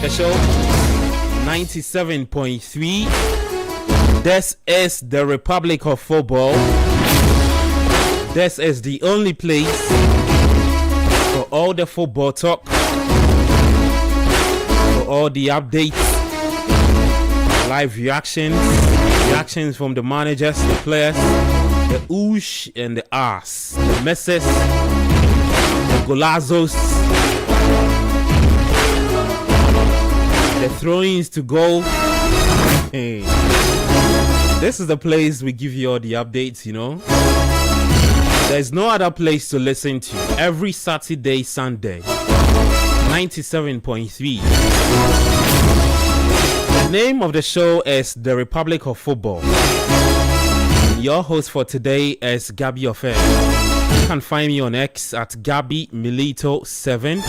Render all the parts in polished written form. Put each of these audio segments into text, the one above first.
the show. 97.3. This is the Republic of Football. This is the only place for all the football talk, for all the updates, live reactions from the managers, the players, the oosh and the ass, the messes, the golazos, the throw-ins to goal. Hey. This is the place we give you all the updates, you know. There's no other place to listen to. Every Saturday, Sunday. 97.3. The name of the show is The Republic of Football. Your host for today is Gabby Ofe. You can find me on X at Gabby Milito 7.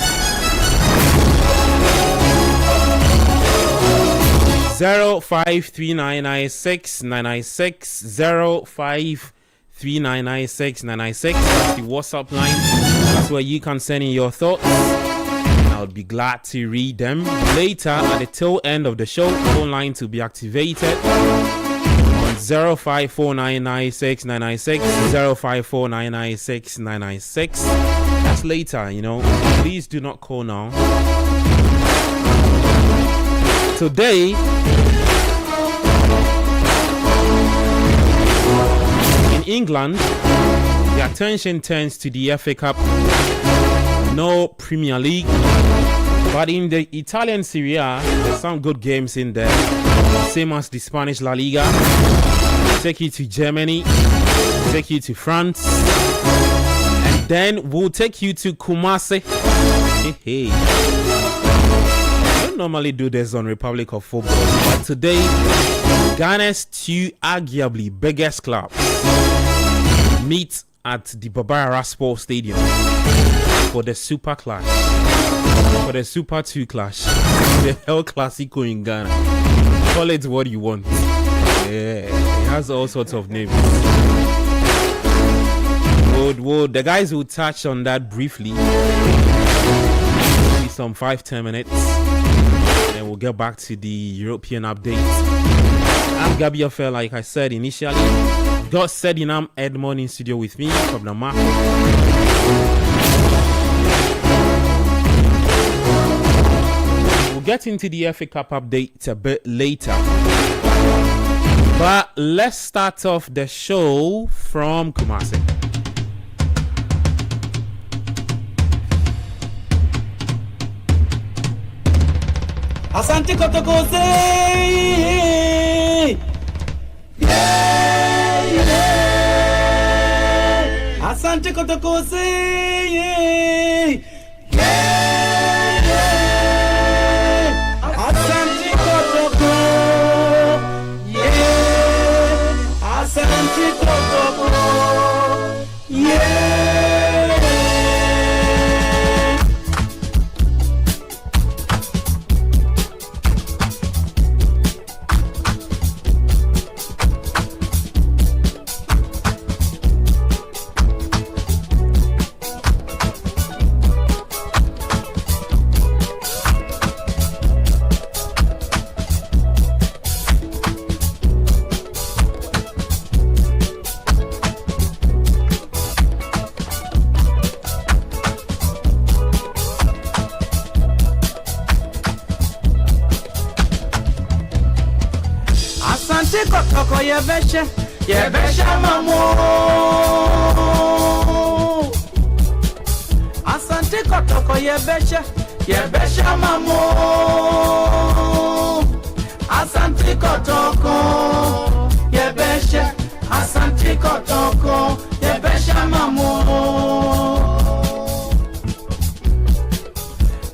053996 053996 That's the WhatsApp line. That's where you can send in your thoughts. I'll be glad to read them. Later, at the tail end of the show, phone line to be activated on 054996 054996 That's later, you know. Please do not call now. Today, in England, the attention turns to the FA Cup. No Premier League, but in the Italian Serie A, there's some good games in there. Same as the Spanish La Liga. Take you to Germany, take you to France, and then we'll take you to Kumasi. Hey. Normally do this on Republic of Football, but today Ghana's two arguably biggest clubs meet at the Babara Sports Stadium for the Super Clash, for the Super 2 Clash, the El Clasico in Ghana. Call it what you want. Yeah, it has all sorts of names. The guys will touch on that briefly, maybe some 5-10 minutes. And we'll get back to the European updates. I'm Gabby Ofe, like I said initially. Got Sedinam Edmond in studio with me from the map. We'll get into the FA Cup update a bit later. But let's start off the show from Kumasi. Asante Kotokose, yeah, yeah. Asante Kotokose, yeah, yeah. Asante Kotoko, yeah. Asante Kotoko, yeah. Kotoko yebesha mamo. Asante Kotoko yebesha mamo. Asante Kotoko yebesha. Asante Kotoko yebesha mamo.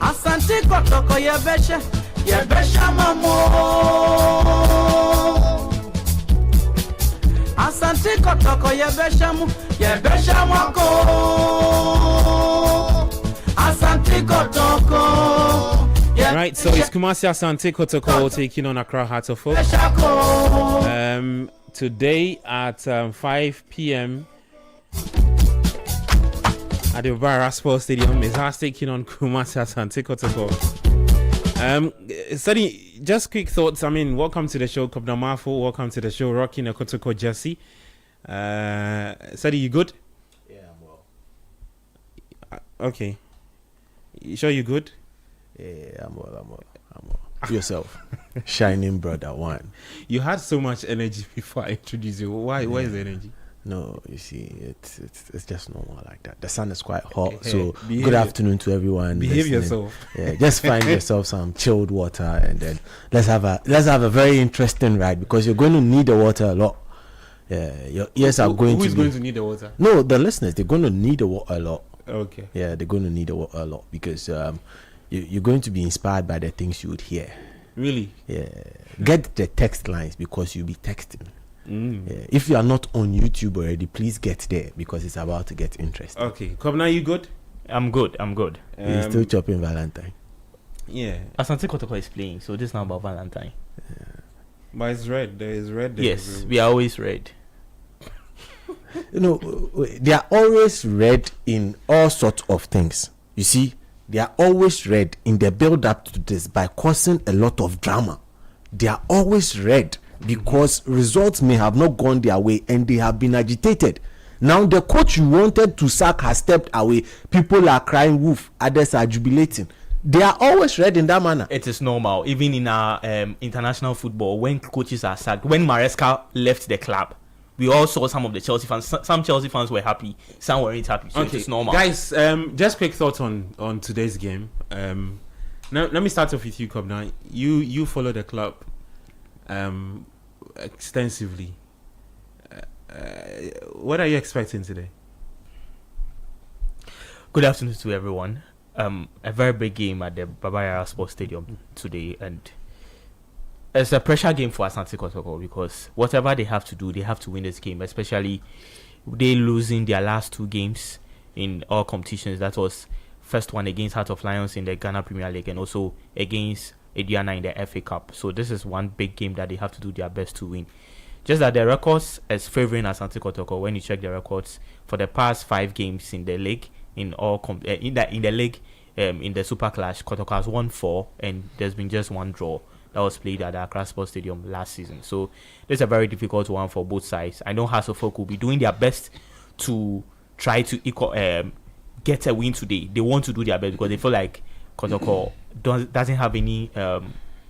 Asante Kotoko yebesha mamo. Asante Kotoko yebesha mwako. Asante Kotoko. Right, so it's Kumasi Asante Kotoko taking on Accra Heart of Oak. Today at 5 p.m. at the Babara Sports Stadium, is us taking on Kumasi Asante Kotoko. Sadi, just quick thoughts. I mean, welcome to the show, Kobna Mafo. Welcome to the show, Rocky Nakotoko Jesse. Sadi, you good? Yeah, I'm well. Okay. You sure you good? Yeah, I'm well. Yourself, shining brother one. You had so much energy before I introduced you. Why is the energy? No, you see, it's just normal like that. The sun is quite hot, Hey, so behave good afternoon to everyone. Behave listening. yourself. Yeah, just find yourself some chilled water, and then let's have a very interesting ride because you're going to need the water a lot. Yeah, your ears are going to. Who is going to need the water? No, the listeners, they're going to need the water a lot. Okay. Yeah, they're going to need the water a lot because you're going to be inspired by the things you would hear. Really? Yeah. Get the text lines because you'll be texting. Mm. If you are not on YouTube already, please get there because it's about to get interesting. Okay. Kobna, you good? I'm good. You're still chopping Valentine. Yeah. Asante Kotoko is playing, so this is now about Valentine. But it's red. There is red. Yes, we are always red. You know, they are always red in all sorts of things. You see, they are always red in the build up to this by causing a lot of drama. They are always red because results may have not gone their way and they have been agitated. Now the coach you wanted to sack has stepped away. People are crying wolf, others are jubilating. They are always red in that manner. It is normal, even in our international football, when coaches are sacked. When Maresca left the club, we all saw some of the Chelsea fans. Some Chelsea fans were happy, some weren't happy. So Okay, it's normal. guys. Just quick thoughts on today's game. Now let me start off with you, Kobna. You follow the club extensively. What are you expecting today? Good afternoon to everyone. A very big game at the Babaya Sports Stadium today, and it's a pressure game for Asante Kotoko because whatever they have to do, they have to win this game, especially they losing their last two games in all competitions. That was first one against Heart of Lions in the Ghana Premier League and also against Ediana in the FA Cup. So this is one big game that they have to do their best to win. Just that the records is favoring Asante Kotoko when you check the records for the past 5 games in the league, in the league, in the Super Clash, Kotoko has won 4 and there's been just one draw that was played at the Accra Sports Stadium last season. So this is a very difficult one for both sides. I know Hasselhoff will be doing their best to try to get a win today. They want to do their best because they feel like Kotoko doesn't have any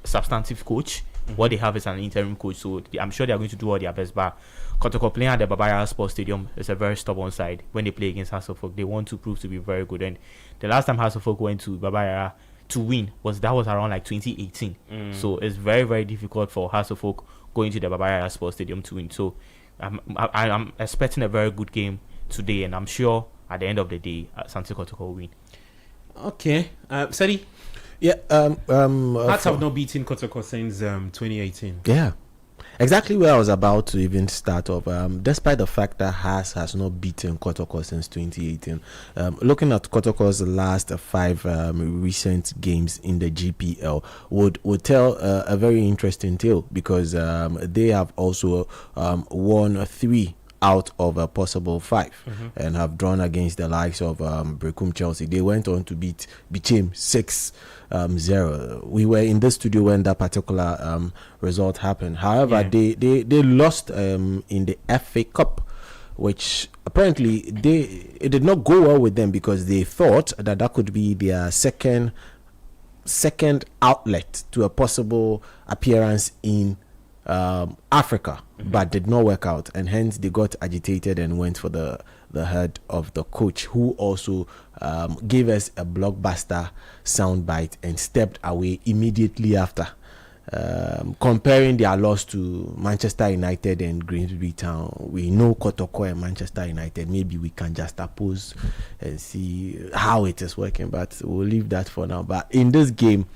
substantive coach. What they have is an interim coach, so I'm sure they are going to do all their best. But Kotoko playing at the Babaya Sports Stadium is a very stubborn side. When they play against Hasselhoff, they want to prove to be very good. And the last time Hasselhoff went to Babaya to win was around like 2018. So it's very, very difficult for Hasselhoff going to the Babaya Sports Stadium to win. So I'm expecting a very good game today, and I'm sure at the end of the day, Asante Kotoko will win. Okay, Sadi. Yeah. Hearts have not beaten Kotoko since 2018. Yeah. Exactly where I was about to even start off. Despite the fact that Hearts has not beaten Kotoko since 2018, looking at Kotoko's last 5 recent games in the GPL would tell a very interesting tale because they have also won 3 out of a possible 5 and have drawn against the likes of Brecum Chelsea. They went on to beat Bichim 6-0. We were in the studio when that particular result happened. However, they lost in the FA Cup, which apparently it did not go well with them because they thought that could be their second outlet to a possible appearance in Africa, but did not work out, and hence they got agitated and went for the head of the coach, who also gave us a blockbuster soundbite and stepped away immediately after. Comparing their loss to Manchester United and Grimsby Town, we know Kotoko and Manchester United. Maybe we can just oppose and see how it is working, but we'll leave that for now. But in this game,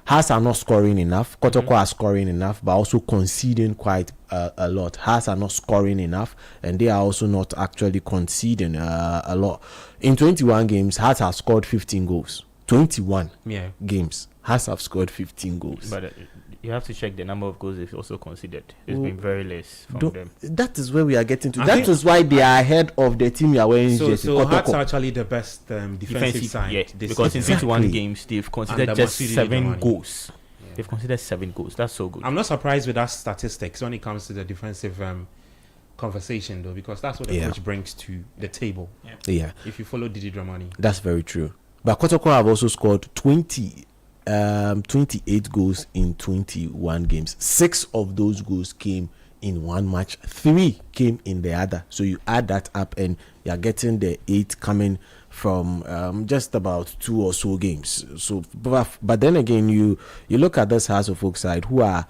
Hearts are not scoring enough. Kotoko are scoring enough, but also conceding quite a lot. Hearts are not scoring enough, and they are also not actually conceding a lot. In 21 games, Hearts have scored 15 goals. 21 Yeah. games, Hearts have scored 15 goals. But you have to check the number of goals they've also considered. It's been very less from them. That is where we are getting to. I That think- is why they are ahead of the team you are wearing. So jersey, Hearts Kotoko. are actually the best defensive side. Yeah, this because in season. 21 Exactly. games they've considered Under just Masudi 7 Ujimani. goals. They've considered 7 goals. That's so good. I'm not surprised with that statistics when it comes to the defensive conversation, though, because that's what the coach brings to the table. Yeah, If you follow Didi Dramani. that's very true. But Kotoko have also scored 28 goals in 21 games. 6 of those goals came in one match. 3 came in the other. So you add that up and you're getting the 8 coming from just about 2 or so games. So, but then again, you look at this House of Folk side who are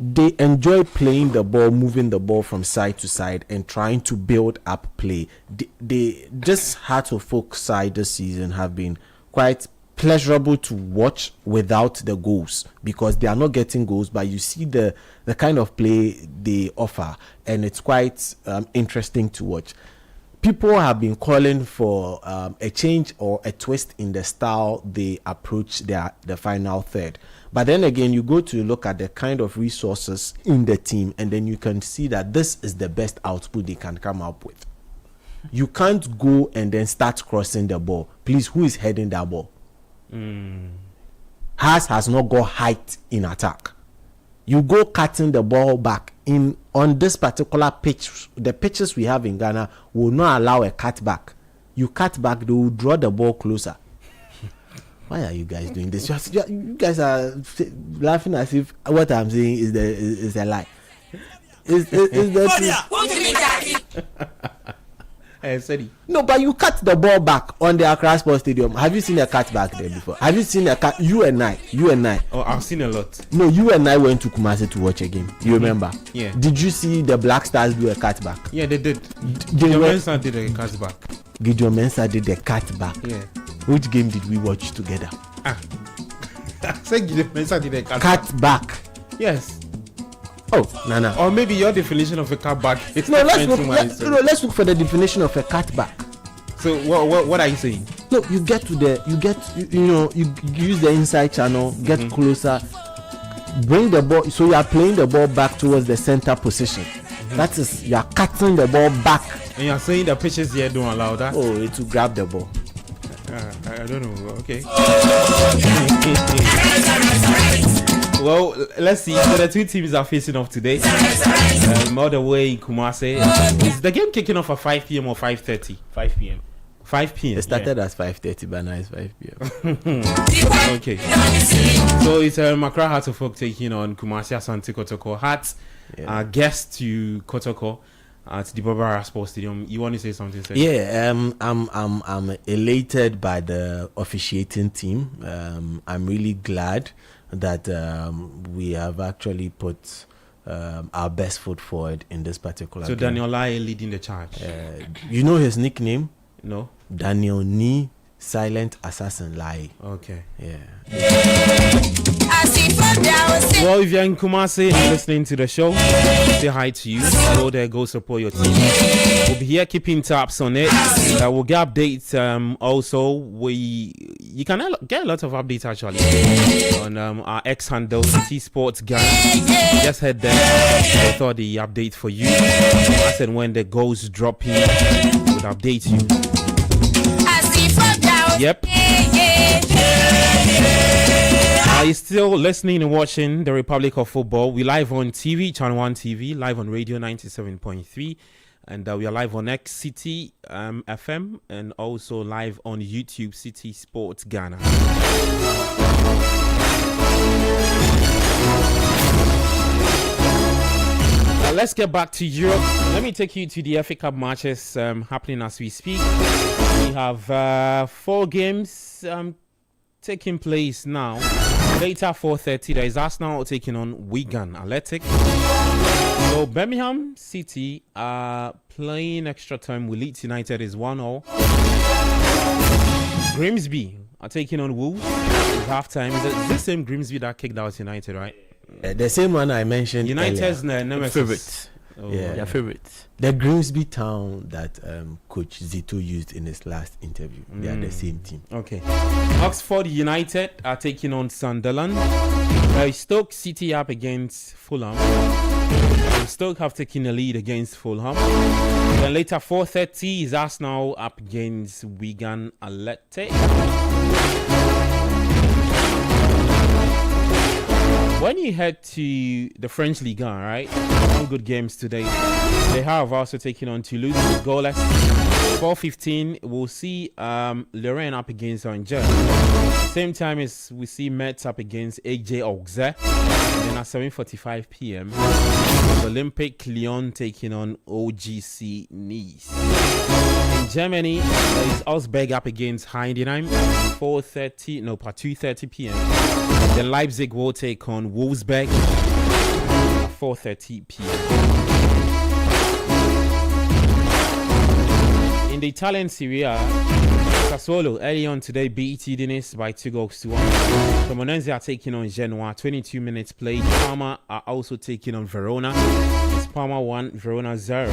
they enjoy playing the ball, moving the ball from side to side and trying to build up play. This Heart of Folk side this season have been quite pleasurable to watch without the goals, because they are not getting goals, but you see the kind of play they offer, and it's quite interesting to watch. People have been calling for a change or a twist in the style they approach the final third. But then again, you go to look at the kind of resources in the team, and then you can see that this is the best output they can come up with. You can't go and then start crossing the ball. Please, who is heading that ball? Haas has not got height in attack. You go cutting the ball back on this particular pitch. The pitches we have in Ghana will not allow a cut back. You cut back, they will draw the ball closer. Why are you guys doing this? You guys are laughing as if what I'm saying is a lie. Is the truth? No, but you cut the ball back on the Accra Sports Stadium. Have you seen a cut back there before? Have you seen a cut? You and I. Oh, I've seen a lot. No, you and I went to Kumasi to watch a game. You remember? Yeah. Did you see the Black Stars do a cut back? Yeah, they did. They Gideon were- Mensah did a cashback. Gideon Mensah did the cut back. Yeah. Which game did we watch together? I said Gideon Mensah did a cashback. Cut back. Yes. Oh, Nana. Or maybe your definition of a cutback is No, different to mine. let's look for the definition of a cut back. So what are you saying? No, you get to you use the inside channel, get closer, bring the ball. So you are playing the ball back towards the center position. That is, you are cutting the ball back. And you're saying the pitches here don't allow that? Oh, it will grab the ball. I don't know. Okay. Well, let's see. So the two teams are facing off today. All the way in Kumasi. Is the game kicking off at 5 p.m. or 5:30? 5 p.m. 5 p.m. It started as 5:30, but now it's 5 p.m. Okay. So it's Accra Heart of Folk taking on Kumasi Asante Kotoko. Heart guest to Kotoko at the Barbara Sports Stadium. You want to say something, sir? Yeah, I'm elated by the officiating team. I'm really glad that we have actually put our best foot forward in this particular So game. Daniel Lai leading the charge. You know his nickname? No? Daniel Ni Silent Assassin Lai. Okay. Yeah. Well, if you're in Kumasi listening to the show, say hi to you. Go there, go support your team. We'll be here keeping tabs on it. We'll get updates. Also, you can get a lot of updates actually on our X handle, City Sports Ghana. Just head there. I thought the update for you. As and when the goals drop in, we'll update you. Yep. Are you still listening and watching the Republic of Football? We live on TV, Channel 1 TV, live on Radio 97.3, and we are live on X City FM, and also live on YouTube, City Sports Ghana. Let's get back to Europe. Let me take you to the FA Cup matches happening as we speak. We have 4 games taking place now. Later 4:30, there is Arsenal taking on Wigan Athletic. So Birmingham City are playing extra time with Leeds United is 1-0. Grimsby are taking on Wolves at halftime. It's the same Grimsby that kicked out United, right? The same one I mentioned United's earlier. nemesis. Favorite. Oh, Yeah. Their favorites. The Grimsby Town that Coach Zito used in his last interview. They are the same team. Okay. Oxford United are taking on Sunderland. Stoke City up against Fulham. Stoke have taken a lead against Fulham. Then later 4:30 is Arsenal up against Wigan Athletic. When you head to the French Ligue 1, right? Some good games today. They have also taken on Toulouse, goalless. 4:15, we'll see Lorraine up against Angers. Same time as we see Metz up against AJ Auxerre. And then at 7:45 p.m., Olympic Lyon taking on OGC Nice. In Germany, there is Augsburg up against Heidenheim. 2:30 p.m. Then Leipzig will take on Wolfsburg at 4:30 p.m. In the Italian Serie A, Sassuolo early on today beat Udinese by 2-1. Cremonese are taking on Genoa. 22 minutes played. Parma are also taking on Verona. It's Parma 1, Verona 0.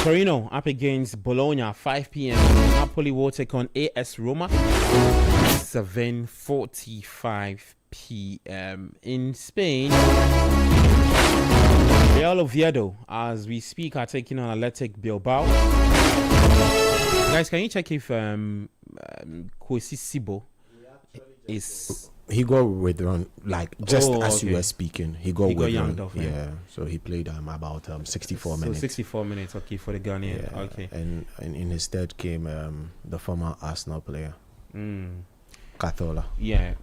Torino up against Bologna 5 p.m. Napoli will take on AS Roma. 7:45 p.m. In Spain, Real Oviedo, as we speak, are taking on Athletic Bilbao. Guys, can you check if Kwesi Sibo is... He got withdrawn, like just as you were speaking. He got withdrawn. Off, yeah, so he played about 64 minutes. 64 minutes, okay, for the Ghanaian. Yeah, okay. And in his stead came the former Arsenal player, Cathola. Yeah.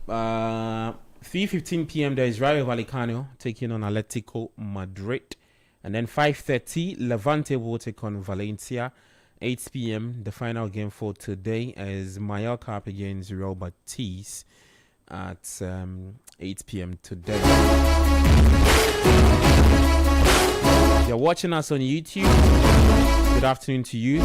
3:15 p.m. there is Rayo Vallecano taking on Atletico Madrid. And then 5:30, Levante will take on Valencia. 8 p.m. the final game for today is Mallorca up against Real Betis at 8 p.m. today. You're watching us on YouTube. Good afternoon to you.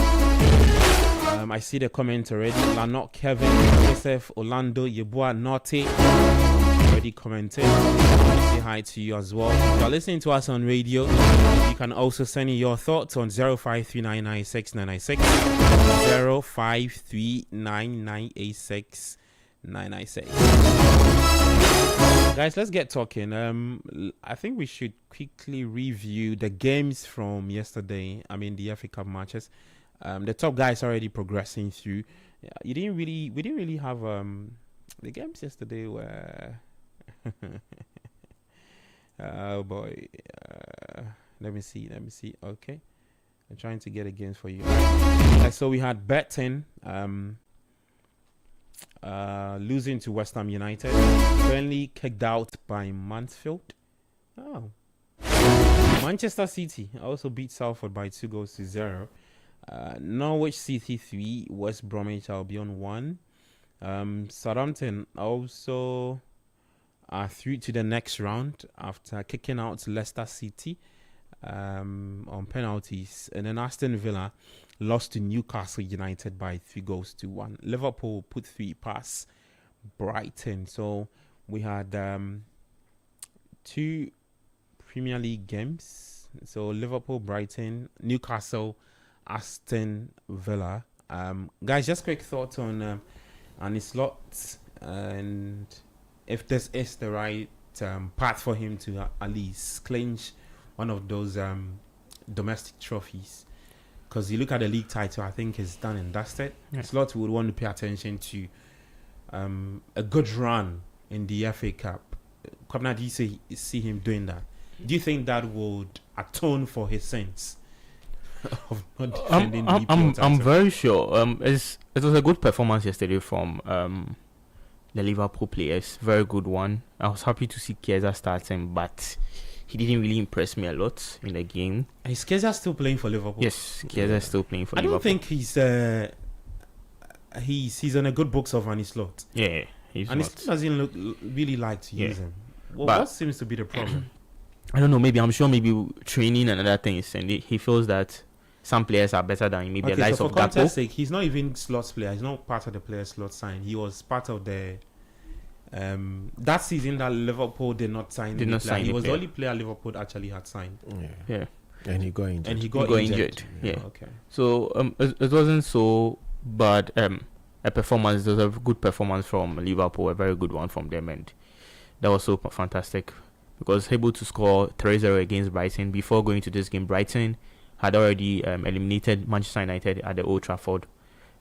I see the comment already. Lanot Kevin, Joseph, Orlando, Yeboah, Naughty already commented. Say hi to you as well. If you're listening to us on radio, you can also send in your thoughts on 0539969996, 0539969996. Guys, let's get talking. I think we should quickly review the games from yesterday. I mean, the FA Cup matches. The top guys already progressing through. We didn't really have the games yesterday were oh boy. Let me see. Okay, I'm trying to get a games for you. So we had Betting losing to West Ham United. Burnley kicked out by Mansfield. Oh. Manchester City also beat Salford by 2-0. Norwich City 3, West Bromwich Albion 1. Southampton also are through to the next round after kicking out Leicester City on penalties. And then Aston Villa lost to Newcastle United by 3-1. Liverpool put 3 past Brighton. So we had 2 Premier League games. So Liverpool, Brighton, Newcastle, Aston Villa. Guys, just quick thoughts on his slot and if this is the right path for him to at least clinch one of those domestic trophies. Because you look at the league title, I think it's done and dusted. Yeah. Slot would want to pay attention to a good run in the FA Cup. Kwabena, do you see him doing that? Do you think that would atone for his sins? Of not defending the EPL I'm very sure. It was a good performance yesterday from the Liverpool players. Very good one. I was happy to see Chiesa starting, but he didn't really impress me a lot in the game. Is Chiesa still playing for Liverpool? Yes, Chiesa is still playing for Liverpool. I don't think he's on a good books of Annie Slot. Yeah, he's and not. he doesn't really like to use him. Well, what seems to be the problem? I don't know. I'm sure training and other things, and he feels that some players are better than maybe the likes so of for context Gakpo. sake, he's not even Slot's player. He's not part of the player Slot sign. He was part of the that season that Liverpool did not sign. He was the only player Liverpool actually had signed. Yeah. And he got injured. And he He got got injured. injured, yeah. Okay. So it wasn't so bad. A performance. It was a good performance from Liverpool, a very good one from them, and that was so fantastic because able to score 3-0 against Brighton. Before going to this game, Brighton had already eliminated Manchester United at the Old Trafford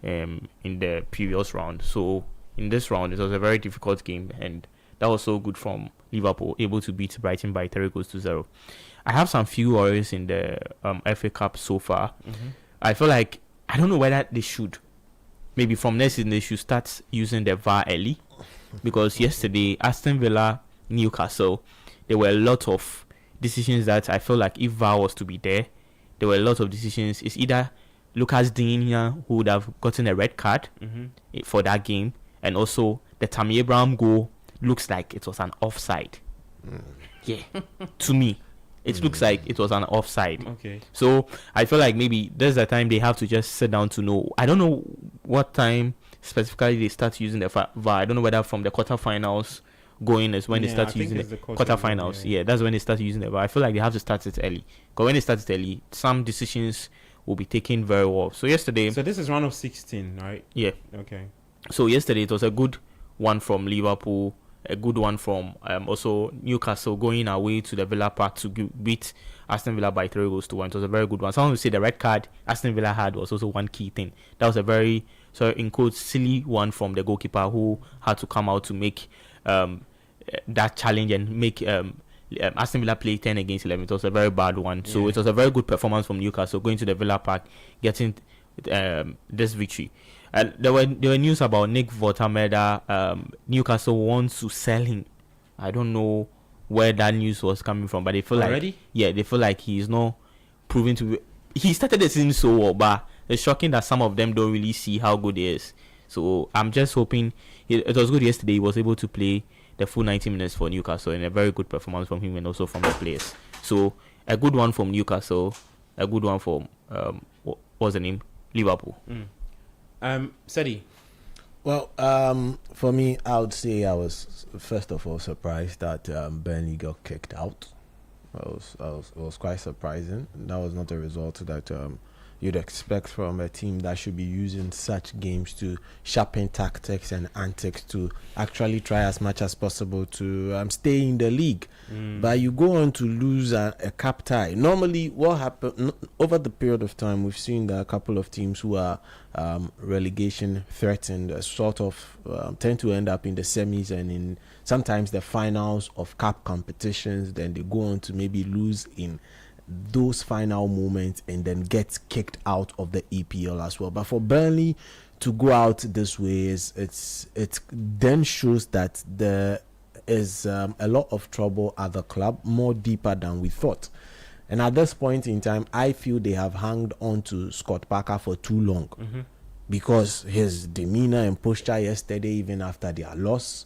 in the previous round. So in this round, it was a very difficult game, and that was so good from Liverpool, able to beat Brighton by 3-0. I have some few worries in the FA Cup so far. I feel like, I don't know whether they should, maybe from next season they should start using the VAR early, because yesterday Aston Villa, Newcastle, there were a lot of decisions that I feel like if VAR was to be there were a lot of decisions. It's either Lucas Digne who would have gotten a red card for that game, and also the Tammy Abraham goal looks like it was an offside. Yeah, to me it looks like it was an offside. Okay. So I feel like maybe there's the time they have to just sit down to know. I don't know what time specifically they start using the VAR. I don't know whether from the quarterfinals going is when they start using the quarterfinals. Yeah, that's when they start using it. But I feel like they have to start it early. Because when they start it early, some decisions will be taken very well. So yesterday. So this is round of 16, right? Yeah. Okay. So yesterday it was a good one from Liverpool, a good one from also Newcastle going away to the Villa Park to beat Aston Villa by 3-1. It was a very good one. Someone would say the red card Aston Villa had was also one key thing. That was a very, so in quotes, silly one from the goalkeeper who had to come out to make that challenge and make Aston Villa play 10 against 11. It was a very bad one. So it was a very good performance from Newcastle going to the Villa Park, getting this victory. There were news about Nick Votameda. Newcastle wants to sell him. I don't know where that news was coming from, but they feel like they feel like he's not proving to be. He started the season so well, but it's shocking that some of them don't really see how good he is. So I'm just hoping it was good yesterday. He was able to play the full 90 minutes for Newcastle, and a very good performance from him and also from the players. So a good one from Newcastle, a good one from what's the name? Liverpool. Sedi. Well, for me, I would say I was first of all surprised that Burnley got kicked out. It was quite surprising. That was not a result that you'd expect from a team that should be using such games to sharpen tactics and antics to actually try as much as possible to stay in the league. But you go on to lose a cup tie. Normally, what happened over the period of time, we've seen that a couple of teams who are relegation threatened sort of tend to end up in the semis and in sometimes the finals of cup competitions. Then they go on to maybe lose in those final moments and then get kicked out of the EPL as well. But for Burnley to go out this way it then shows that there is a lot of trouble at the club, more deeper than we thought. And at this point in time, I feel they have hung on to Scott Parker for too long because his demeanor and posture yesterday, even after their loss,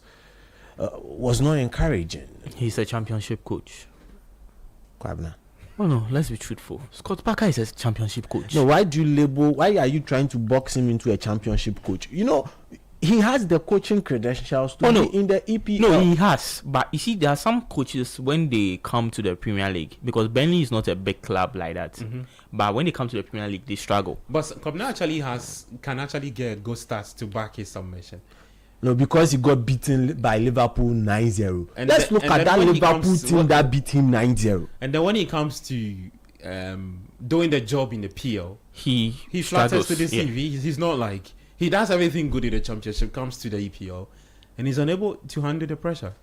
was not encouraging. He's a championship coach. Kwabna. Oh no, let's be truthful. Scott Parker is a championship coach. No, why are you trying to box him into a championship coach? You know, he has the coaching credentials to be in the EPL. No, he has. But you see, there are some coaches when they come to the Premier League, because Burnley is not a big club like that. But when they come to the Premier League, they struggle. But Kobna can actually get good stats to back his submission. No, because he got beaten by Liverpool 9-0. Let's look at that Liverpool team that beat him 9-0. And then when it comes to doing the job in the PL, he flatters to the CV. He's not like, he does everything good in the championship, comes to the EPL, and he's unable to handle the pressure.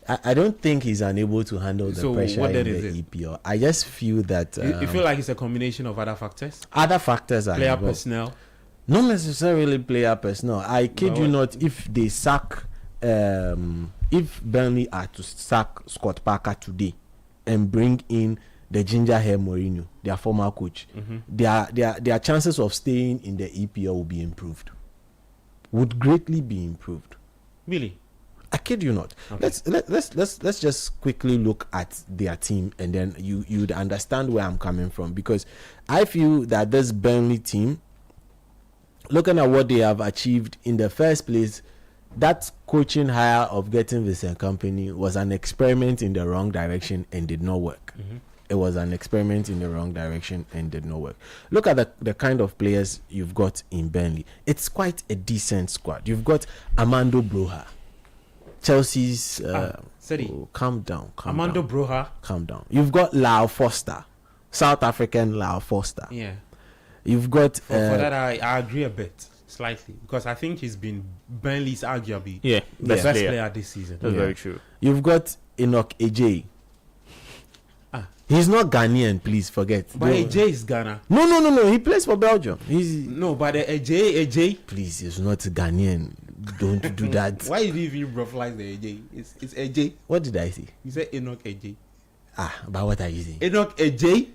I don't think he's unable to handle the pressure in the EPL. I just feel that... you feel like it's a combination of other factors? Other factors are player personnel? Not necessarily player personnel. I kid you not, if they sack... if Burnley are to sack Scott Parker today and bring in the ginger hair Mourinho, their former coach, their chances of staying in the EPL will be improved. Would greatly be improved. Really? I kid you not. Okay. Let's just quickly look at their team, and then you'd understand where I'm coming from, because I feel that this Burnley team, looking at what they have achieved in the first place, that coaching hire of getting Vincent Kompany was an experiment in the wrong direction and did not work. it was an experiment in the wrong direction and did not work. Look at the kind of players you've got in Burnley. It's quite a decent squad. You've got Armando Broja, Chelsea's. Calm down. Armando Broja. Calm down. You've got Lau Foster, South African Lau Foster. Yeah. You've got. For that, I agree a bit. Slightly, because I think he's been Burnley's arguably best player this season. That's very true. You've got Enoch Ejay. He's not Ghanaian, please forget. But Ejay is Ghana. No. He plays for Belgium. But the Ejay. Please, he's not Ghanaian. Don't do that. Why did you even brutalize the Ejay? It's Ejay. What did I say? You said Enoch Ejay. But what are you saying? Enoch Ejay.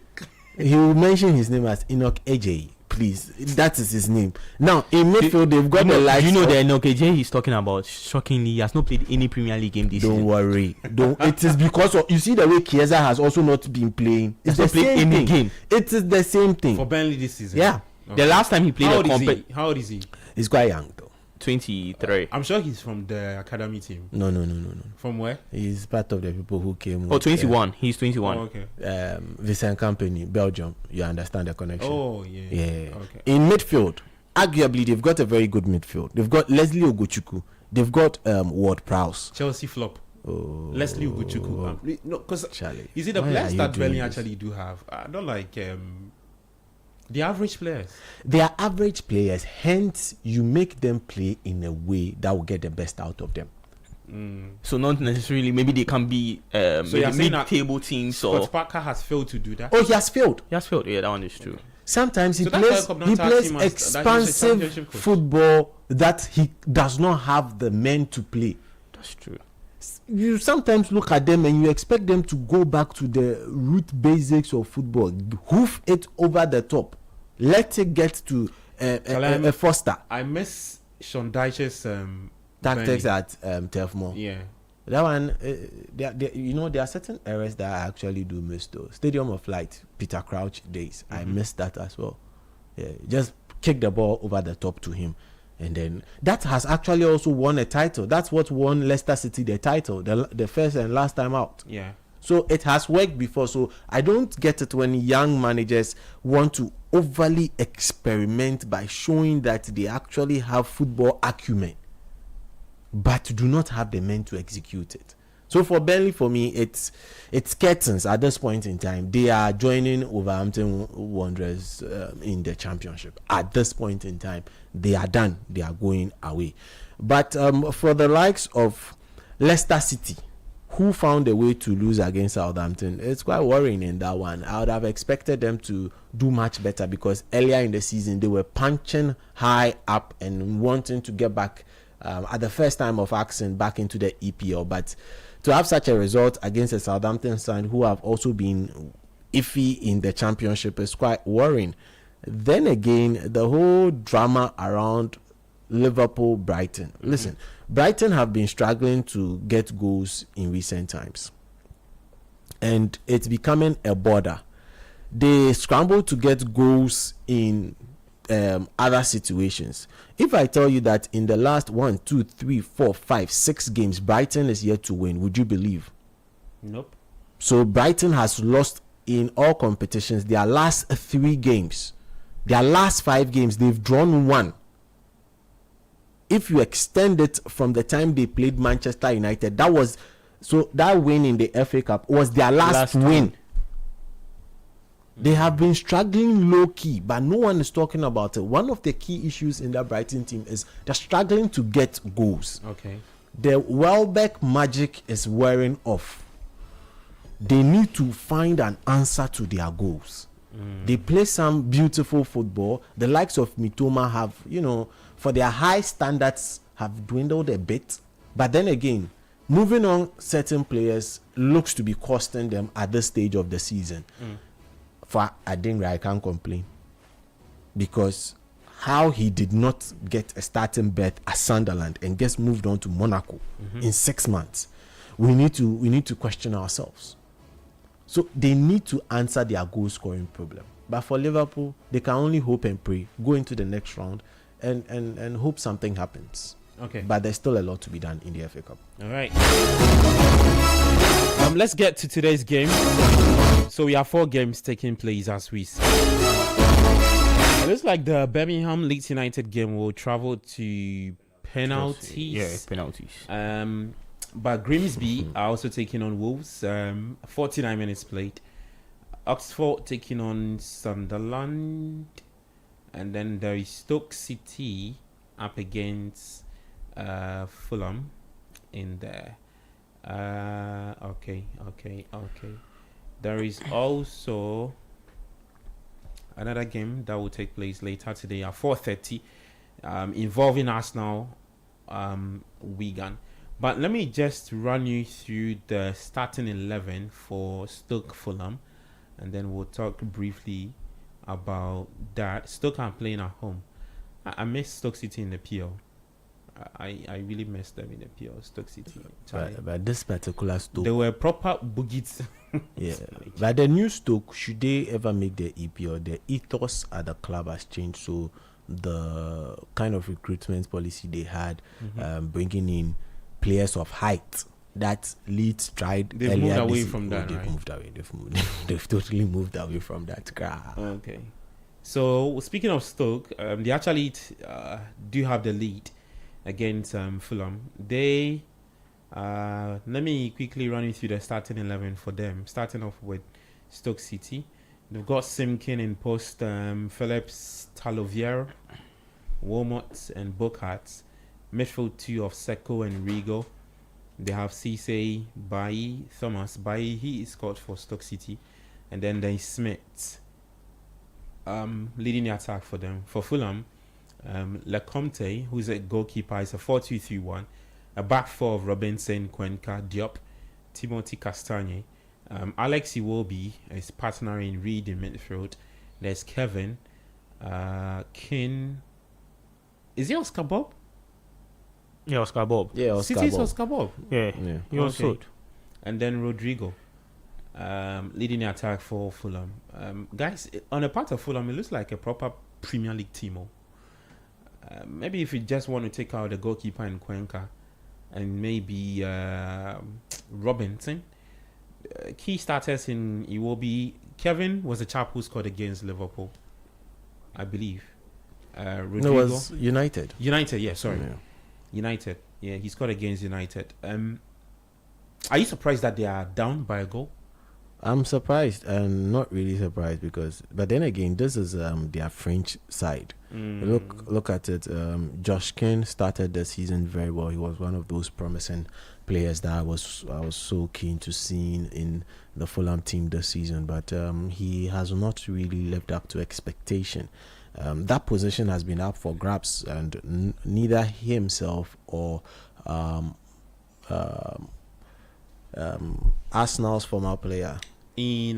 He will mention his name as Enoch Ejay. Please, that is his name. Now in midfield, they've got the likes. You know the Enoch Ejay he's talking about. Shockingly, he has not played any Premier League game this season. Don't worry. It is because of, you see the way Chiesa has also not been playing. It's the same thing. Game. It is the same thing for Burnley this season. Yeah. Okay. The last time he played How old is he? He's quite young though. 23. I'm sure he's from the academy team. No. From where? He's part of the people who came. 21. He's 21. Oh, okay. Vincent Company, Belgium. You understand the connection? Oh, yeah. Okay. In midfield, arguably, they've got a very good midfield. They've got Leslie Ogochukwu. They've got Ward Prowse. Chelsea flop. Oh, Leslie Ogochukwu. No, because you see the why players that Burnley this? actually do have. I don't like the average players. They are average players. Hence, you make them play in a way that will get the best out of them. So not necessarily. Maybe they can be mid-table teams. Scott Parker has failed to do that. Oh, he has failed. Yeah, that one is true. Sometimes he plays expansive football that he does not have the men to play. That's true. You sometimes look at them and you expect them to go back to the root basics of football, hoof it over the top, let it get to a Foster. I miss Sean Dyche's tactics at Turf Moor. Yeah, that one. There are certain areas that I actually do miss though. Stadium of Light, Peter Crouch days. I miss that as well. Yeah, just kick the ball over the top to him. And then that has actually also won a title. That's what won Leicester City the title, the first and last time out. Yeah. So it has worked before. So I don't get it when young managers want to overly experiment by showing that they actually have football acumen, but do not have the men to execute it. So for Burnley, for me, it's curtains at this point in time. They are joining Wolverhampton Wanderers in the Championship. At this point in time, they are done. They are going away. But for the likes of Leicester City, who found a way to lose against Southampton, it's quite worrying in that one. I would have expected them to do much better because earlier in the season, they were punching high up and wanting to get back at the first time of action back into the EPL. But to have such a result against a Southampton side who have also been iffy in the Championship is quite worrying. Then again, the whole drama around Liverpool Brighton. Listen, Brighton have been struggling to get goals in recent times, and it's becoming a border. They scramble to get goals in other situations. If I tell you that in the last 1, 2, 3, 4, 5, 6 games, Brighton is yet to win, would you believe? Nope. So Brighton has lost in all competitions. Their last 3 games, their last 5 games, they've drawn 1. If you extend it from the time they played Manchester United, that win in the FA Cup was their last win. They have been struggling low-key, but no one is talking about it. One of the key issues in that Brighton team is they're struggling to get goals. Okay. The Welbeck magic is wearing off. They need to find an answer to their goals. They play some beautiful football. The likes of Mitoma have, for their high standards, have dwindled a bit. But then again, moving on certain players looks to be costing them at this stage of the season. For Adingra, I can't complain, because how he did not get a starting berth at Sunderland and gets moved on to Monaco in 6 months, we need to question ourselves. So they need to answer their goal scoring problem. But for Liverpool, they can only hope and pray, go into the next round and hope something happens. Okay. But there's still a lot to be done in the FA Cup. All right. Let's get to today's game. So we have 4 games taking place as we speak. It looks like the Birmingham Leeds United game will travel to penalties. Yeah, penalties. But Grimsby are also taking on Wolves. 49 minutes played. Oxford taking on Sunderland. And then there is Stoke City up against Fulham in there. Okay. There is also another game that will take place later today at 4:30, involving Arsenal, Wigan. But let me just run you through the starting 11 for Stoke Fulham, and then we'll talk briefly about that. Stoke are playing at home. I missed Stoke City in the PL. I really missed them in the PL. Stoke City. But this particular Stoke, they were proper boogies. yeah. But the new Stoke, should they ever make the EPL, the ethos at the club has changed. So the kind of recruitment policy they had, bringing in players of height that Leeds tried. They've moved away from that. They've moved away. They've totally moved away from that. Okay. So speaking of Stoke, they actually do have the lead against Fulham. They let me quickly run you through the starting 11 for them. Starting off with Stoke City, they've got Simkin in post, Phillips, Talovier, Wilmot, and Bookhart. Midfield 2 of Seko and Rigo. They have Cisse, Bailly, Thomas. Bailly, he is scored for Stoke City, and then there's Smith leading the attack for them. For Fulham, Lecomte, who's a goalkeeper, is a 4-2-3-1. A back 4 of Robinson, Cuenca, Diop, Timothy Castagne. Alex Iwobi is partnering Reed in midfield. There's Kevin, Kin. Is he Oscar Bob? Yeah, Oscar Bob. Yeah, Oscar City's Bob. Oscar Bob. Yeah. He was Okay. good. And then Rodrigo, leading the attack for Fulham. Guys, on the part of Fulham, it looks like a proper Premier League team. Maybe if you just want to take out the goalkeeper in Cuenca and maybe Robinson. Key starters in Iwobi. Kevin was a chap who scored against Liverpool, I believe. Rodrigo. No, it was United. United, yeah, sorry. Yeah. United. Yeah, he scored against United. Are you surprised that they are down by a goal? I'm surprised and not really surprised but then again, this is their French side. Look at it. Josh King started the season very well. He was one of those promising players that I was so keen to see in the Fulham team this season, but he has not really lived up to expectation. That position has been up for grabs, and neither he himself or Arsenal's former player in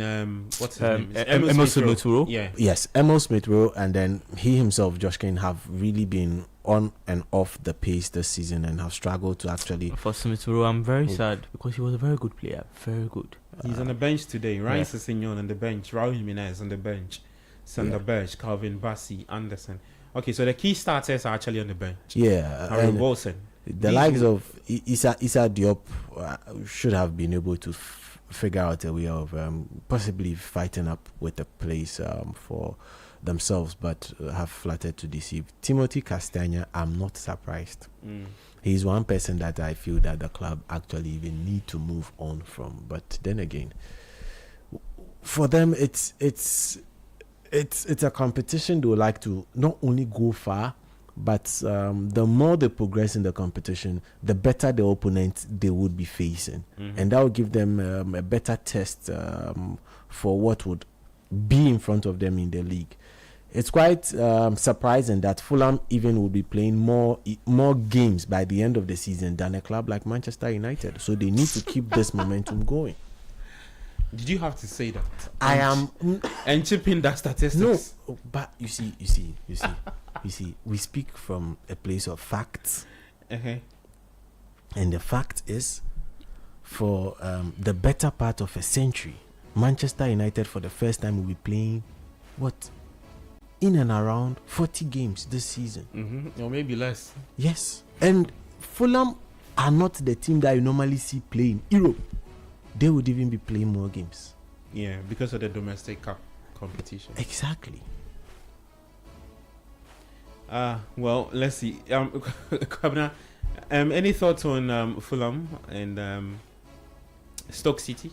what's his name? Emil Smith-Rowe. Yeah. Yes, Emil Smith-Rowe, and then he himself, Josh Kane, have really been on and off the pace this season and have struggled to actually. For Smith-Rowe, I'm very sad because he was a very good player. Very good. He's on the bench today. Ryan Sessegnon on the bench. Raul Jimenez on the bench. Sander Berge, Calvin Bassey, Anderson. Okay, so the key starters are actually on the bench. Yeah, Harry Wilson. The likes of Issa Diop should have been able to figure out a way of possibly fighting up with the place for themselves, but have flattered to deceive. Timothy Castagne, I'm not surprised. He's one person that I feel that the club actually even need to move on from. But then again, for them, it's a competition they would like to not only go far, but the more they progress in the competition, the better the opponent they would be facing, and that will give them a better test for what would be in front of them in the league. It's quite surprising that Fulham even will be playing more games by the end of the season than a club like Manchester United. So they need to keep this momentum going. Did you have to say that? I am and chip in that statistics. No, but you see, we speak from a place of facts, and the fact is, for the better part of a century, Manchester United for the first time will be playing in and around 40 games this season, or maybe less. Yes, and Fulham are not the team that you normally see play in Europe. they would even be playing more games. Yeah, because of the domestic cup competition. Exactly. Well, let's see. Kwabena, any thoughts on Fulham and Stoke City?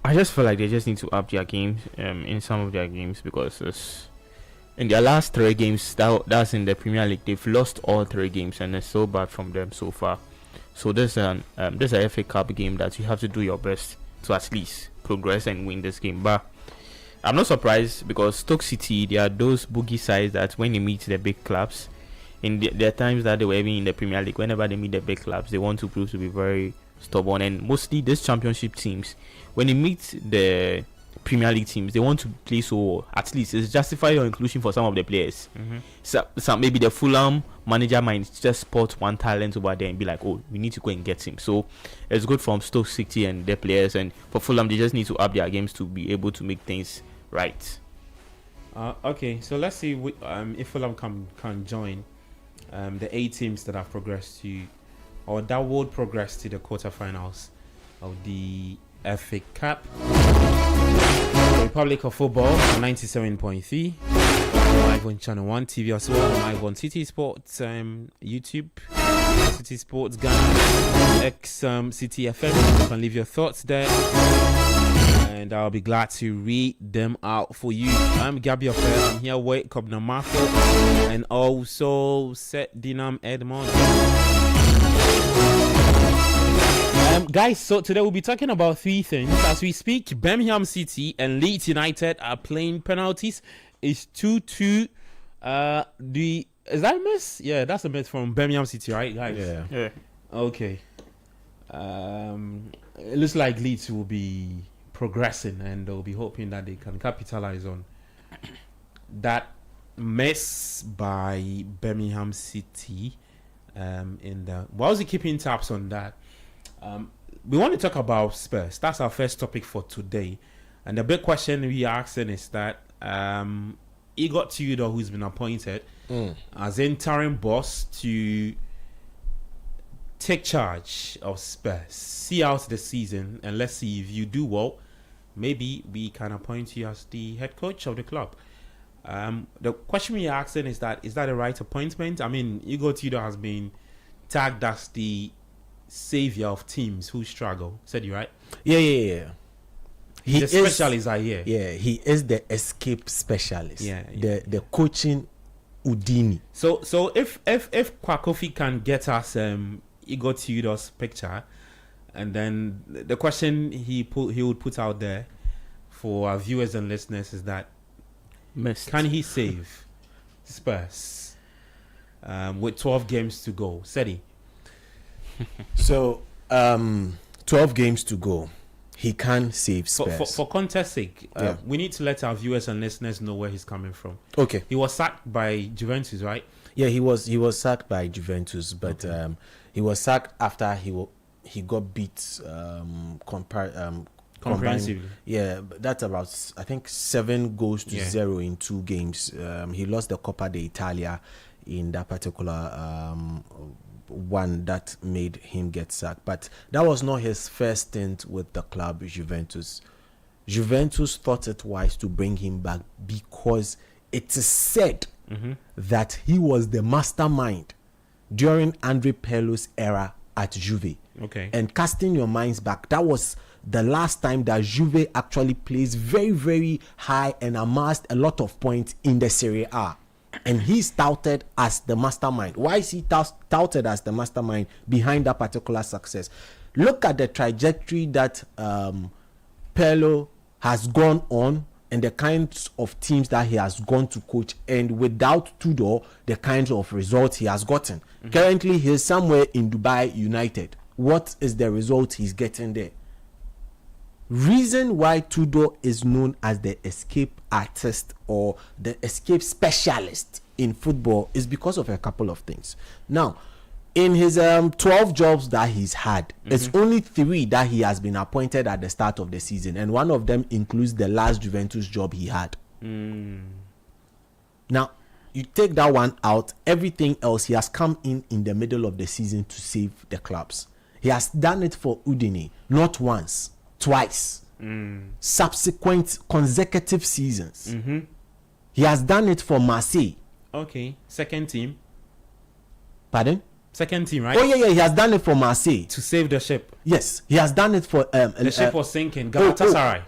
I just feel like they just need to up their games in some of their games, because in their last 3 games, that's in the Premier League, they've lost all 3 games, and it's so bad from them so far. So there's an FA Cup game that you have to do your best to at least progress and win this game. But I'm not surprised, because Stoke City, they are those boogie sides that when they meet the big clubs, in the times that they were even in the Premier League, whenever they meet the big clubs, they want to prove to be very stubborn. And mostly these championship teams, when they meet the Premier League teams, they want to play, so at least it's justify your inclusion for some of the players. So maybe the Fulham manager might just spot one talent over there and be like, oh, we need to go and get him. So it's good from Stoke City and their players, and for Fulham, they just need to up their games to be able to make things right. Okay, so let's see if Fulham can join the 8 teams that have progressed to, or that would progress to the quarterfinals of the FA Cup. Republic of Football on 97.3, live on Channel 1 TV, as well live on City Sports YouTube, City Sports Ghana, City FM. You can leave your thoughts there, and I'll be glad to read them out for you. I'm Gabby Affair. I'm here with Kobna Marco and also Seth Dinam Edmond. Guys, so today we'll be talking about 3 things. As we speak, Birmingham City and Leeds United are playing penalties. It's 2-2. Is that a miss? Yeah, that's a miss from Birmingham City, right, guys? Yeah. Okay. It looks like Leeds will be progressing, and they'll be hoping that they can capitalize on that miss by Birmingham City. Whilst we keeping tabs on that, we want to talk about Spurs. That's our first topic for today. And the big question we are asking is that Igor Tudor, who's been appointed as interim boss to take charge of Spurs, see out the season, and let's see if you do well, maybe we can appoint you as the head coach of the club. The question we are asking is that the right appointment? I mean, Igor Tudor has been tagged as the savior of teams who struggle. Said you right? Yeah. The specialists are here. Yeah, he is the escape specialist. Yeah. The coaching Udini. So if Kwakofi can get us Igor Tudor's picture, and then the question he would put out there for our viewers and listeners is that can he save Spurs with 12 games to go? Sedi. So 12 games to go. He can save Spurs. For context sake, we need to let our viewers and listeners know where he's coming from. Okay. He was sacked by Juventus, right? Yeah, he was sacked by Juventus, but he was sacked after he got beat comprehensively. Yeah, that's about, I think, 7 goals to 0 in 2 games. He lost the Coppa d'Italia in that particular one that made him get sacked. But that was not his first stint with the club Juventus. Juventus thought it wise to bring him back because it is said that he was the mastermind during Andre Pirlo's era at Juve. Okay. And casting your minds back, that was the last time that Juve actually plays very, very high and amassed a lot of points in the Serie A. And he's touted as the mastermind. Why is he touted as the mastermind behind that particular success? Look at the trajectory that Pirlo has gone on and the kinds of teams that he has gone to coach, and without Tudor, the kinds of results he has gotten. Currently, he's somewhere in Dubai United. What is the result he's getting there? Reason why Tudor is known as the escape artist or the escape specialist in football is because of a couple of things. Now, in his 12 jobs that he's had, it's only 3 that he has been appointed at the start of the season, and one of them includes the last Juventus job he had. Now, you take that one out, everything else, he has come in the middle of the season to save the clubs. He has done it for Udine, not once, twice. Subsequent consecutive seasons. He has done it for Marseille. Okay, second team. Pardon? Second team, right? Oh yeah, he has done it for Marseille. To save the ship. Yes, he has done it for The ship was sinking. Galatasaray.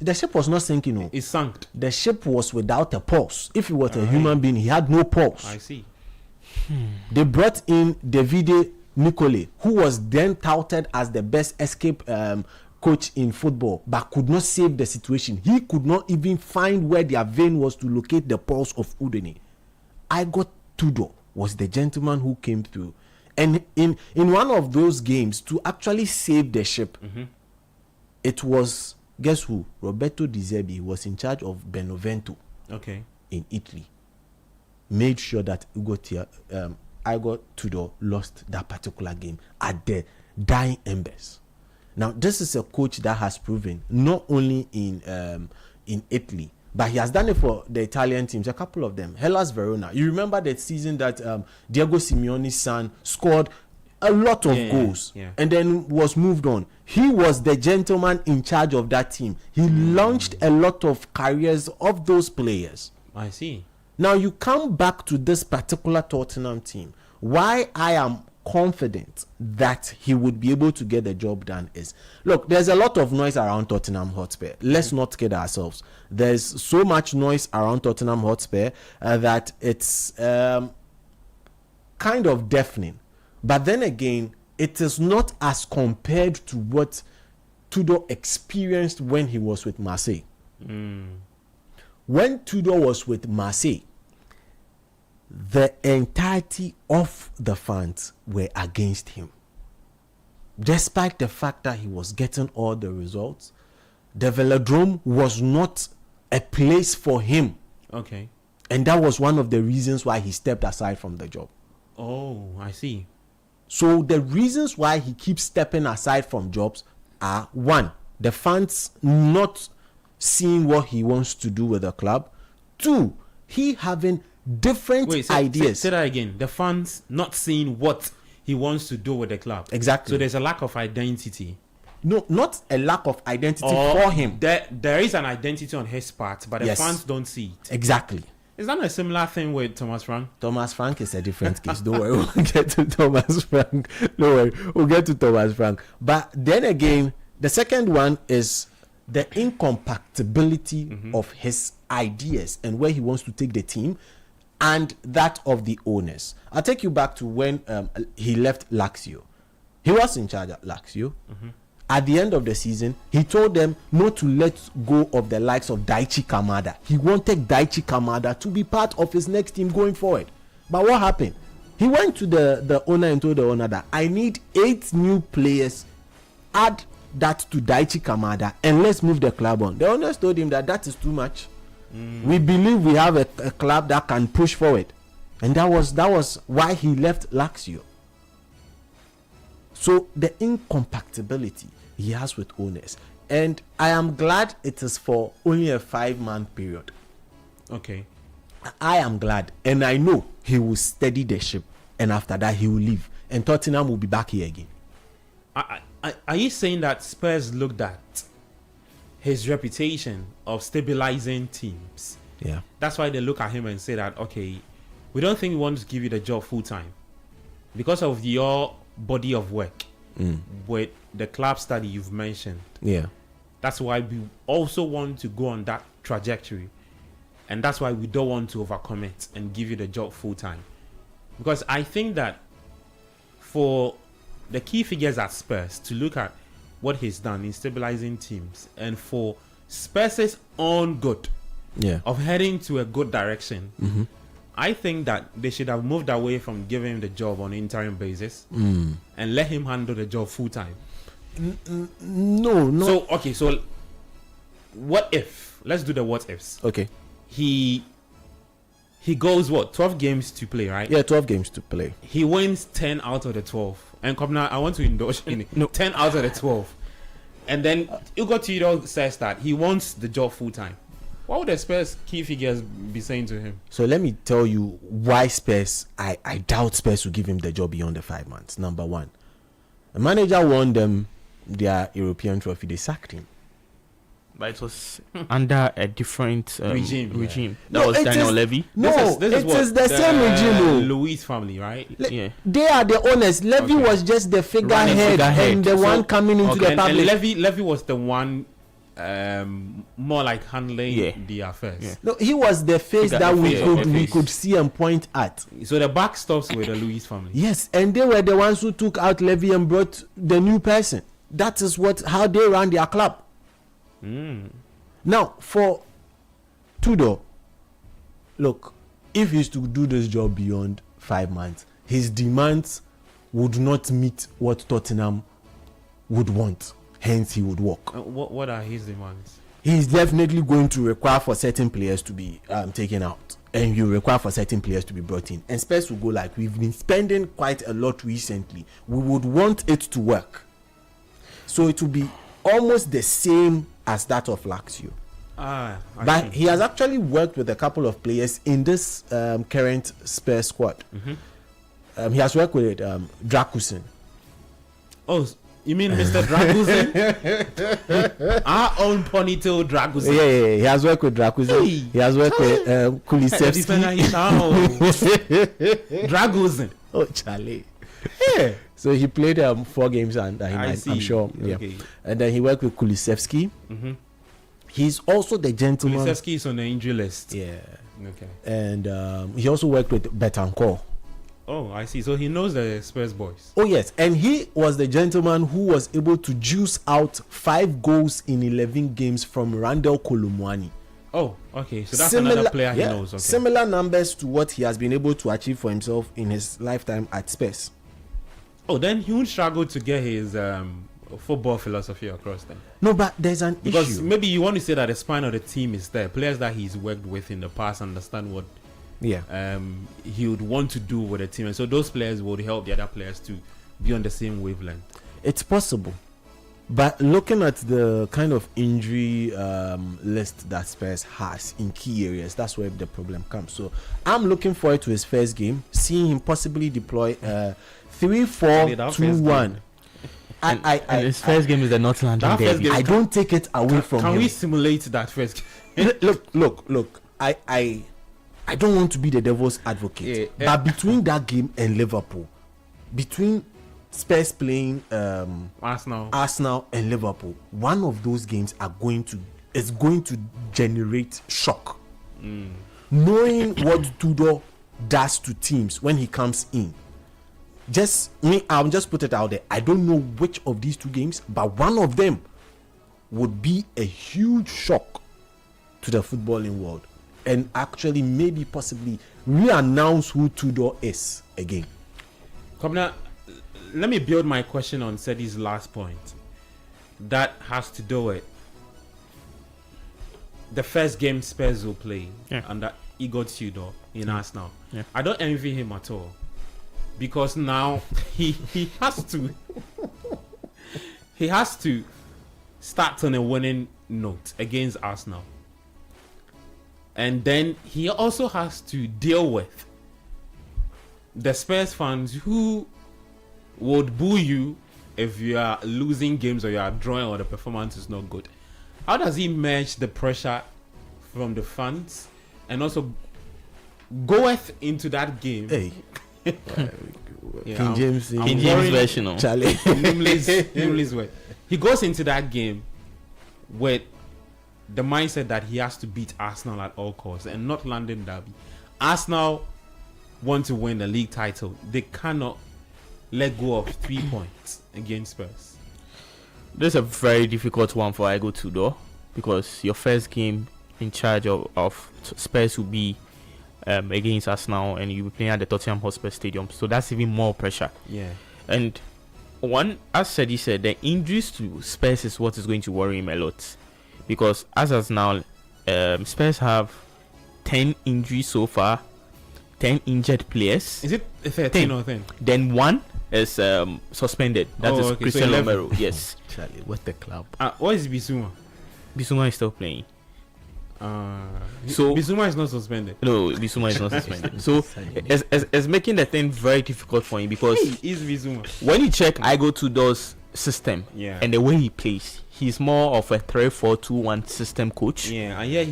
The ship was not sinking. No. It sunk. The ship was without a pulse. If he was a human being, he had no pulse. I see. They brought in Davide Nicole, who was then touted as the best escape coach in football, but could not save the situation. He could not even find where their vein was to locate the pulse of Udine. Igor Tudor was the gentleman who came through, and in one of those games to actually save the ship, it was, guess who? Roberto Di Zerbi was in charge of Benevento. Okay. In Italy. Made sure that Igor Tudor lost that particular game at the dying embers. Now, this is a coach that has proven not only in Italy, but he has done it for the Italian teams, a couple of them. Hellas Verona. You remember that season that Diego Simeone's son scored a lot of goals and then was moved on. He was the gentleman in charge of that team. He launched a lot of careers of those players. I see. Now, you come back to this particular Tottenham team. Why I am confident that he would be able to get the job done is, look, there's a lot of noise around Tottenham Hotspur. Let's not kid ourselves. There's so much noise around Tottenham Hotspur that it's kind of deafening. But then again, it is not as compared to what Tudor experienced when he was with Marseille. When Tudor was with Marseille, the entirety of the fans were against him. Despite the fact that he was getting all the results, the Velodrome was not a place for him. Okay. And that was one of the reasons why he stepped aside from the job. Oh, I see. So the reasons why he keeps stepping aside from jobs are, one, the fans not seeing what he wants to do with the club. Two, he having different ideas. Say that again. The fans not seeing what he wants to do with the club. Exactly. So there's a lack of identity. No, not a lack of identity for him. There is an identity on his part, but the fans don't see it. Exactly. Is that a similar thing with Thomas Frank? Thomas Frank is a different case. Don't worry, we'll get to Thomas Frank. Don't worry, we'll get to Thomas Frank. But then again, the second one is the incompatibility of his ideas and where he wants to take the team and that of the owners. I'll take you back to when he left Lazio. He was in charge at Lazio. At the end of the season, he told them not to let go of the likes of Daichi Kamada. He wanted Daichi Kamada to be part of his next team going forward. But what happened? He went to the owner and told the owner that I need 8 new players. Add that to Daichi Kamada and let's move the club on. The owners told him that is too much. We believe we have a club that can push forward. And that was why he left Lazio. So the incompatibility he has with owners, and I am glad it is for only a 5-month period. Okay. I am glad, and I know he will steady the ship, and after that he will leave, and Tottenham will be back here again. Are you saying that Spurs looked at his reputation of stabilizing teams? Yeah. That's why they look at him and say that, okay, we don't think we want to give you the job full time because of your body of work with the club study you've mentioned. Yeah. That's why we also want to go on that trajectory, and that's why we don't want to overcome it and give you the job full time. Because I think that for the key figures at Spurs to look at what he's done in stabilizing teams, and for Spurs' own good of heading to a good direction, I think that they should have moved away from giving him the job on an interim basis and let him handle the job full time. No. So what if? Let's do the what ifs. Okay. He goes 12 games to play, right? Yeah, 12 games to play. He wins 10 out of the 12. And Kobna, I want to indulge in it. No, 10 out of the 12. And then Igor Tudor says that he wants the job full time. What would the Spurs key figures be saying to him? So let me tell you why Spurs, I doubt Spurs will give him the job beyond the 5 months. Number one, The manager won them their European trophy. They sacked him. But it was under a different regime. Yeah. That was Daniel Levy. No, this it is the same regime. Louis family, right? Yeah. They are the owners. Levy was just the figurehead and the one coming into the public. And Levy was the one more like handling the affairs. Yeah. No, he was the face that we could see and point at. So the back stops with the Louis family. Yes, and they were the ones who took out Levy and brought the new person. That is how they ran their club. Now for Tudor, look, if he's to do this job beyond 5 months, his demands would not meet what Tottenham would want. Hence, he would walk. What are his demands? He's definitely going to require for certain players to be taken out, and you require for certain players to be brought in. And Spurs will go like, we've been spending quite a lot recently. We would want it to work, so it will be almost the same as that of Lazio. But he has actually worked with a couple of players in this current Spurs squad. He has worked with Drakusin. Oh, you mean Mr. Dragusin? Our own ponytail Dragusin. Yeah. He has worked with Drakusin. Hey. He has worked with Kulisevsky. Dragusin. Oh, Charlie. Yeah. So he played 4 games under him, I'm sure. Yeah. Okay. And then he worked with Kulisevsky. He's also the gentleman. Kulisevsky is on the injury list. Yeah. Okay. And he also worked with Betancourt. Oh, I see. So he knows the Spurs boys. Oh, yes. And he was the gentleman who was able to juice out 5 goals in 11 games from Randall Kolomwani. Oh, okay. So that's another player he knows. Okay. Similar numbers to what he has been able to achieve for himself in his lifetime at Spurs. Oh, then he would struggle to get his football philosophy across then. No, but there's an because issue. Maybe you want to say that the spine of the team is there. Players that he's worked with in the past understand what he would want to do with the team. And so those players would help the other players to be on the same wavelength. It's possible. But looking at the kind of injury list that Spurs has in key areas, that's where the problem comes. So I'm looking forward to his first game, seeing him possibly deploy 3-4-2-1. And his first game is the North London derby. I don't take it away from him. Can we simulate that first game? Look. I don't want to be the devil's advocate, but between that game and Liverpool, between Spurs playing Arsenal and Liverpool, one of those games is going to generate shock. Knowing what Tudor does to teams when he comes in. I'll just put it out there. I don't know which of these 2 games, but one of them would be a huge shock to the footballing world, and actually maybe possibly re-announce who Tudor is again. Now, let me build my question on Sedi's last point. That has to do with the first game Spurs will play under Igor Tudor in Arsenal. Yeah. I don't envy him at all, because now he has to start on a winning note against Arsenal. And then he also has to deal with the Spurs fans who would boo you if you are losing games or you are drawing or the performance is not good. How does he manage the pressure from the fans and also goeth into that game? Hey. King James version, Charlie. Nimley's way. He goes into that game with the mindset that he has to beat Arsenal at all costs, and not London derby. Arsenal want to win the league title. They cannot let go of 3 points against Spurs. This is a very difficult one for Igor Tudor, because your first game in charge of Spurs will be against Arsenal, and you'll be playing at the Tottenham Hotspur Stadium, so that's even more pressure. Yeah. And one, as Sedi said, the injuries to Spurs is what is going to worry him a lot, because as of now, Spurs have 10 injuries so far, 10 injured players. Is it 13 or 10? Then one is suspended. That is Christian Romero. Yes. Charlie, what the club? What is Bissouma? Bissouma is still playing. So Bissouma is not suspended. no, Bissouma is not suspended. So it's making the thing very difficult for him because Is Bissouma? when you check Igo Tudor's system Yeah. and the way he plays, he's more of a 3-4-2-1 system coach. Yeah, and yeah,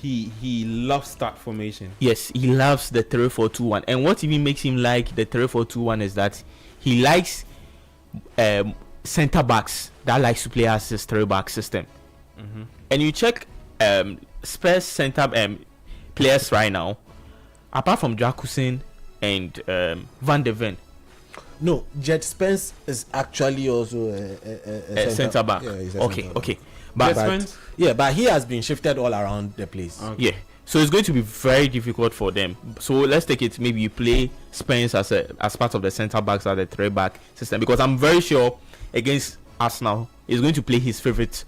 he loves that formation. Yes, he loves the 3-4-2-1. And what even makes him like the 3-4-2-1 is that he likes center backs that likes to play as his 3-back system. And you check Spurs center players right now, apart from Jacuzin and Van de Ven. No, Jet Spence is actually also A center back. Yeah, he's a Okay, centre back. okay. But Spence? Yeah, but he has been shifted all around the place. Okay. yeah, so it's going to be very difficult for them. So let's take it. Maybe you play Spence as part of the center backs at the 3-back system, because I'm very sure against Arsenal he's going to play his favorite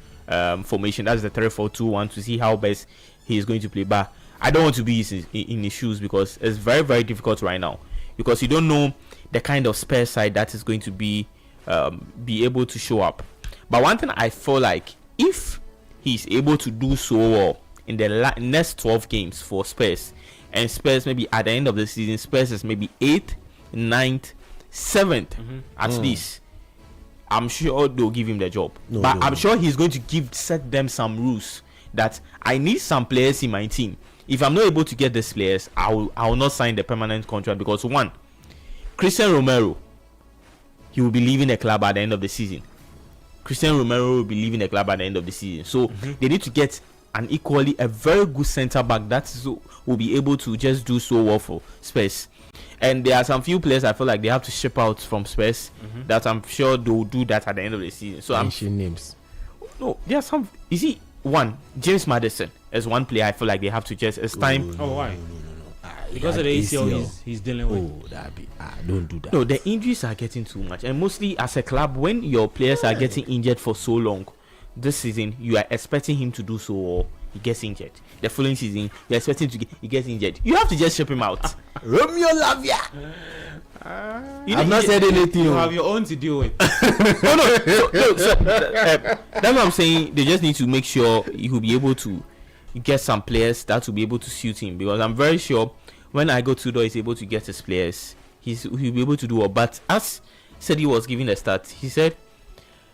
formation. That's the 3-4-2-1 to see how best he is going to play. But I don't want to be in his shoes because it's very, very difficult right now, because you don't know the kind of Spurs side that is going to be able to show up. But one thing I feel like, if he's able to do so well in the next 12 games for Spurs, and Spurs maybe at the end of the season, Spurs is maybe 8th, 9th, 7th at least, I'm sure they'll give him the job. No, But they I'm won't. sure he's going to set them some rules that I need some players in my team. If I'm not able to get these players, I will not sign the permanent contract, because one, Christian Romero, he will be leaving the club at the end of the season. Christian Romero will be leaving the club at the end of the season. So they need to get a very good centre back that will be able to just do so well for Spurs. And there are some few players I feel like they have to ship out from Spurs that I'm sure they will do that at the end of the season. So Mention names. no, there are some. You see, one, James Maddison is one player I feel like they have to just. It's time. Oh, why? Ah, Because of the ACL he's dealing with. Oh, don't do that. No, the injuries are getting too much, and mostly as a club, when your players are getting injured for so long, this season you are expecting him to do so, or he gets injured. The following season you're expecting he gets injured. You have to just ship him out. Romeo Lavia. I've not said anything. You have your own to deal with. That's what I'm saying. They just need to make sure he will be able to get some players that will be able to suit him, because I'm very sure when Igo Tudor is able to get his players, he'll be able to do well. But as said, he was giving a start, he said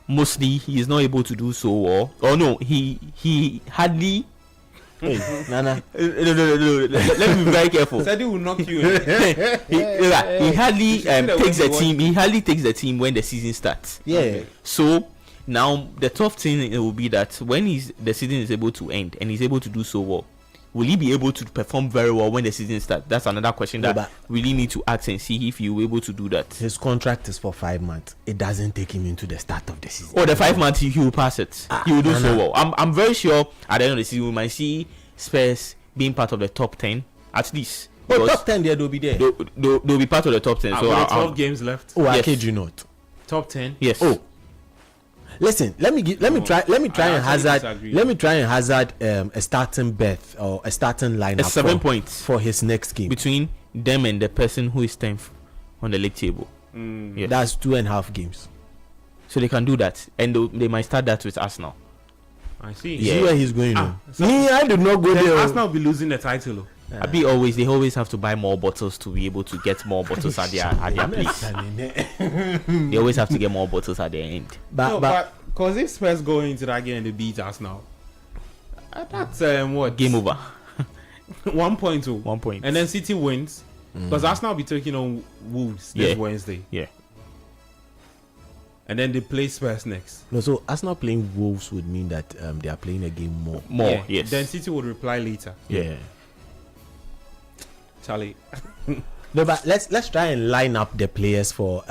mostly he is not able to do so well. Or no, he hardly. Hey, Nana. No. Let me be very careful. Said he will knock you. He hardly takes the what- team. He hardly takes the team when the season starts. Yeah. So now the tough thing will be that when the season is able to end and he's able to do so well, will he be able to perform very well when the season starts? That's another question No, that but- we really need to ask and see if he will be able to do that. His contract is for 5 months. It doesn't take him into the start of the season. Or the 5 months he will pass it. He will do so no. well. I'm very sure at the end of the season we might see Spurs being part of the top 10 at least. Oh, Because top 10 there, they'll be there. they'll be part of the top 10. So With 12 games left. Oh, I Yes. kid you not. Top 10. yes. Oh, listen. Let me try and hazard a starting berth or a starting lineup. It's 7 for- points for his next game. between them and the person who is 10th on the league table. Yes. That's 2.5 games. So they can do that, and they might start that with Arsenal. I see. You see where he's going? so- Me, I did not go Then there. Arsenal will be losing the title. They always have to buy more bottles to be able to get more bottles at their place. They always have to get more bottles at their end. No, but because if Spurs go into that game and they beat Arsenal, that's what Game over. 1 point. 1 point. And then City wins because Arsenal will be taking on Wolves this Yeah. Wednesday, Yeah. and then they play Spurs next. No, so Arsenal playing Wolves would mean that they are playing a game more. More. Yeah. Yes. Then City would reply later. Yeah. Charlie. No, but let's try and line up the players for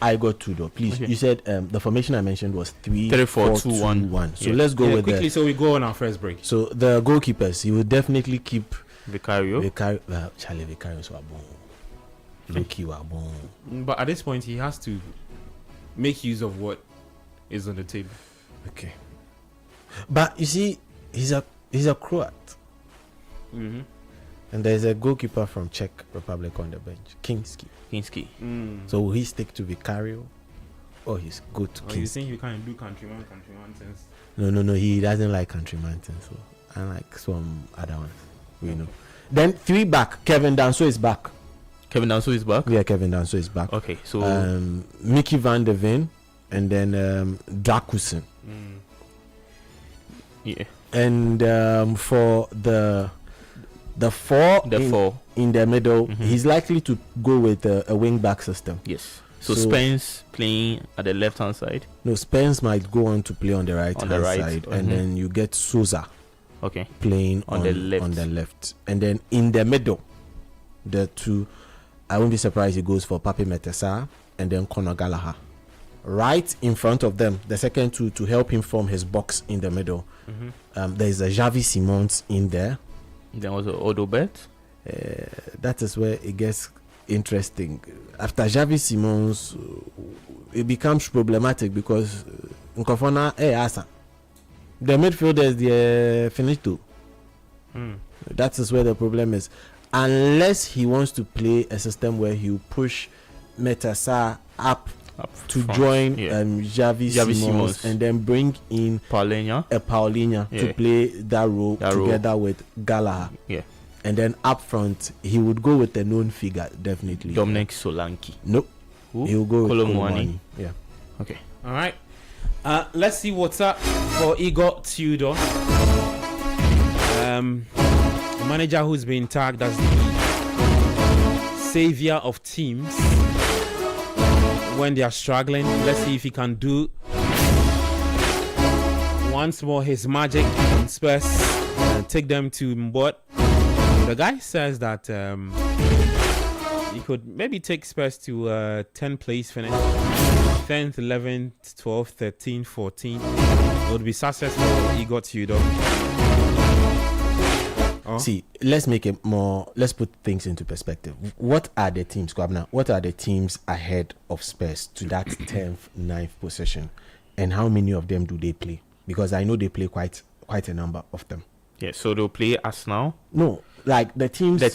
I got Tudor. Please, Okay. you said the formation I mentioned was 3-4-2-1. So Yeah. let's go with quickly, the. so we go on our first break. So the goalkeepers, he will definitely keep Vicario. Charlie Vicarius Wabon, Loki Wabon. But at this point, he has to make use of what is on the table. Okay, but you see, he's a Croat, Mm-hmm. and there's a goalkeeper from Czech Republic on the bench, Kinski. Kinski. So will he stick to Vicario, or he's go to Oh, you Kinski? think you can't do country one since? No. He doesn't like Country Mountain, so I like some other ones. We know. Then 3 back. Kevin Danso is back. Kevin Danso is back. Yeah, Kevin Danso is back. Okay, so Mickey van der Ven, and then Dakusen. Yeah. And for the four in the middle, he's likely to go with a wing back system. Yes. So Spence playing at the left hand side. No, Spence might go on to play on the right side, and then you get Souza. Okay. Playing on the left, and then in the middle, the two. I won't be surprised he goes for Papi Metesa and then Conor Gallagher. Right in front of them, the second two to help him form his box in the middle. There is a Javi Simons in there. Then also Odobert. That is where it gets interesting. After Javi Simons, it becomes problematic because Nkofona Asa. The midfielders they finished too. That is where the problem is. Unless he wants to play a system where he'll push Metasa up to front, join Javi Simons and then bring in Paulinho to play that role together with Gallagher. Yeah. And then up front, he would go with a known figure, definitely. Dominic Solanke. Nope. Who? He'll go with Kolomwani. Yeah. Okay. All right. Let's see what's up for Igor Tudor. A manager who's been tagged as the savior of teams when they are struggling. Let's see if he can do once more his magic on Spurs and take them to what the guy says that he could maybe take Spurs to 10th place finish, 10th, 11th, 12th, 13th, 14th. It would be successful for Igor Tudor. See, let's put things into perspective. What are the teams, Kwabna? What are the teams ahead of Spurs to that 10th, 9th position? And how many of them do they play? Because I know they play quite a number of them. Yeah, so they'll play Arsenal? No, like the teams. Yeah,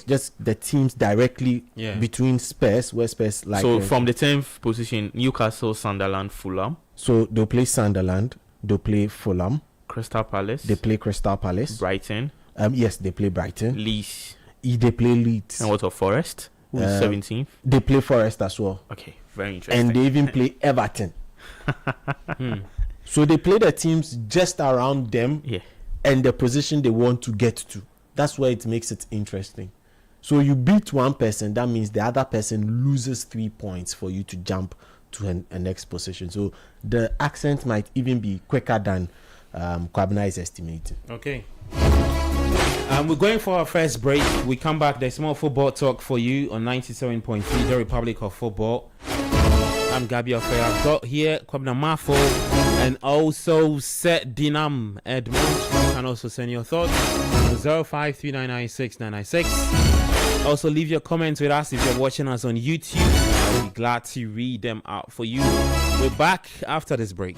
just the teams directly between Spurs, where Spurs like. So from the 10th position, Newcastle, Sunderland, Fulham. So they'll play Sunderland, they'll play Fulham. Crystal Palace. They play Crystal Palace. Brighton. Yes, they play Brighton. Leeds. They play Leeds. And what of Forest? Who's 17th? They play Forest as well. Okay, very interesting. And they even play Everton. So they play the teams just around them and the position they want to get to. That's where it makes it interesting. So you beat one person, that means the other person loses 3 points for you to jump to a next position. So the accent might even be quicker than Kwabena is estimating. Okay. We're going for our first break. We come back. There's more football talk for you on 97.3, the Republic of Football. I'm Gabi Ofe. I've got here Kwabena Mafo and also Set Dinam Edmund. You can also send your thoughts on 0539969996. Also leave your comments with us if you're watching us on YouTube. I'll be glad to read them out for you. We're back after this break.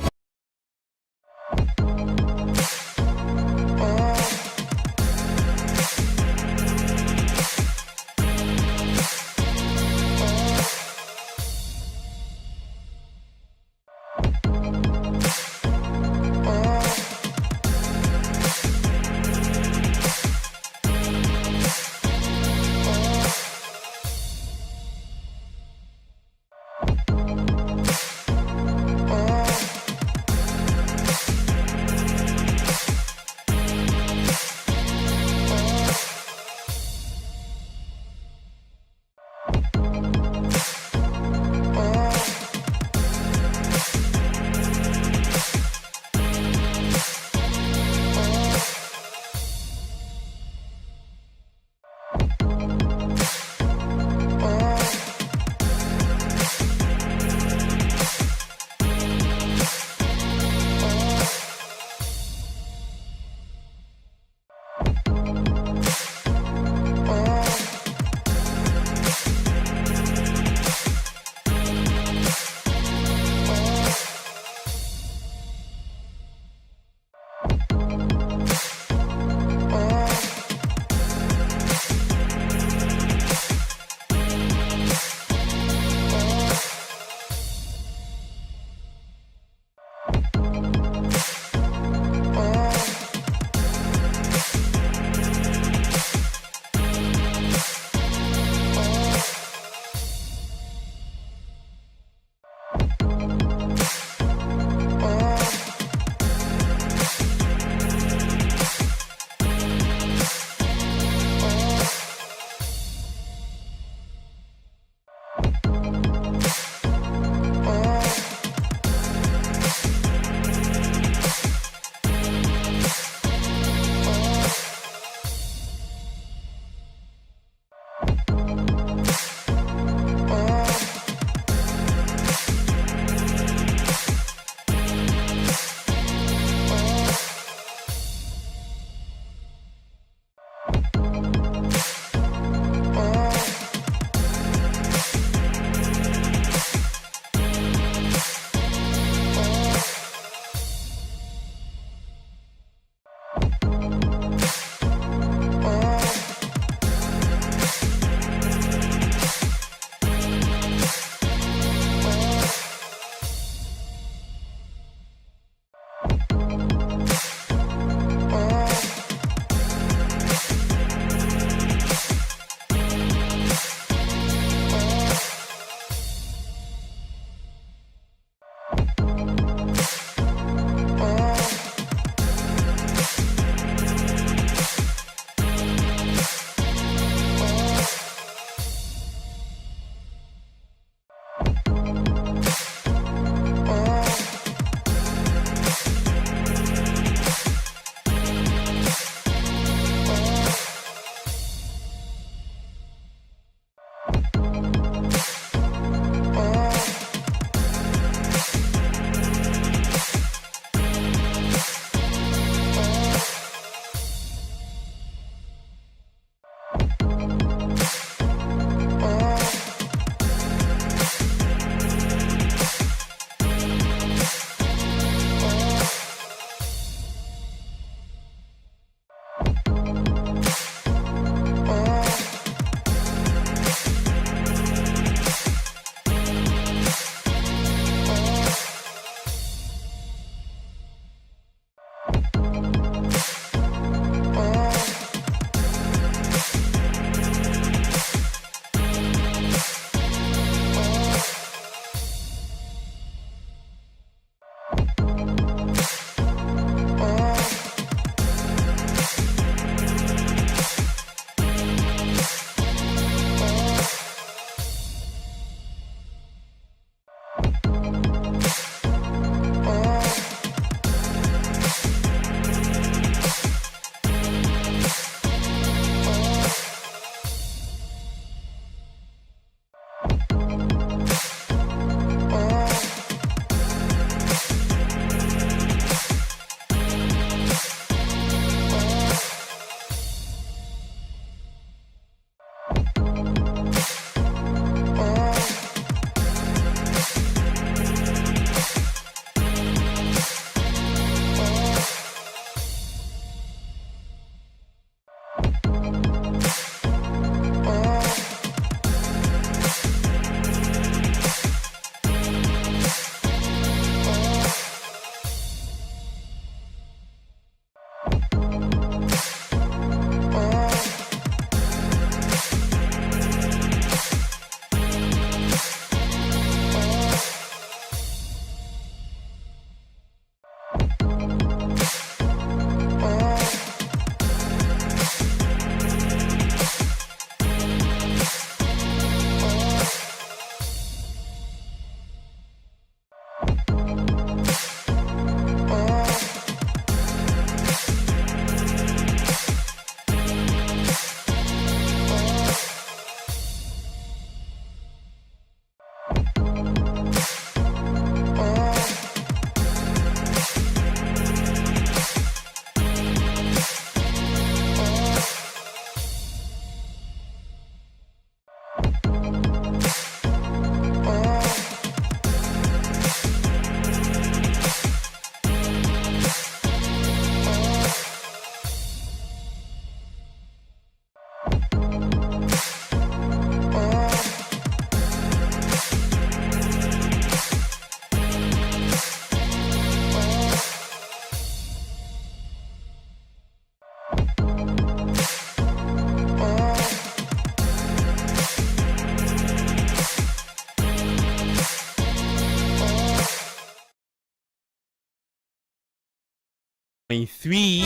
3.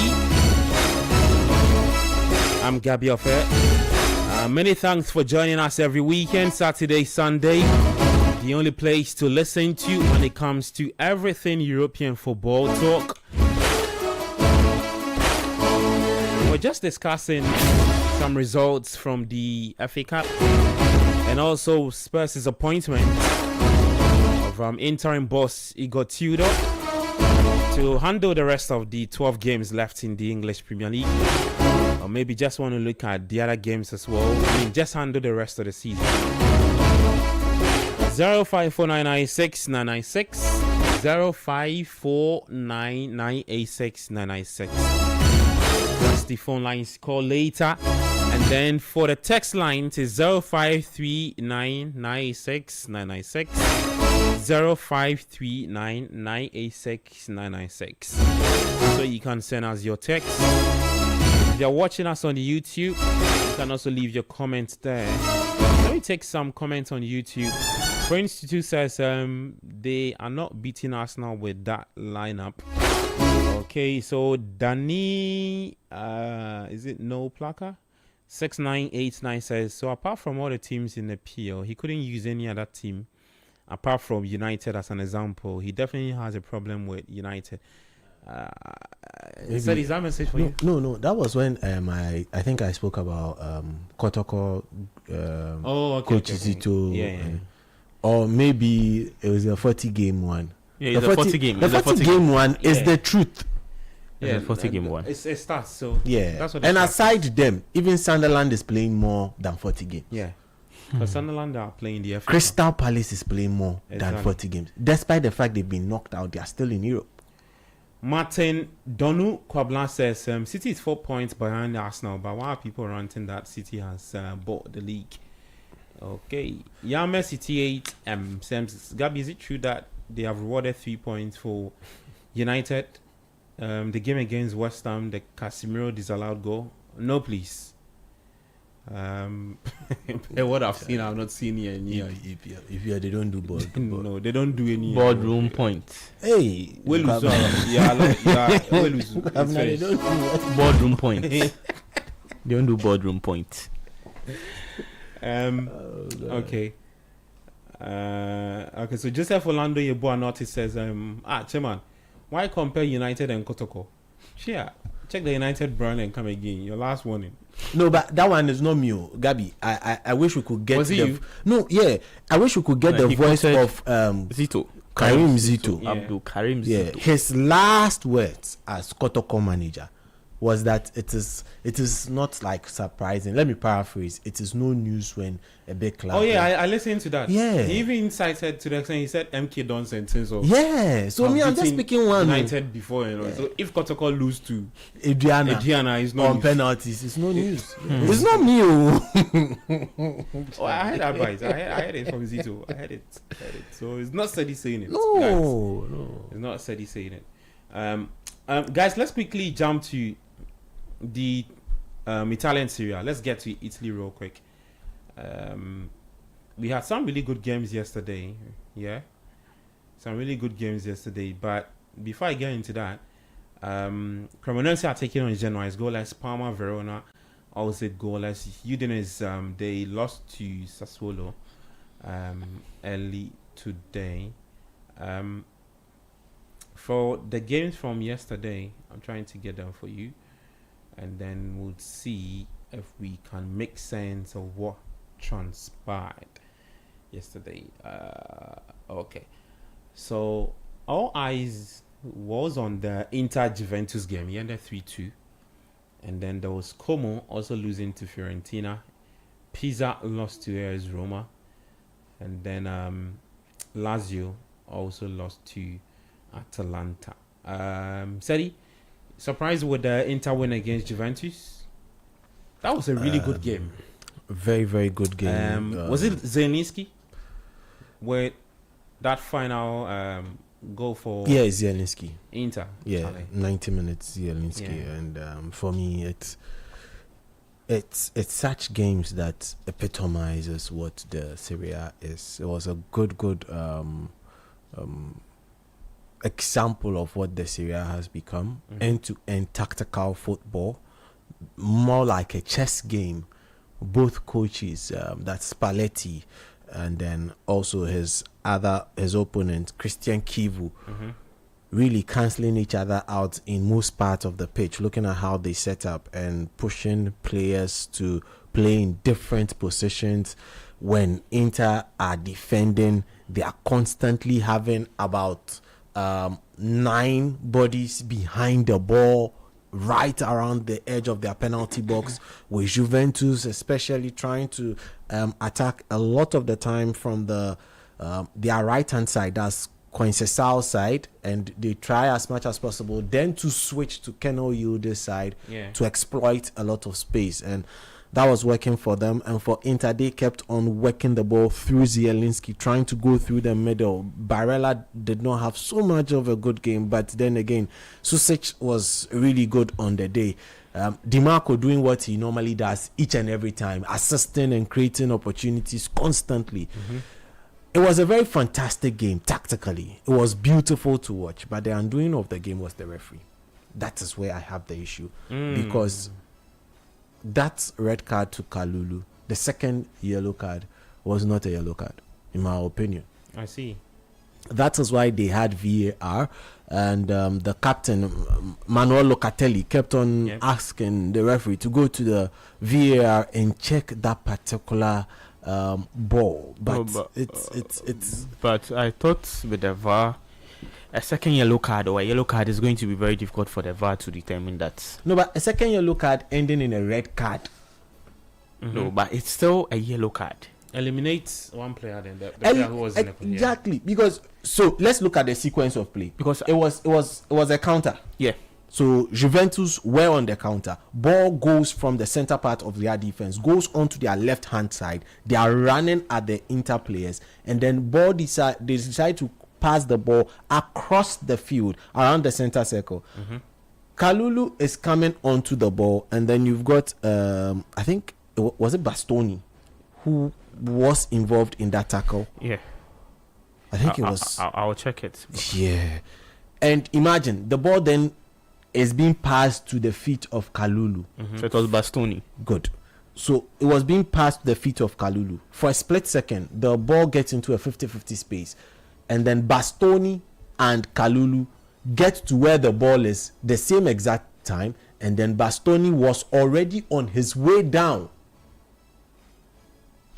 I'm Gabby Offer. Many thanks for joining us every weekend, Saturday, Sunday. The only place to listen to when it comes to everything European football talk. We're just discussing some results from the FA Cup and also Spurs' appointment of interim boss Igor Tudor to handle the rest of the 12 games left in the English Premier League. Or maybe just want to look at the other games as well. I mean, just handle the rest of the season. 054996996 0549986 That's the phone lines. Call later. And then for the text line, it is 0539986 0539986 So you can send us your text. If you're watching us on YouTube, you can also leave your comments there. Let me take some comments on YouTube. Prince Tutu says they are not beating Arsenal with that lineup. Okay, so Danny, is it No Plaka? 6989 says, so apart from all the teams in the PL, he couldn't use any other team apart from United as an example. He definitely has a problem with United. Is that message for you? No. That was when I think I spoke about Kotoko, Coach Zito, or maybe it was a 40-game one. Yeah, the 40 game one is the truth. Yeah, 40-game one. It starts, so yeah. That's what. And aside them, even Sunderland is playing more than 40 games. Yeah. Because Sunderland are playing the FA. Crystal Palace is playing more than 40 games. Despite the fact they've been knocked out, they are still in Europe. Martin Donu Kwablan says City is 4 points behind Arsenal, but why are people ranting that City has bought the league? Okay. Yame City 8 says, Gabi, is it true that they have rewarded 3 points for United? The game against West Ham, the Casemiro disallowed goal? No, please. What I've seen, I've not seen here. If they don't do board. No, they don't do any boardroom points. Hey, we lose. They don't do boardroom points. They don't do boardroom points. Okay. Okay. So Joseph Orlando Yeboanotti says, Chairman, why compare United and Kotoko? Check the United brand and come again. Your last warning. No, but that one is not me, Gabi. I wish we could get. Was it you? No, yeah. I wish we could get the voice of Zito. Karim Zito. Yeah. Abdul Karim Zito. Yeah. His last words as Kotoko manager was that it is not like surprising. Let me paraphrase. It is no news when a big club. Oh yeah, I listened to that. Yeah. He even cited to the extent he said MK done sentence of. Yeah. So me, I'm just speaking one. United before, you know. Yeah. So if Kotoko lose to Adriana is not on news. Penalties, it's no news. It's not me. Oh, I heard that bite. I heard it from Zito. I heard it. So it's not Sedi saying it. No, guys. No. It's not Sedi saying it. Guys, let's quickly jump to the Italian Serie A. Let's get to Italy real quick. We had some really good games yesterday. Yeah, some really good games yesterday. But before I get into that, Cremonese are taking on Genoa. It's goalless. Parma, Verona, also goalless. Udinese, they lost to Sassuolo early today. For the games from yesterday, I'm trying to get them for you, and then we'll see if we can make sense of what transpired yesterday. Okay, so all eyes was on the Inter-Juventus game. He ended 3-2, and then there was Como also losing to Fiorentina. Pisa lost to AS Roma, and then Lazio also lost to Atalanta. Seri, surprised with the Inter win against Juventus? That was a really good game. Very, very good game. Was it Zielinski with that final goal for? Yeah, Zielinski. Inter. Yeah, Charlie. 90 minutes Zielinski, Yeah. and for me, it's such games that epitomizes what the Serie A is. It was a good example of what the Serie A has become. End-to-end tactical football, more like a chess game. Both coaches, that's Spalletti, and then also his opponent Christian Kivu, really cancelling each other out in most parts of the pitch, looking at how they set up and pushing players to play in different positions. When Inter are defending, they are constantly having about 9 bodies behind the ball, right around the edge of their penalty box, with Juventus especially trying to attack a lot of the time from their right hand side, that's Coincesao side, and they try as much as possible then to switch to Keno Yildiz side to exploit a lot of space, and that was working for them. And for Inter, they kept on working the ball through Zielinski, trying to go through the middle. Barella did not have so much of a good game, but then again, Susic was really good on the day. DiMarco doing what he normally does each and every time, assisting and creating opportunities constantly. It was a very fantastic game tactically. It was beautiful to watch, but the undoing of the game was the referee. That is where I have the issue, because that red card to Kalulu, the second yellow card, was not a yellow card, in my opinion. I see. That is why they had VAR, and the captain, Manuel Locatelli, kept on asking the referee to go to the VAR and check that particular ball. But it's. But I thought with the VAR, a second yellow card or a yellow card is going to be very difficult for the VAR to determine that. No, but a second yellow card ending in a red card. No, but it's still a yellow card. Eliminates one player, then the player who was in the play. Exactly, because so let's look at the sequence of play, because it was a counter. Yeah. So Juventus were on the counter. Ball goes from the center part of their defense, goes onto their left hand side. They are running at the Inter players, and then they decide to pass the ball across the field around the center circle. Kalulu is coming onto the ball, and then you've got I think was it Bastoni who was involved in that tackle. Yeah, I think it was. I'll check it. Yeah, and imagine the ball then is being passed to the feet of Kalulu. So it was Bastoni. Good. So it was being passed to the feet of Kalulu. For a split second, the ball gets into a 50-50 space, and then Bastoni and Kalulu get to where the ball is the same exact time, and then Bastoni was already on his way down.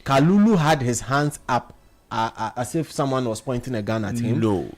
Kalulu had his hands up as if someone was pointing a gun at him. No,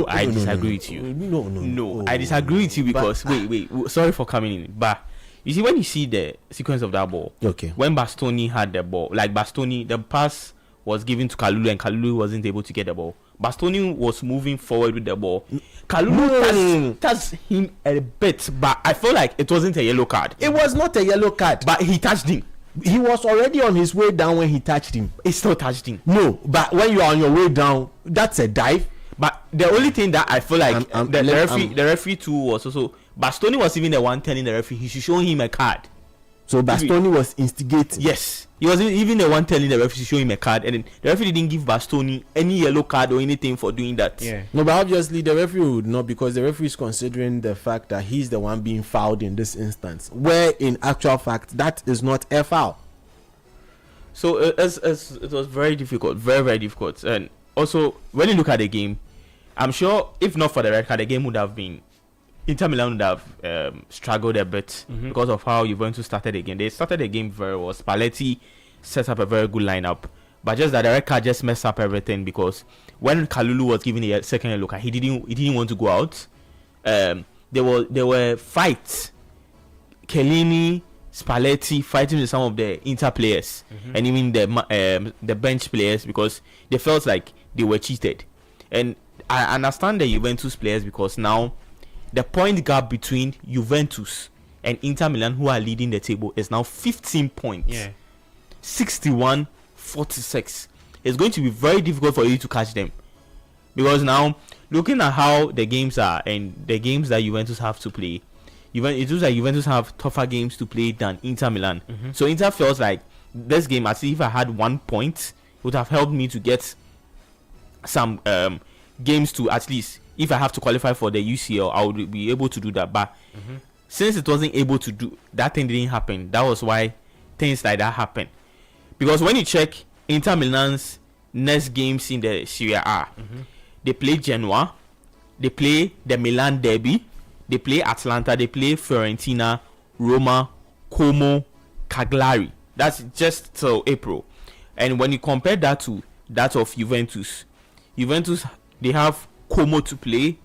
I disagree with you. No, I disagree with you because wait, sorry for coming in, but you see, when you see the sequence of that ball, okay, when Bastoni had the ball, like Bastoni, the pass was given to Kalulu and Kalulu wasn't able to get the ball. Bastoni was moving forward with the ball. Kalulu touched him a bit, but I feel like it wasn't a yellow card. It was not a yellow card, but he touched him. He was already on his way down when he touched him. He still touched him. No, but when you are on your way down, that's a dive. But the only thing that I feel like the referee too was also, Bastoni was even the one telling the referee he should show him a card. So Bastoni was instigating. Yes, he was even the one telling the referee to show him a card, and then the referee didn't give Bastoni any yellow card or anything for doing that. Yeah. No, but obviously the referee would not, because the referee is considering the fact that he's the one being fouled in this instance, where in actual fact that is not a foul. So it was very difficult, very, very difficult. And also, when you look at the game, I'm sure if not for the red card, the game would have been, Inter Milan would have struggled a bit because of how Juventus started the game. They started the game very well. Spalletti set up a very good lineup, but just that the red card just messed up everything, because when Kalulu was given a second look, he didn't want to go out. There were fights. Chiellini, Spalletti fighting with some of the Inter players and even the bench players, because they felt like they were cheated. And I understand the Juventus players, because now the point gap between Juventus and Inter Milan, who are leading the table, is now 15 points. Yeah. 61-46. It's going to be very difficult for you to catch them, because now looking at how the games are and the games that Juventus have to play, it looks like Juventus have tougher games to play than Inter Milan. So Inter feels like this game, as if I had 1 point, would have helped me to get some games to at least, if I have to qualify for the UCL, I would be able to do that. But since it wasn't able to do that, thing didn't happen. That was why things like that happen. Because when you check Inter Milan's next games in the Serie A, they play Genoa, they play the Milan derby, they play Atalanta, they play Fiorentina, Roma, Como, Cagliari. That's just till April. And when you compare that to that of Juventus, they have Como to play,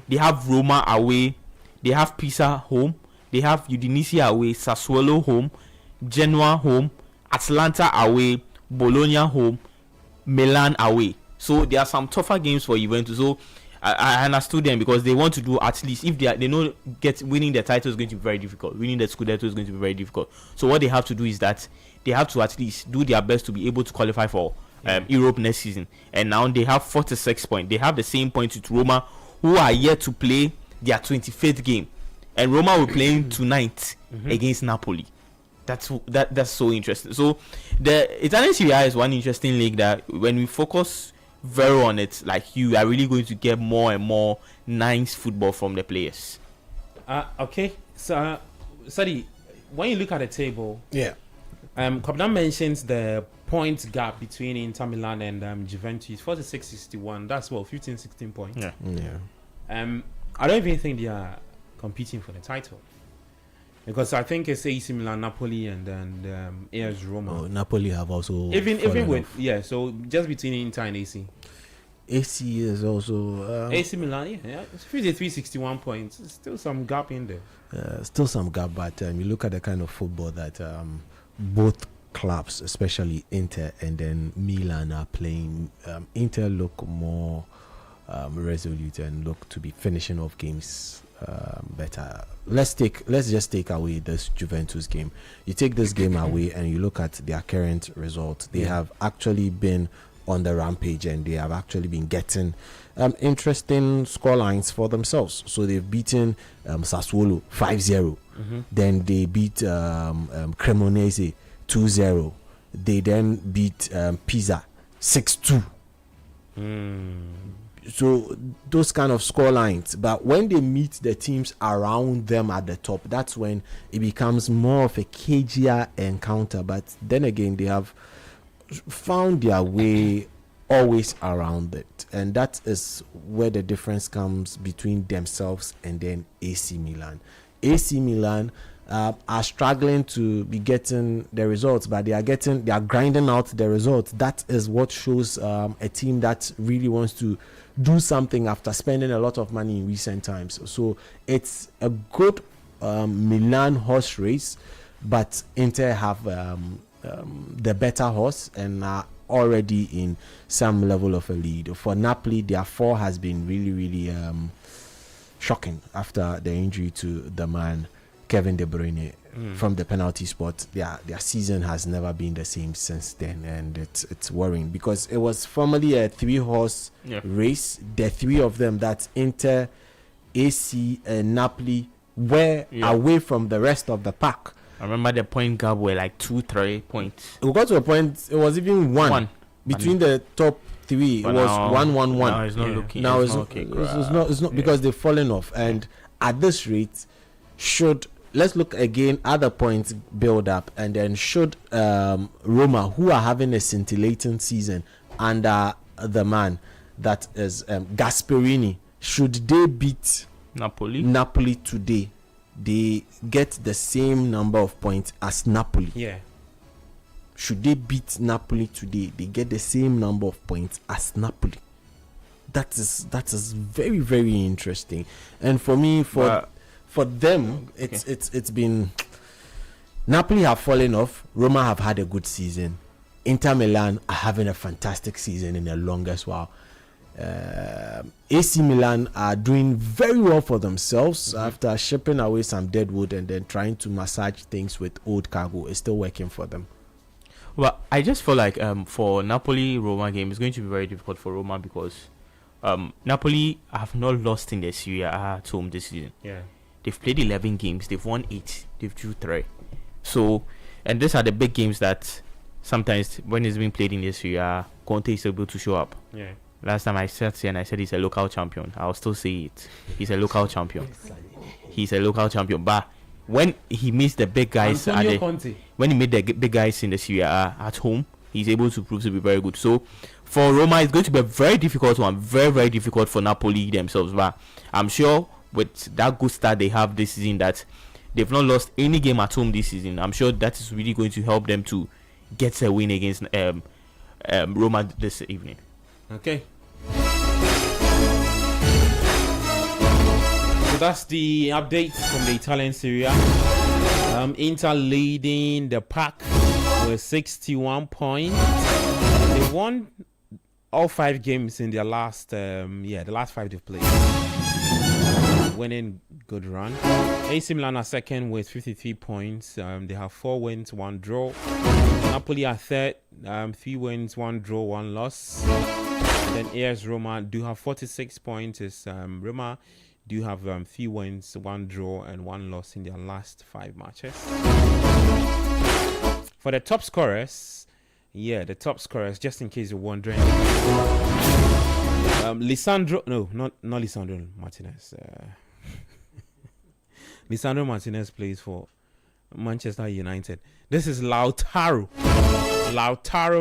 they have Roma away, they have Pisa home, they have Udinese away, Sassuolo home, Genoa home, Atalanta away, Bologna home, Milan away. So there are some tougher games for Juventus. So I understood them, because they want to do at least, if they know winning the title is going to be very difficult, winning the Scudetto is going to be very difficult. So what they have to do is that they have to at least do their best to be able to qualify for Europe next season. And now they have 46 points. They have the same points with Roma, who are yet to play their 25th game, and Roma will play tonight against Napoli. That's so interesting. So the Italian Serie A is one interesting league that when we focus very on it, like, you are really going to get more and more nice football from the players. Okay, so Sadi, when you look at the table, Kaplan mentions the points gap between Inter Milan and Juventus, 46-61. That's 15-16 points. I don't even think they are competing for the title, because I think it's AC Milan, Napoli, and then AS Roma. Napoli have also even with so just between Inter and AC. AC is also AC Milan, it's 53-61 points. There's still some gap in there. Still some gap, but you look at the kind of football that both clubs, especially Inter and then Milan, are playing. Inter look more resolute and look to be finishing off games better. Let's just take away this Juventus game. You take this game away and you look at their current result. They have actually been on the rampage, and they have actually been getting interesting scorelines for themselves. So they've beaten Sassuolo 5-0. Then they beat Cremonese 2-0. They then beat Pisa 6-2. So those kind of score lines, but when they meet the teams around them at the top, that's when it becomes more of a cagier encounter. But then again, they have found their way always around it, and that is where the difference comes between themselves and then AC Milan. AC Milan are struggling to be getting the results, but they are grinding out the results. That is what shows a team that really wants to do something after spending a lot of money in recent times. So it's a good Milan horse race, but Inter have the better horse and are already in some level of a lead. For Napoli, their fall has been really shocking after the injury to the man Kevin De Bruyne from the penalty spot. Their season has never been the same since then, and it's worrying, because it was formerly a 3-horse race. The three of them, that's Inter, AC, and Napoli, were away from the rest of the pack. I remember the point gap were like 2-3 points. We got to a point, it was even one. Between the top three. It was 1-1-1. Now it's not looking. Now it's not because they've fallen off. And at this rate, let's look again at the points build up, and then should Roma, who are having a scintillating season under the man that is Gasperini, should they beat Napoli today, they get the same number of points as Napoli. Should they beat Napoli today, they get the same number of points as Napoli. That is very, very interesting. And for me, for them, it's been, Napoli have fallen off. Roma have had a good season. Inter Milan are having a fantastic season in the longest while. AC Milan are doing very well for themselves after shipping away some dead wood and then trying to massage things with old cargo. It's still working for them. Well, I just feel like for Napoli-Roma game, it's going to be very difficult for Roma, because Napoli have not lost in the Serie A at home this season. They've played 11 games. They've won 8. They've drew 3. So, and these are the big games that sometimes when it's being played in the Serie A, Conte is able to show up. Last time I sat here and I said he's a local champion. I'll still say it. He's a local champion. He's a local champion. But when he meets the big guys, when he made the big guys in the Serie A at home, he's able to prove to be very good. So for Roma, it's going to be a very difficult one. Very, very difficult for Napoli themselves. But I'm sure with that good start they have this season, that they've not lost any game at home this season. I'm sure that is really going to help them to get a win against Roma this evening. Okay. So that's the update from the Italian Serie A. Inter leading the pack with 61 points. They won all 5 games in their last, the last 5 they've played. Winning good run. AC Milan are second with 53 points. They have 4 wins, 1 draw. Napoli are third, 3 wins, 1 draw, 1 loss. Then AS Roma do have 46 points. Roma do have 3 wins, 1 draw, and 1 loss in their last 5 matches. For the top scorers, just in case you're wondering, not Lisandro Martinez. Lisandro Martinez plays for Manchester United. This is Lautaro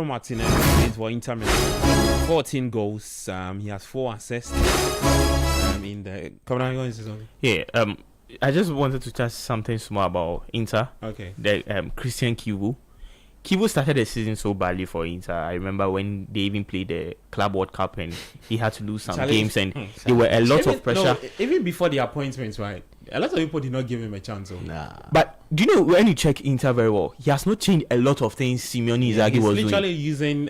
Martinez plays for Inter Milan. 14 goals. He has 4 assists. In the I just wanted to touch something small about Inter. Okay. The Christian Kivu. Kivu started the season so badly for Inter. I remember when they even played the Club World Cup and he had to lose some games, and there were a lot of pressure. Even before the appointments, right? A lot of people did not give him a chance. But do you know, when you check Inter very well, he has not changed a lot of things Simeone Inzaghi was doing. He's literally using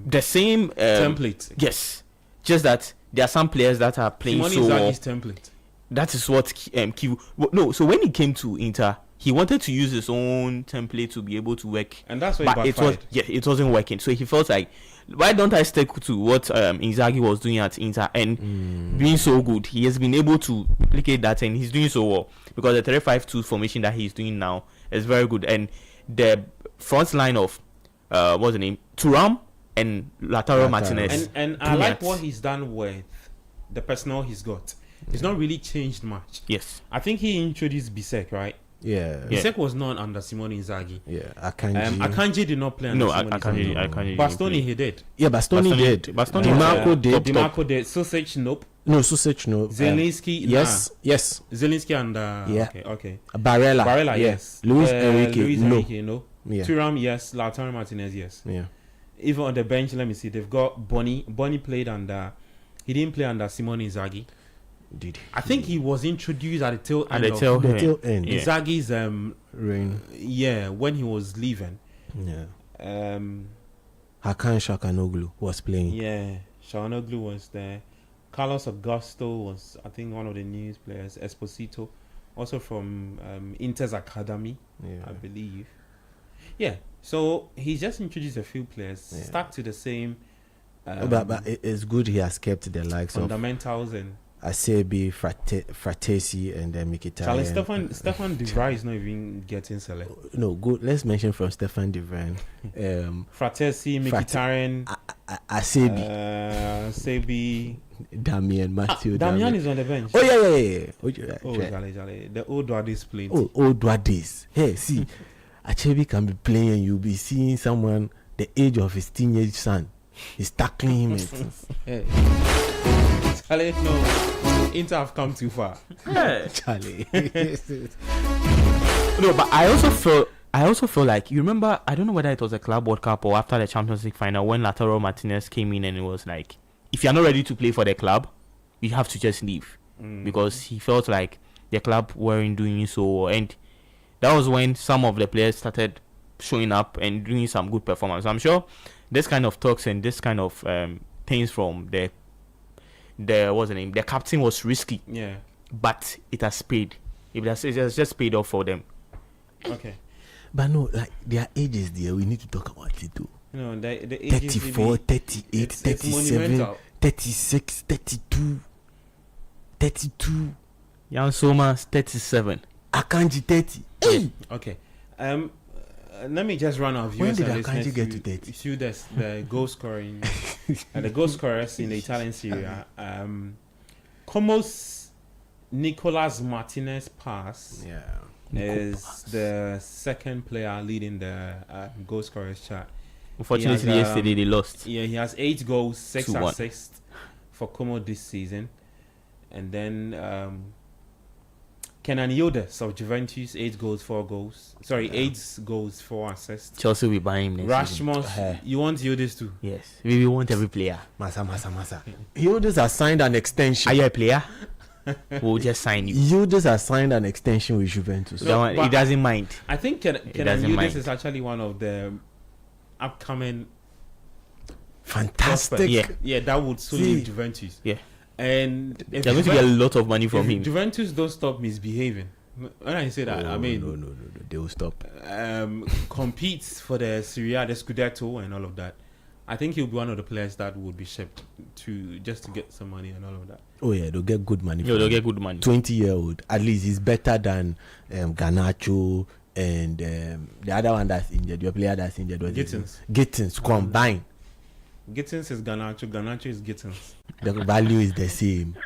the same template. Yes. Just that there are some players that are playing Simeone so well. Inzaghi's template. That is what Kivu... No, so when he came to Inter, he wanted to use his own template to be able to work. And that's why it wasn't working. So he felt like, why don't I stick to what Inzaghi was doing at Inter and being so good? He has been able to replicate that and he's doing so well. Because the 3-5-2 formation that he's doing now is very good. And the front line of, what's the name? Thuram and Lautaro Martinez. And I like what he's done with the personnel he's got. It's not really changed much. Yes. I think he introduced Bisek, right? Yeah. Bisek was not under Simone Inzaghi. Yeah. Akanji. Akanji did not play under Simone Akanji. Bastoni, he did. Yeah, Bastoni did. Bastoni did. Dimarco did. Susich, nope. No, Susich, no. Zelinski, yes. Zelinski and okay. Barella, yes. Luis Enrique, no. Yeah. Thuram, yes. Lautaro Martinez, yes. Yeah. Even on the bench, let me see. They've got Bonny. Bonny played under. He didn't play under Simone Inzaghi. Did he? I think he was introduced at the tail end. The tail end. Yeah. Inzaghi's reign. Yeah, when he was leaving. Yeah. Hakan Çalhanoğlu was playing. Yeah, Çalhanoğlu was there. Carlos Augusto was, I think, one of the news players. Esposito, also from Inter's academy, I believe. Yeah, so he just introduced a few players, stuck to the same. But it's good he has kept the likes fundamentals and Acerbi, Fratesi, and then Mkhitaryan. Stefan De Vrij is not even getting selected. No, good. Let's mention from Stefan De Vrij. Fratesi, Mkhitaryan, Acerbi, Damian, Matthew. Damian is on the bench. Oh yeah. Jale. The old Duadis played. Oh, old Duadis. Hey, see, Acerbi can be playing and you'll be seeing someone the age of his teenage son. He's tackling him. Charlie, no, Inter have come too far. Charlie. No, but I also feel like, you remember, I don't know whether it was a Club World Cup or after the Champions League final, when Lautaro Martinez came in and it was like, if you're not ready to play for the club, you have to just leave. Because he felt like the club weren't doing so well. And that was when some of the players started showing up and doing some good performance. I'm sure this kind of talks and this kind of things from the what's the name? The captain was risky. Yeah. But it has paid. It has just paid off for them. Okay. But no, like their ages there, we need to talk about it too. No, the ages 34, 38, 37, 36, 32, 32. Jan Soma's 37. Akanji 30. Hey! Okay. let me just run our When viewers did and Akanji listeners get to 30? through the goal scoring, the goal scorers in the Italian Serie A. Como's Nicolas Martinez pass is the second player leading the goal scorers chart. Unfortunately, yesterday they lost. Yeah, he has 8 goals, 6 2-1. assists for Como this season. And then Kenan Yildiz of Juventus, 8 goals, 4 goals. Sorry, 8 goals, 4 assists. Chelsea will buy him next season. Rashmos, you want Yildiz too? Yes, we want every player. Masa. Yildiz has signed an extension. Are you a player? We'll just sign you. Yildiz has signed an extension with Juventus. That one, he doesn't mind. I think Kenan doesn't Yildiz mind. is actually one of the upcoming Fantastic. prospects. Yeah, that would soon See. leave Juventus. Yeah. And if They're going to get a lot of money from if him. Juventus don't stop misbehaving. When I say that, I mean no, they will stop. competes for the Serie A, the Scudetto, and all of that. I think he'll be one of the players that would be shipped to just to get some money and all of that. Oh yeah, they'll get good money. Yeah, they'll get good money. 20-year-old, at least he's better than Garnacho and the other one that's injured. Your player that's injured was Gittins combined. Gittins is Garnacho is Gittins. The value is the same.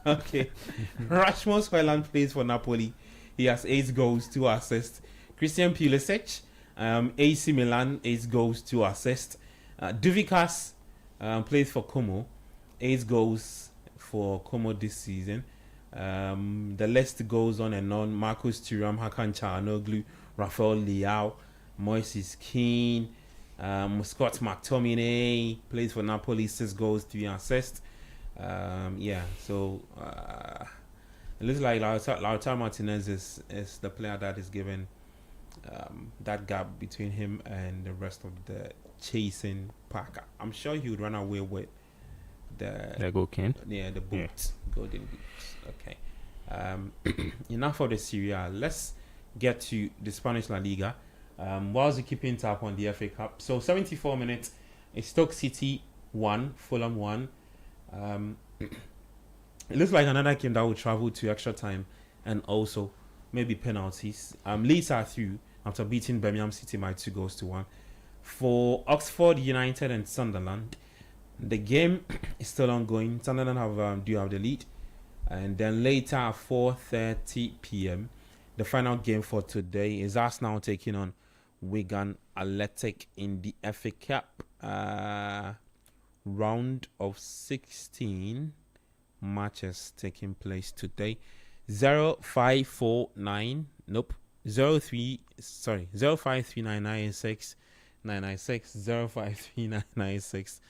Okay. Rasmus Højlund plays for Napoli. He has 8 goals, 2 assists. Christian Pulisic, AC Milan, 8 goals, 2 assists. Duvikas plays for Como, 8 goals for Como this season. The list goes on and on. Marcus Thuram, Hakan Çalhanoğlu, Rafael Leao, Moises Kean, Scott McTominay plays for Napoli, 6 goals, 3 assists. So it looks like Lautaro Martinez is the player that is given that gap between him and the rest of the chasing pack. I'm sure he would run away with the goal can. Yeah, the boots, golden boots. Okay. Enough of the Serie A. Let's get to the Spanish La Liga. Whilst we keeping tab on the FA Cup. So 74 minutes. It's Stoke City 1, Fulham 1. It looks like another game that will travel to extra time and also maybe penalties. Leeds are through after beating Birmingham City by 2 goals to 1. For Oxford United and Sunderland, the game is still ongoing. Sunderland do have the lead. And then later at 4:30 p.m., the final game for today is Arsenal taking on Wigan Athletic in the FA Cup round of 16 matches taking place today. 0549 nope 053996 996 053996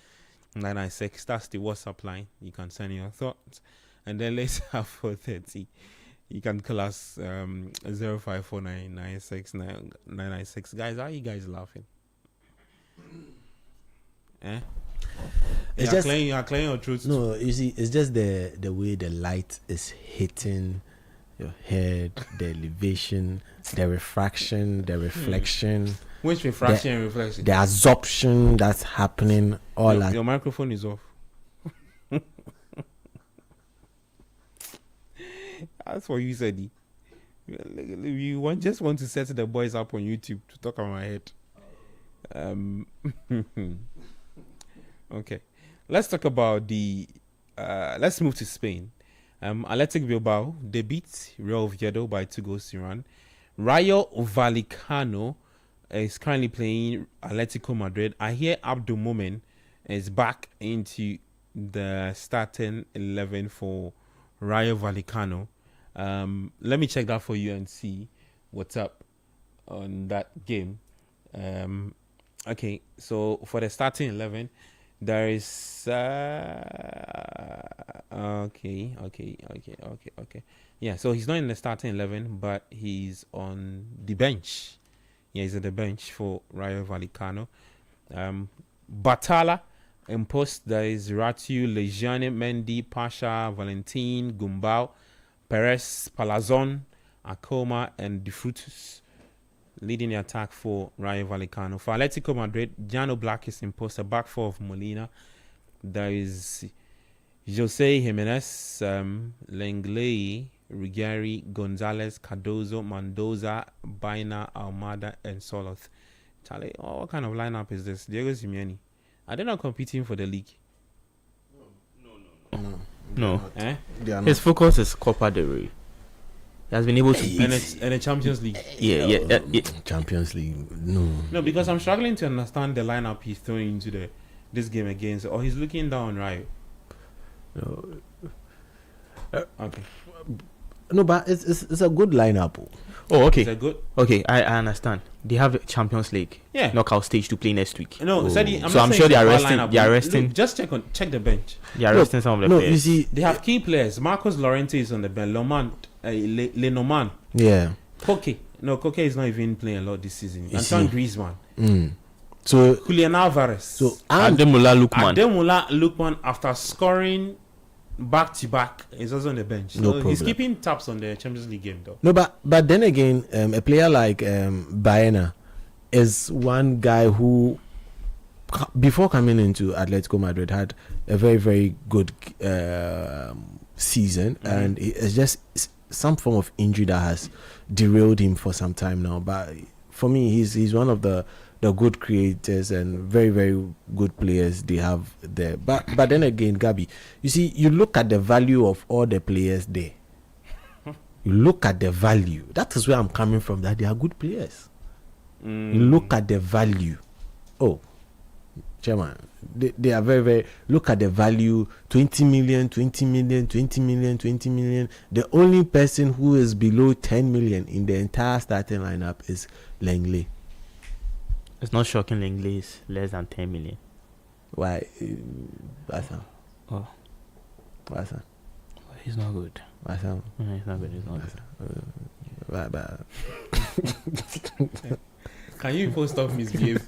996. That's the WhatsApp line. You can send your thoughts, and then later at 4:30 you can call us 054996 Guys, are you guys laughing? It's You are just clearing your truth. no. You see, it's just the way the light is hitting your head, the elevation, the refraction, the reflection, Which refraction and reflection? the absorption that's happening. All that. Your microphone is off. That's what you said. You just want to set the boys up on YouTube to talk on my head. Okay, let's talk about the. Let's move to Spain. Athletic Bilbao, they beat Real Oviedo by 2 goals to 1. Rayo Vallecano is currently playing Atletico Madrid. I hear Abdul Momen is back into the starting 11 for Rayo Vallecano. Let me check that for you and see what's up on that game. Okay, so for the starting 11, there is okay. Yeah, so he's not in the starting 11, but he's on the bench. Yeah, he's at the bench for Rayo Vallecano. Batala in post, there is Ratu, Lejane, Mendy, Pasha, Valentin, Gumbau, Perez, Palazon, Akoma, and De Frutus leading the attack for Rayo Vallecano. For Atletico Madrid, Jano Black is in post, a back four of Molina. There is Jose Jimenez, Lenglet, Ruggieri, Gonzalez, Cardozo, Mendoza, Baina, Almada, and Soloth. Charlie, what kind of lineup is this? Diego Simeone. Are they not competing for the league? No. Eh? His focus is Copa del Rey. He has been able to And the Champions League. yeah. Champions League. No. No, because I'm struggling to understand the lineup he's throwing into this game against, or he's looking down, right? No. Okay. No, but it's a good lineup. Oh, Is that okay. good? Okay, I understand. They have a Champions League Yeah. knockout stage to play next week. No, Sadi, So I'm sure they are resting. They are resting. Look, just check the bench. They are resting some of the No, players. you see, They have key players. Marcos Llorente is on the bench. Lenormand. yeah. Koke. No, Koke is not even playing a lot this season. You Antoine see. Griezmann. So Julian Alvarez. and Ademola Lookman. Ademola Lookman, after scoring back to back, is also on the bench. No So he's problem. keeping tabs on the Champions League game, though. no, but then again, a player like Baena is one guy who, before coming into Atletico Madrid, had a very, very good season, and it's just some form of injury that has derailed him for some time now. But for me, he's one of the good creators and very, very good players they have there. But then again, Gabi, you see, you look at the value of all the players there. You look at the value. That is where I'm coming from, that they are good players. You look at the value. Oh, Chairman, they are very, very... Look at the value. 20 million, 20 million, 20 million, 20 million. The only person who is below 10 million in the entire starting lineup is Langley. It's not shocking. Langley is less than 10 million. Why? What's that? Oh, What's that? he's not good. What's that? No, he's not good. He's not good. Can you people stop misbehaving?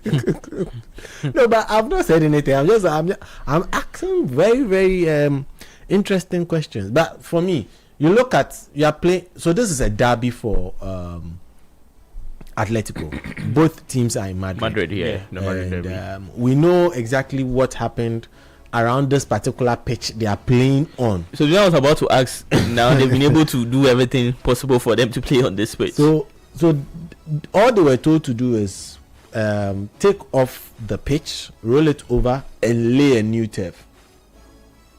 No, but I've not said anything. I'm asking very, very interesting questions. But for me, you are playing. So this is a derby for Atletico. Both teams are in Madrid. Madrid, yeah. The Madrid And derby. we know exactly what happened around this particular pitch they are playing on. So I was about to ask. Now they've been able to do everything possible for them to play on this pitch. So all they were told to do is take off the pitch, roll it over, and lay a new turf.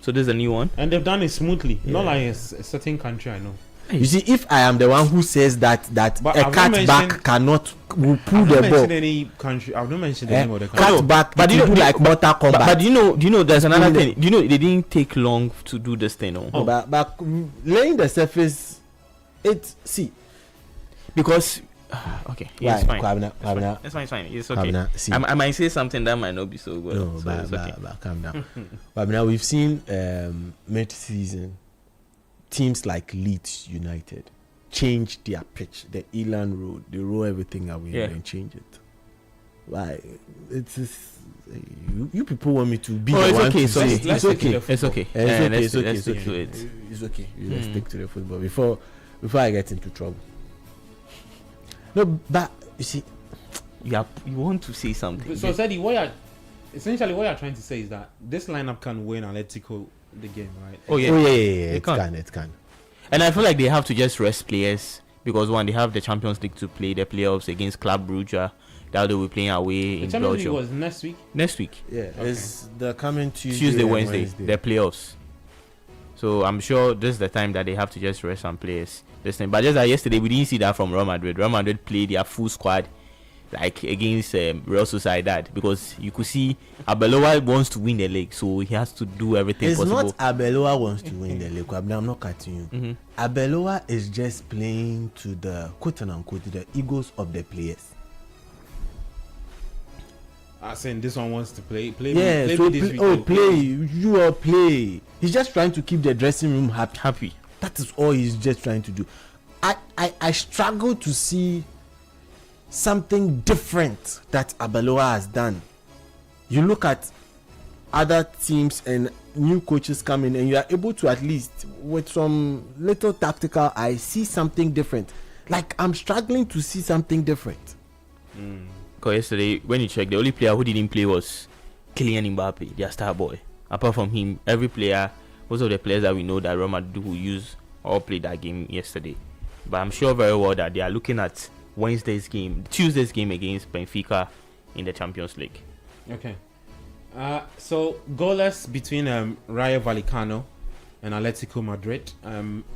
So this is a new one. And they've done it smoothly. Yeah. Not like a certain country I know. You see, if I am the one who says that But a I've not cat back mentioned- cannot will pull I've the not ball, mentioned any country. I've not mentioned the name of the country. cat back, but but you you know- do like Mortal Kombat. But do you know there's another Doing thing. Do you know they didn't take long to do this thing, no? Oh. But laying the surface, Because okay, yeah, it's fine. Kwabena, It's fine. It's fine. It's okay. Kwabena, see. I might say something that might not be so good. No, so it's okay. but calm down. But now we've seen mid-season teams like Leeds United change their pitch, the Elan Road, they roll everything away Yeah. and change it. Why? You people want me to be Oh, the it's one okay, to so say let's it's stick okay. to the It's okay. It's Yeah, okay, let's it's okay, let's it's stick okay. to it. It's okay. You let's stick to the football before I get into trouble. No, but you see, You want to say something? So, Sadi, what you're trying to say is that this lineup can win Atletico the game, right? Oh yeah. it can. can. And I feel like they have to just rest players because one, they have the Champions League to play the playoffs against Club Brugge. That they will be playing away The in Champions League Belgium was next week. next week. Yeah, Okay. it's the coming Tuesday, Wednesday, the playoffs. So I'm sure this is the time that they have to just rest some players. This thing, but just like yesterday, we didn't see that from Real Madrid. Real Madrid played their full squad, like against Real Sociedad, because you could see Arbeloa wants to win the league, so he has to do everything It's possible. not Arbeloa wants to win the league. I'm not cutting you. Mhm. Arbeloa is just playing to the quote and unquote the egos of the players. I saying this one wants to play. Play Yeah, me so this play, week. you all play. He's just trying to keep the dressing room happy. Happy. That is all he's just trying to do. I struggle to see something different that Arbeloa has done. You look at other teams and new coaches come in, and you are able to, at least with some little tactical, I see something different. Like, I'm struggling to see something different. Because yesterday, when you check, the only player who didn't play was Kylian Mbappe, their star boy. Apart from him, every player, most of the players that we know that Roma do will use all played that game yesterday. But I'm sure very well that they are looking at Tuesday's game against Benfica in the Champions League. Okay. So goalless between Rayo Vallecano and Atletico Madrid.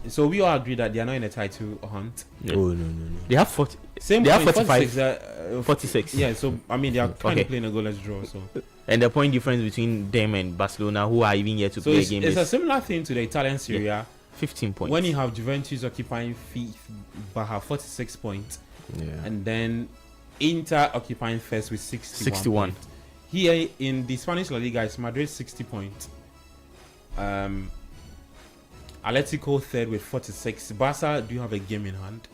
So we all agree that they are not in a title hunt. Yeah. Oh no. They have 40. Same They have point, 45. 46. Yeah, so I mean they are kind Okay. of playing a goalless draw. So And the point difference between them and Barcelona, who are even yet to play a game, it's a is similar thing to the Italian Serie A. 15 points. When you have Juventus occupying fifth but have 46 points, Yeah. and then Inter occupying first with 61 points. Here in the Spanish La Liga, it's Madrid 60 points. Atletico third with 46. Barca do have a game in hand.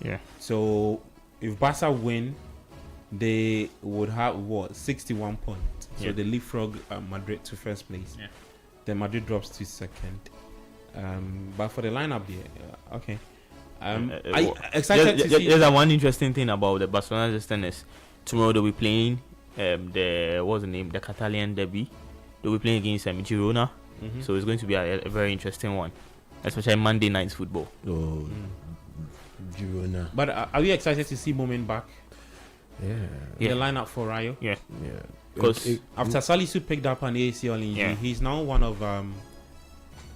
yeah. So if Barca win, they would have 61 points. So Yeah. they leapfrog Madrid to first place. Yeah. Then Madrid drops to second. But for the lineup there, okay. I excited to see. There's one interesting thing about the Barcelona system is tomorrow they'll be playing the Catalan derby. They'll be playing against Girona. Mhm. So it's going to be a very interesting one, especially Monday night's football. Oh, Girona. But are we excited to see Moment back Yeah. in the lineup for Rayo? Yeah, Yeah. because After Salisu picked up an ACL injury, Yeah. he's now one of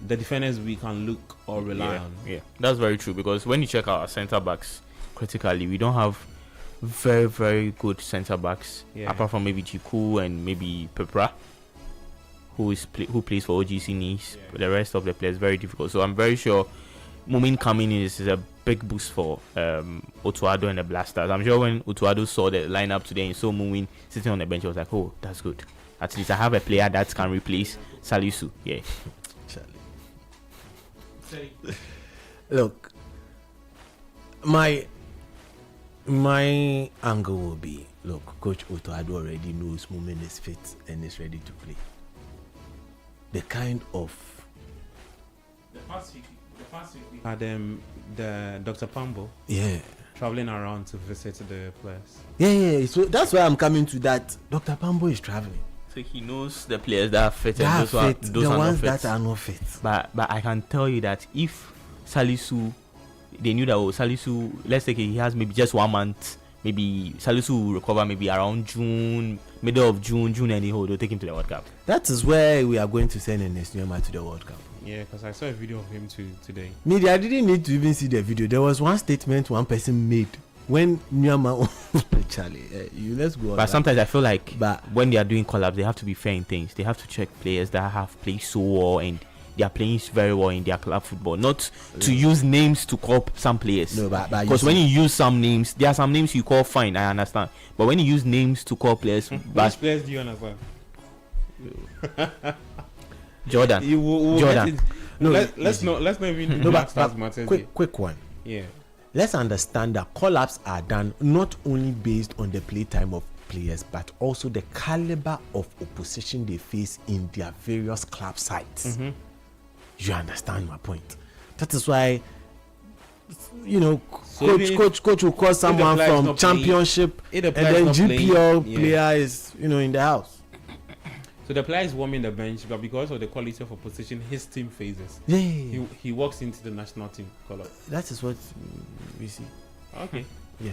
the defenders we can look or rely on. Yeah, that's very true, because when you check our centre backs critically, we don't have very, very good centre backs, Yeah. apart from maybe Chiku and maybe Pepra, who plays for OGC Nice. Yeah. But the rest of the players very difficult. So I'm very sure Mumin coming in is a big boost for Otuado and the Blasters. I'm sure when Otuado saw the lineup today and saw Mumin sitting on the bench, he was like, oh, that's good. At least I have a player that can replace Salisu. Yeah. Look, my angle will be, look, Coach Otoado already knows Mumin is fit and is ready to play. The kind of The past week we had the Dr. Pambo yeah. traveling around to visit the players. Yeah. So that's why I'm coming to that. Dr. Pambo is traveling. So he knows the players that are fit That and fit, those the are ones not fit. that are not fit. But I can tell you that if Salisu, they knew that Salisu, let's say he has maybe just 1 month, maybe Salisu will recover maybe around June, middle of June anyhow, they'll take him to the World Cup. That is where we are going to send Ernest Nuema to the World Cup. Yeah, because I saw a video of him today. Media, I didn't need to even see the video. There was one statement one person made when Nuema Charlie, let's go on But that. sometimes I feel like But when they are doing collabs, they have to be fair in things. They have to check players that have played so well and they are playing very well in their club football, not to use names to call some players. No, but Because when you use some names, there are some names you call fine, I understand. But when you use names to call players, Which but players do you understand? Jordan, We'll Jordan. get it. No, let's not even no, max but that matters. quick one. Yeah. Let's understand that call-ups are done not only based on the playtime of players, but also the caliber of opposition they face in their various club sides. Mm-hmm. You understand my point? That is why, you know, So even coach will call someone player is from not playing- championship, if the and player is then not GPL playing, yeah. player is, in the house. So the player is warming the bench, but because of the quality of opposition his team faces, Yeah, he walks into the national team call-up. that is what we see. Okay. Yeah.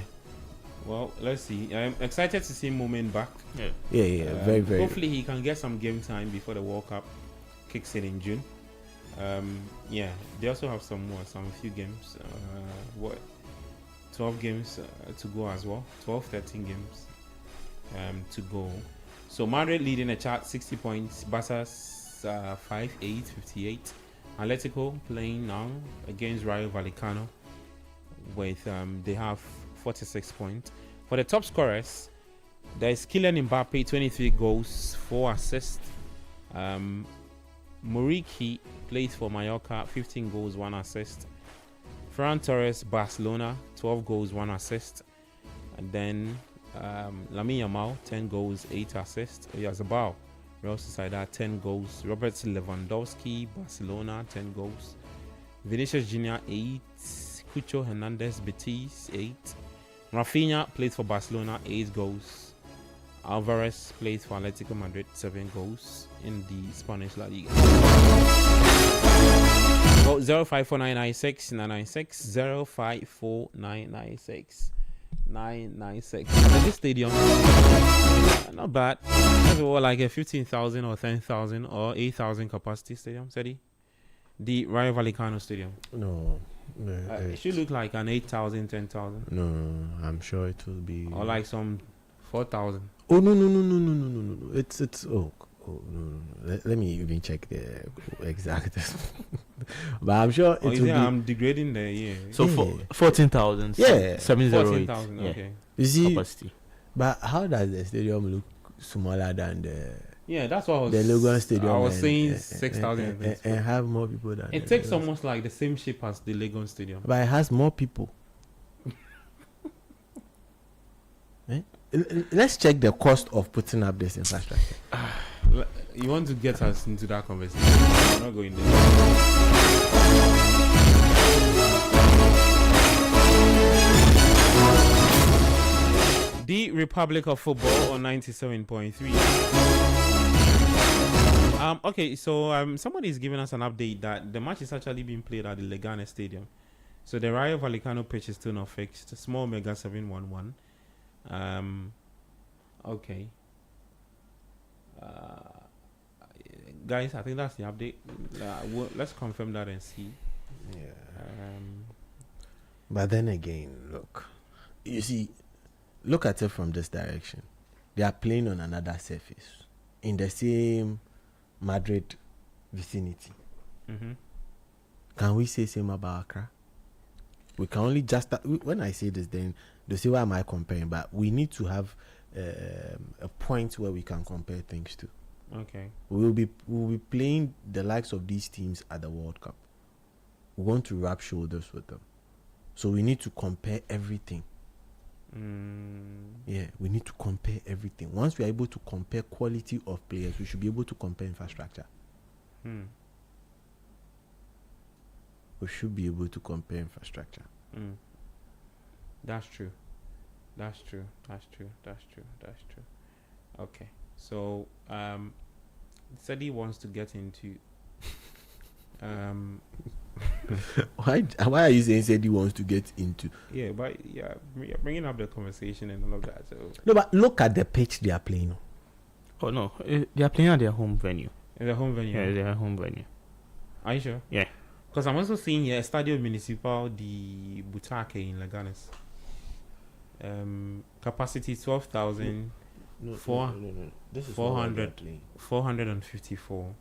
Well, let's see. I'm excited to see Moment back. Yeah, very, very. Hopefully he can get some game time before the World Cup kicks in June. Yeah, they also have some few games. 12 games to go as well. 13 games to go. So Madrid leading the chart, 60 points. Barca's 5-8, 58. Atletico playing now against Rayo Vallecano with they have 46 points. For the top scorers, there is Kylian Mbappe, 23 goals, 4 assists. Muriqi plays for Mallorca, 15 goals, 1 assist. Ferran Torres, Barcelona, 12 goals, 1 assist. And then Lamine Yamal, 10 goals, 8 assists. Oyarzabal, Real Sociedad, 10 goals. Robert Lewandowski, Barcelona, 10 goals. Vinicius Junior, 8. Cucho Hernandez, Betis, 8. Rafinha plays for Barcelona, 8 goals. Alvarez plays for Atletico Madrid, 7 goals in the Spanish La Liga. Well, 054996 996 054996 996. This stadium, not bad. That's like a 15,000 or 10,000 or 8,000 capacity stadium. Steady. The Rayo Vallecano Stadium. No. It should look like an 8,000, 10,000. No, I'm sure it will be. Or like some 4,000. Oh no. It's no. Let me even check the exact. But I'm sure it will be. I'm degrading the So 14,000. Yeah. 708. 14,000. Yeah. Okay. You see, Capacity. but how does the stadium look smaller than the Yeah, that's what I was. the Logan Stadium? I was and- saying and- 6,000. and have more people than It the takes Lagos. almost like the same shape as the Legon Stadium. But it has more people. Let's check the cost of putting up this infrastructure. You want to get us into that conversation? I'm not going there. The Republic of Football on 97.3. Okay, so somebody is giving us an update that the match is actually being played at the Leganes Stadium. So the Rayo Vallecano pitch is still not fixed. Small Mega 711. Okay. Guys, I think that's the update. Let's confirm that and see. Yeah. But then again, look. You see, look at it from this direction. They are playing on another surface in the same Madrid vicinity. Mm-hmm. Can we say same about Accra? We can only just when I say this, then they say, why am I comparing? But we need to have a point where we can compare things to. Okay. We'll be playing the likes of these teams at the World Cup. We want to rub shoulders with them, so we need to compare everything. Yeah, we need to compare everything. Once we are able to compare quality of players, we should be able to compare infrastructure. We should be able to compare infrastructure. That's true. Okay. So said he wants to get into Why are you saying said he wants to get into? yeah, but yeah, bringing up the conversation and all of that. So No, but look at the pitch they are playing on. Oh no, they are playing at their home venue. in the home venue. Yeah, their home venue. Are you sure? Yeah. Because I'm also seeing here Estadio Municipal de Butake in Leganes. Capacity 12,000. No. This is 400. 454.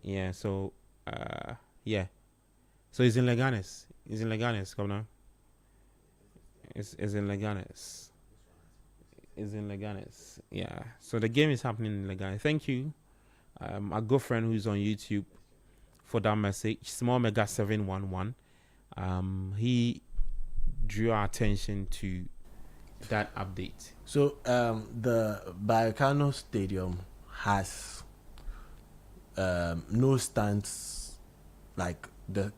Yeah, so yeah. So it's in Leganes. Come now. It's in Leganes. Yeah. So the game is happening in Leganes. Thank you. A good friend who's on YouTube for that message. Small Mega 711. He drew our attention to that update. So the Vallecano Stadium has no stands, like the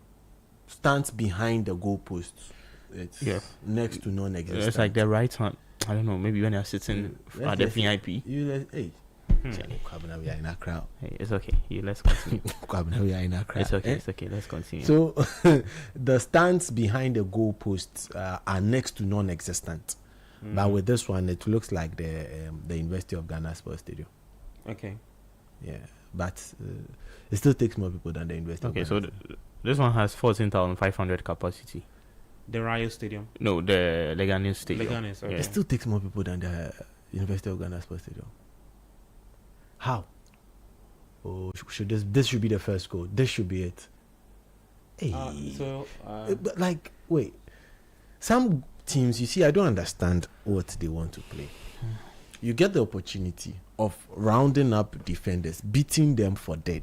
stands behind the goalposts. It's next to non-existent. It's like the right hand. I don't know. Maybe when you're sitting at the VIP. Hey, we are in a crowd. Hey, it's okay. Let's continue. We are in a crowd. It's okay. It's okay. Let's continue. So the stands behind the goalposts are next to non-existent. But with this one, it looks like the University of Ghana Sports Stadium. Okay. Yeah, but it still takes more people than the University. Okay, of so Ghana. this one has 14,500 capacity. The Rayo Stadium. No, the Leganes Stadium. Leganes, okay. It still takes more people than the University of Ghana Sports Stadium. How? Oh, should this should be the first goal? This should be it. Hey, but like, wait, some teams, you see, I don't understand what they want to play. You get the opportunity of rounding up defenders, beating them for dead.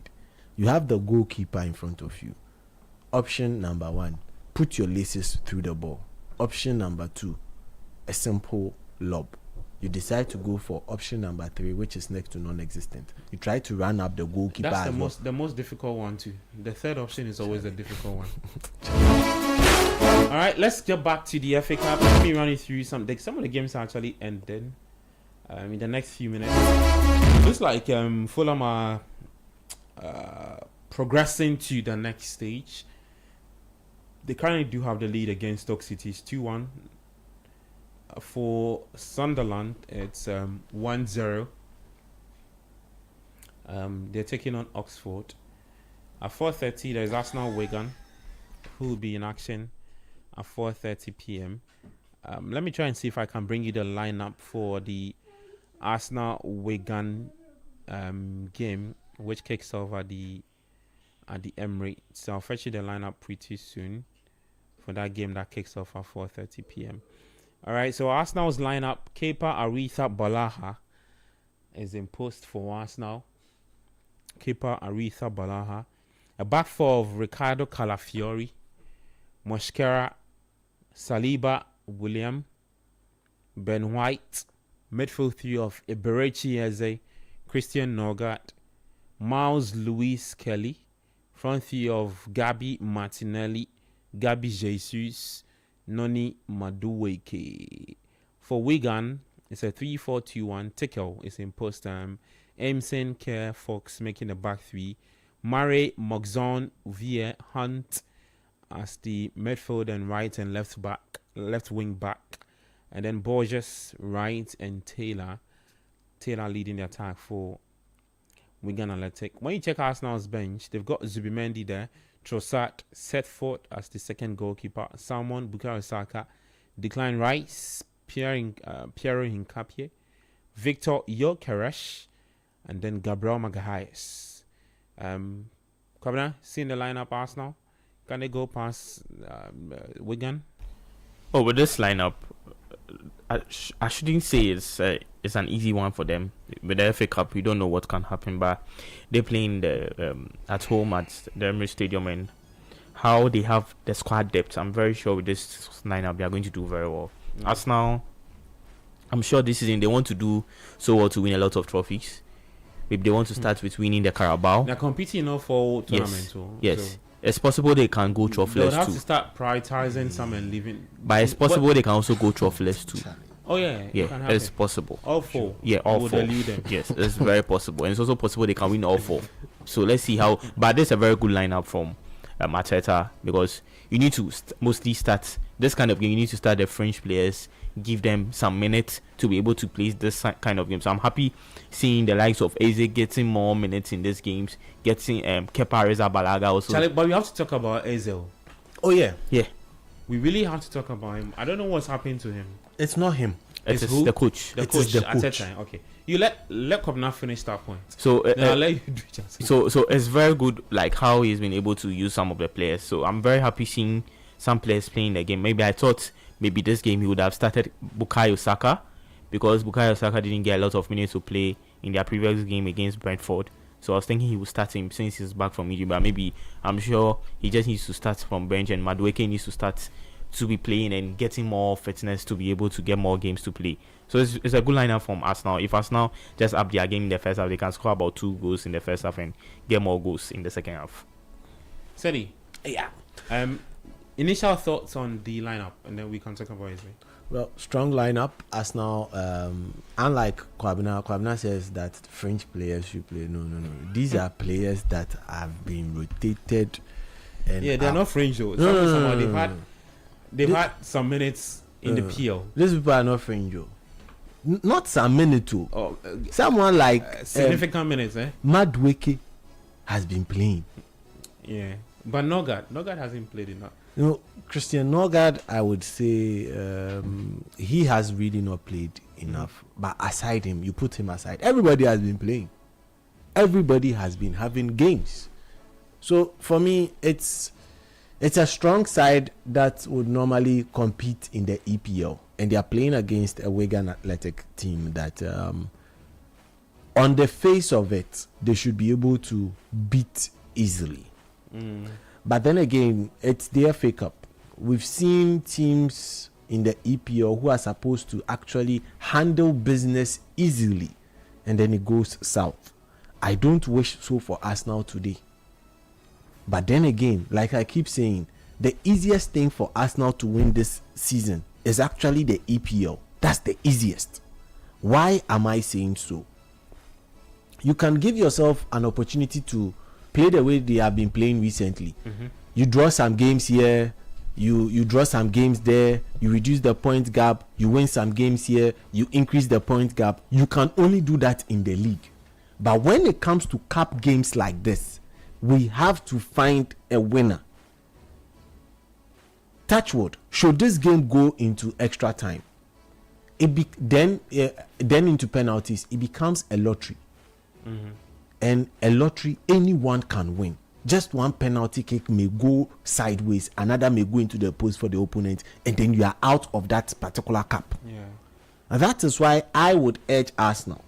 You have the goalkeeper in front of you. Option number 1, put your laces through the ball. Option number 2, a simple lob. You decide to go for option number 3, which is next to non-existent. You try to run up the goalkeeper. That's the most difficult one too. The third option is always the difficult one. All right, let's get back to the FA Cup. Let me run you through some of the games are actually ending in the next few minutes. Looks like Fulham are progressing to the next stage. They currently do have the lead against Stoke City. It's 2-1. For Sunderland, it's 1-0. They're taking on Oxford. At 4:30, there's Arsenal Wigan, who will be in action at 4:30 p.m. Let me try and see if I can bring you the lineup for the Arsenal Wigan game, which kicks off at the Emirates. So I'll fetch you the lineup pretty soon for that game that kicks off at 4:30 p.m. All right, so Arsenal's lineup: Kepa Arrizabalaga is in post for Arsenal. Kepa Arrizabalaga. A back four of Ricardo Calafiori, Mosquera, Saliba, William, Ben White. Midfield three of Eberechi Eze, Christian Norgard, Miles Lewis Kelly. Front three of Gabi Martinelli, Gabi Jesus, Noni Madueke. For Wigan, it's a 3-4-2-1. Tickle is in post. Aimson, Kerr, Fox making the back three. Murray, Mogzon, Vier, Hunt as the midfield and right and left wing back. And then Borges, right, and Taylor leading the attack for Wigan Athletic. When you check Arsenal's bench, they've got Zubimendi there, Trossard, Setford as the second goalkeeper, Salmon, Bukayo Saka, Declan Rice, Piero Hincapié, Victor Gyökeres, and then Gabriel Magalhaes. Kwabena, seeing the lineup Arsenal, can they go past Wigan? Oh, with this lineup, I shouldn't say it's an easy one for them. With the FA Cup, you don't know what can happen, but they're playing at home at the Emirates Stadium, and how they have the squad depth, I'm very sure with this lineup they are going to do very well. Arsenal, I'm sure this season they want to do so well to win a lot of trophies. Maybe they want to start with winning the Carabao. They're competing in all four tournaments. Yes. So It's possible they can go trophyless too. they'll have to start prioritizing some and leaving. But it's possible they can also go trophyless too. Oh yeah, Yeah, it can it's happen. possible. All four. Yeah, all would four. elude them. Yes, it's very possible. And it's also possible they can win all four. So let's see how. But this is a very good lineup from Arteta, because you need to mostly start this kind of game. You need to start the French players, give them some minutes to be able to play this kind of game. So I'm happy seeing the likes of Eze getting more minutes in these games, getting Kepa Arrizabalaga also. Charlie, but we have to talk about Ezel. Oh yeah, Yeah, We really have to talk about him. I don't know what's happened to him. it's not him. it's who? the coach. It is the coach. Arteta. Okay, you let Kobna finish that point. So Then I'll let you do just. So it's very good, like how he's been able to use some of the players. So I'm very happy seeing some players playing the game. Maybe I thought maybe this game he would have started Bukayo Saka, because Bukayo Saka didn't get a lot of minutes to play in their previous game against Brentford. So I was thinking he would start him since he's back from injury, but maybe I'm sure he just needs to start from bench, and Madueke needs to start to be playing and getting more fitness to be able to get more games to play. So it's a good lineup from Arsenal. If Arsenal just up their game in the first half, they can score about 2 goals in the first half and get more goals in the second half. Sedi. Yeah. Initial thoughts on the lineup, and then we can talk about it. Well, strong lineup. Arsenal, unlike Kwabena says that French players should play. No. These are players that have been rotated. And Yeah, they're not French though. They've had some minutes in the PL. These people are not French, Joe. Not some minute too. Oh, Someone like significant minutes, eh? Madueke has been playing. Yeah, but Norgard hasn't played enough. You know, Christian Norgard, I would say he has really not played enough. But aside him, you put him aside, everybody has been playing. Everybody has been having games. So for me, it's a strong side that would normally compete in the EPL, and they are playing against a Wigan Athletic team that, on the face of it, they should be able to beat easily. But then again, it's the FA Cup. We've seen teams in the EPL who are supposed to actually handle business easily, and then it goes south. I don't wish so for Arsenal today. But then again, like I keep saying, the easiest thing for Arsenal to win this season is actually the EPL. That's the easiest. Why am I saying so? You can give yourself an opportunity to play the way they have been playing recently, you draw some games here, you draw some games there, you reduce the point gap, you win some games here, you increase the point gap. You can only do that in the league. But when it comes to cup games like this, we have to find a winner. Touchwood, should this game go into extra time, then into penalties, it becomes a lottery. And a lottery, anyone can win. Just one penalty kick may go sideways, another may go into the post for the opponent, and then you are out of that particular cup. And that is why I would urge Arsenal,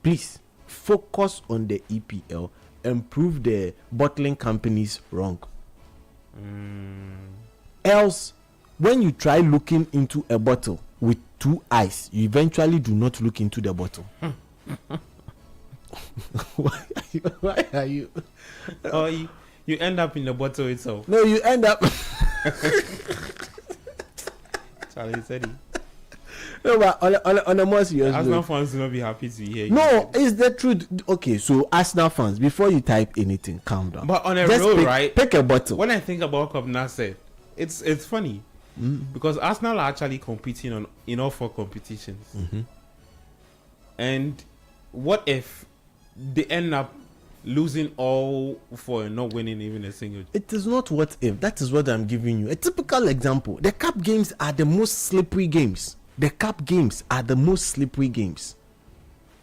please focus on the EPL and prove the bottling companies wrong. Else, when you try looking into a bottle with two eyes, you eventually do not look into the bottle. Why are you? Oh, you end up in the bottle itself. No, you end up. Charlie said it. No, but on a more serious Arsenal note, fans will not be happy to hear you. no, it's the truth. Okay, so Arsenal fans, before you type anything, calm down. But on a Just roll, pick, right? Pick a bottle. When I think about Cup Nasser, it's funny because Arsenal are actually competing in all 4 competitions. And what if they end up losing all 4 and not winning even a single? It is not what if. That is what I'm giving you. A typical example. The cup games are the most slippery games. The cup games are the most slippery games.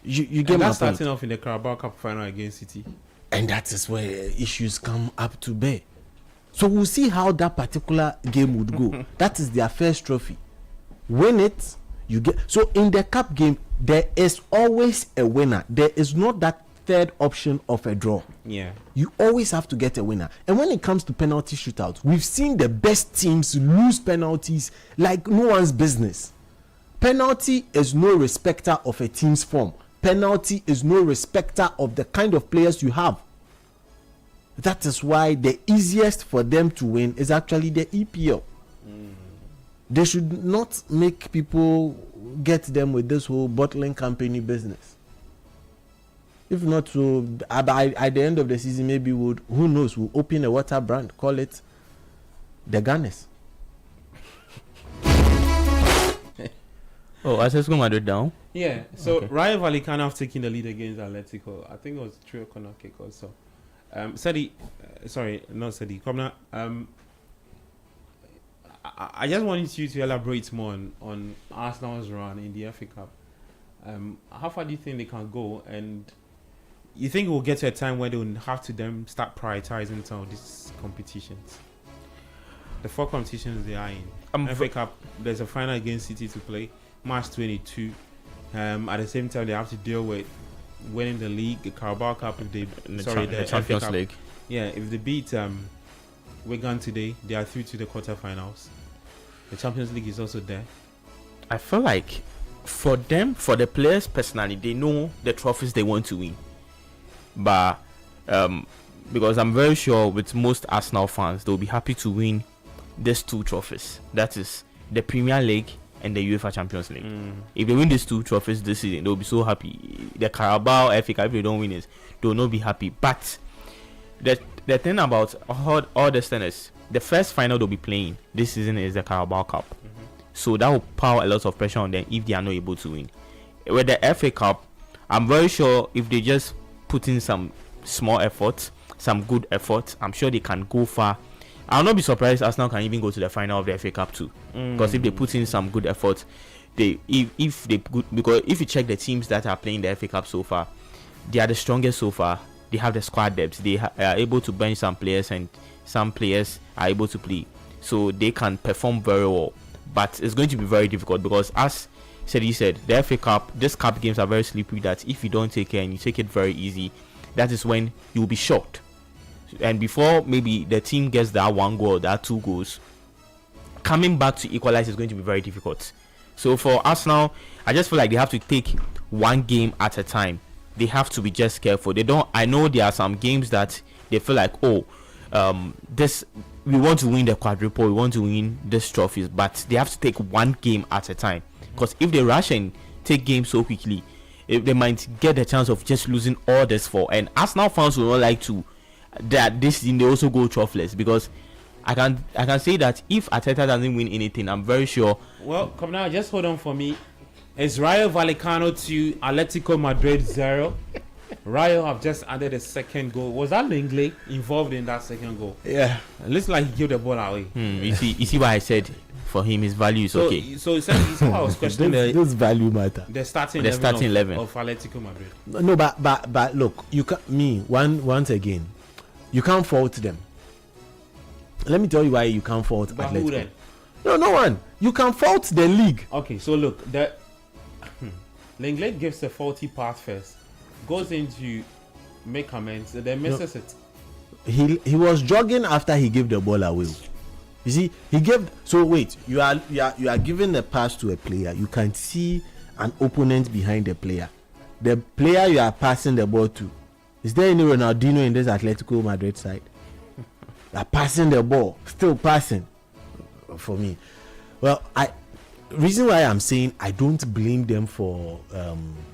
You get And my that's point. starting off in the Carabao Cup final against City. And that is where issues come up to bear. So we'll see how that particular game would go. That is their first trophy. Win it, you get. So in the cup game, there is always a winner. There is not that third option of a draw. Yeah. You always have to get a winner. And when it comes to penalty shootouts, we've seen the best teams lose penalties like no one's business. Penalty is no respecter of a team's form. Penalty is no respecter of the kind of players you have. That is why the easiest for them to win is actually the EPL. They should not make people get them with this whole bottling company business. If not, so at the end of the season, maybe who knows, we'll open a water brand, call it the Gunners. Oh, Atletico Madrid down. Yeah. So Okay. Rayo Vallecano have taken the lead against Atletico. I think it was a corner kick or so. Sadi, sorry, not Sadi. Komna. I just wanted you to elaborate more on Arsenal's run in the FA Cup. How far do you think they can go? And you think it will get to a time where they will have to then start prioritizing some of these competitions? The 4 competitions they are in. FA Cup, there's a final against City to play, March 22. At the same time, they have to deal with winning the league, the Carabao Cup, if they The FA Champions Cup. League. Yeah, if they beat Wigan today, they are through to the quarterfinals. The Champions League is also there. I feel like for them, for the players personally, they know the trophies they want to win. But because I'm very sure with most Arsenal fans, they'll be happy to win these 2 trophies. That is the Premier League and the UEFA Champions League. If they win these 2 trophies this season, they'll be so happy. The Carabao FA Cup, if they don't win it, they'll not be happy. But the thing about all the tennis, the first final they'll be playing this season is the Carabao Cup. So that will power a lot of pressure on them if they are not able to win. With the FA Cup, I'm very sure if they just put in some small effort, some good effort, I'm sure they can go far. I'll not be surprised Arsenal can even go to the final of the FA Cup too. Because if they put in some good effort, because if you check the teams that are playing the FA Cup so far, they are the strongest so far. They have the squad depth. They are able to bench some players, and some players are able to play, so they can perform very well. But it's going to be very difficult because, as he said, the FA Cup, these cup games are very slippery. That if you don't take care and you take it very easy, that is when you'll be shocked. And before maybe the team gets that 1 goal, that 2 goals, coming back to equalize is going to be very difficult. So for Arsenal, I just feel like they have to take 1 game at a time. They have to be just careful. I know there are some games that they feel like, this, we want to win the quadruple, we want to win these trophies, but they have to take 1 game at a time. Because if they rush and take games so quickly, they might get the chance of just losing all this 4. And Arsenal fans will not like to that this team they also go troughless, because I can say that if Arteta doesn't win anything, I'm very sure. Well, come now, just hold on for me. It's Rayo Vallecano 2, Atletico Madrid 0. Rayo have just added a second goal. Was that Lenglet involved in that second goal? Yeah. It looks like he gave the ball away. You see why I said for him his value is okay. So you said I was questioning This value matter. the starting The 11 starting 11. of Atletico Madrid. No, but look, you can once again, you can't fault them. Let me tell you why you can't fault But who Atletico. then? No one. You can fault the league. Okay, so look, the Lenglet gives a faulty pass first, goes in to make amends, and then misses it. He was jogging after he gave the ball away. You see, he gave. So wait, you are giving the pass to a player. You can see an opponent behind the player. The player you are passing the ball to. Is there any Ronaldinho in this Atletico Madrid side? They are passing the ball, still passing. For me, well, reason why I'm saying I don't blame them for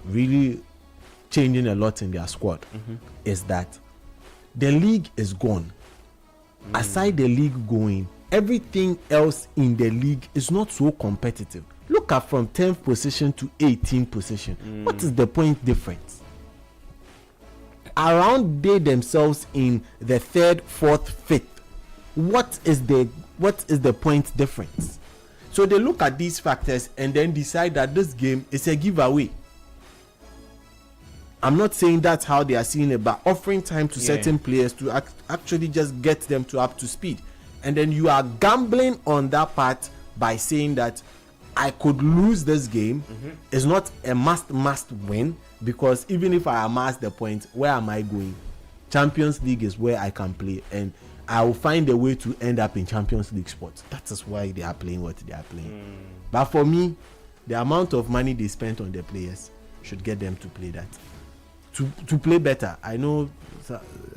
really changing a lot in their squad is that the league is gone. Aside the league going, everything else in the league is not so competitive. Look at from 10th position to 18th position. What is the point difference? Around they themselves in the 3rd, 4th, 5th. What is the point difference? So they look at these factors and then decide that this game is a giveaway. I'm not saying that's how they are seeing it, but offering time to certain players to actually just get them to up to speed. And then you are gambling on that part by saying that I could lose this game. It's not a must win, because even if I amass the point, where am I going? Champions League is where I can play, and I will find a way to end up in Champions League sports. That is why they are playing what they are playing. But for me, the amount of money they spent on the players should get them to play that. To play better. I know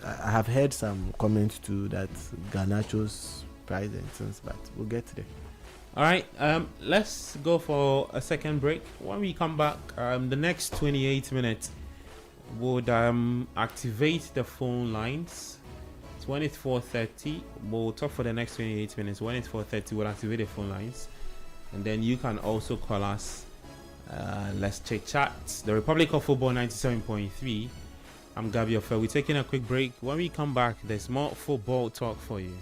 I have heard some comments too that Garnacho's price and things, but we'll get there. All right, let's go for a second break. When we come back, the next 28 minutes would activate the phone lines. When it's 4:30, we'll talk for the next 28 minutes. When it's 4:30, we'll activate the phone lines, and then you can also call us. Let's chit chat. The Republic of Football 97.3. I'm Gabi Ofer. We're taking a quick break. When we come back, there's more football talk for you.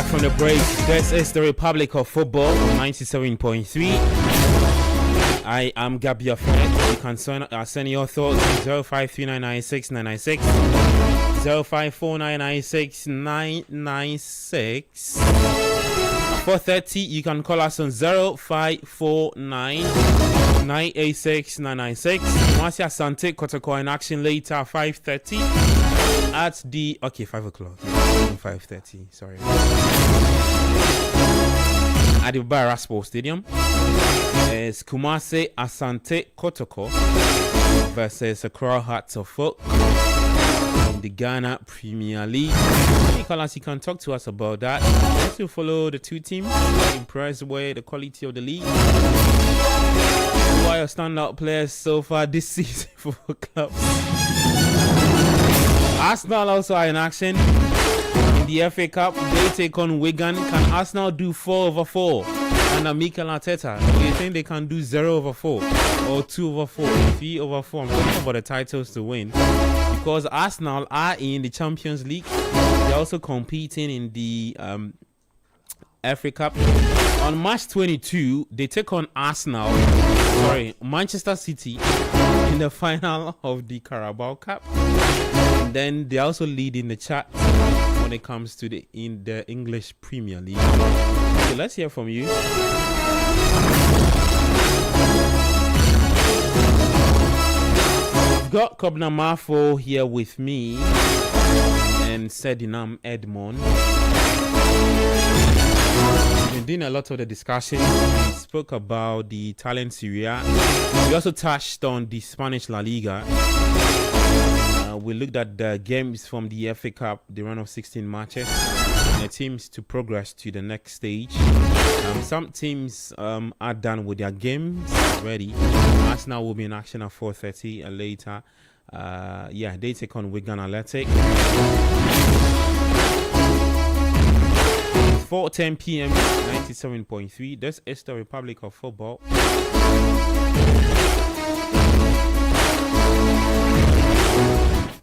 from the break. This is the Republic of Football on 97.3. I am Gabby Fred. You can send your thoughts to 053996 054996 4:30. You can call us on 0549 986 996. Marcia Sante Kotoko in action later 5:30 at the 5 o'clock 5:30 sorry at the Baraspo Stadium. Is Kumase Asante Kotoko versus Accra Hearts of Oak in the Ghana Premier League. Nicholas, you can talk to us about that. Also follow the two teams. Impressed with the quality of the league. Who are your standout players so far this season for clubs? Arsenal also are in action in the FA Cup. They take on Wigan. Can Arsenal do 4/4 under Mikel Arteta? Do you think they can do 0/4 or 2/4, 3/4? I'm talking about the titles to win, because Arsenal are in the Champions League. They're also competing in the FA Cup. On March 22, they take on Manchester City in the final of the Carabao Cup. And then they also lead in the chart when it comes to the English Premier League. So let's hear from you. I've got Kobna Mafo here with me and Sedinam Edmond. We've been doing a lot of the discussion. We spoke about the Italian Serie A. We also touched on the Spanish La Liga. We looked at the games from the FA Cup, the run of 16 matches, and the teams to progress to the next stage. Some teams are done with their games already. Arsenal will be in action at 4:30 and later. They take on Wigan Athletic. 4:10 p.m. 97.3. This is the Republic of Football.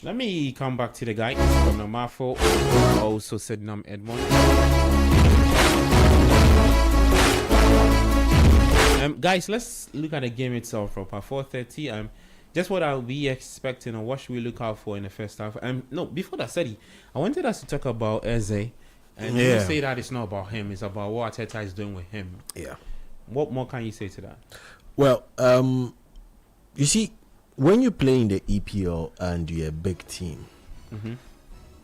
Let me come back to the guys from the Mafo. Also Sednam Edmond. Guys, let's look at the game itself from 4:30. Just what I'll be expecting, or what should we look out for in the first half? No, before that, Sedi, I wanted us to talk about Eze. And you say that it's not about him, it's about what Arteta is doing with him. Yeah. What more can you say to that? Well, you see, when you play in the EPL and you're a big team,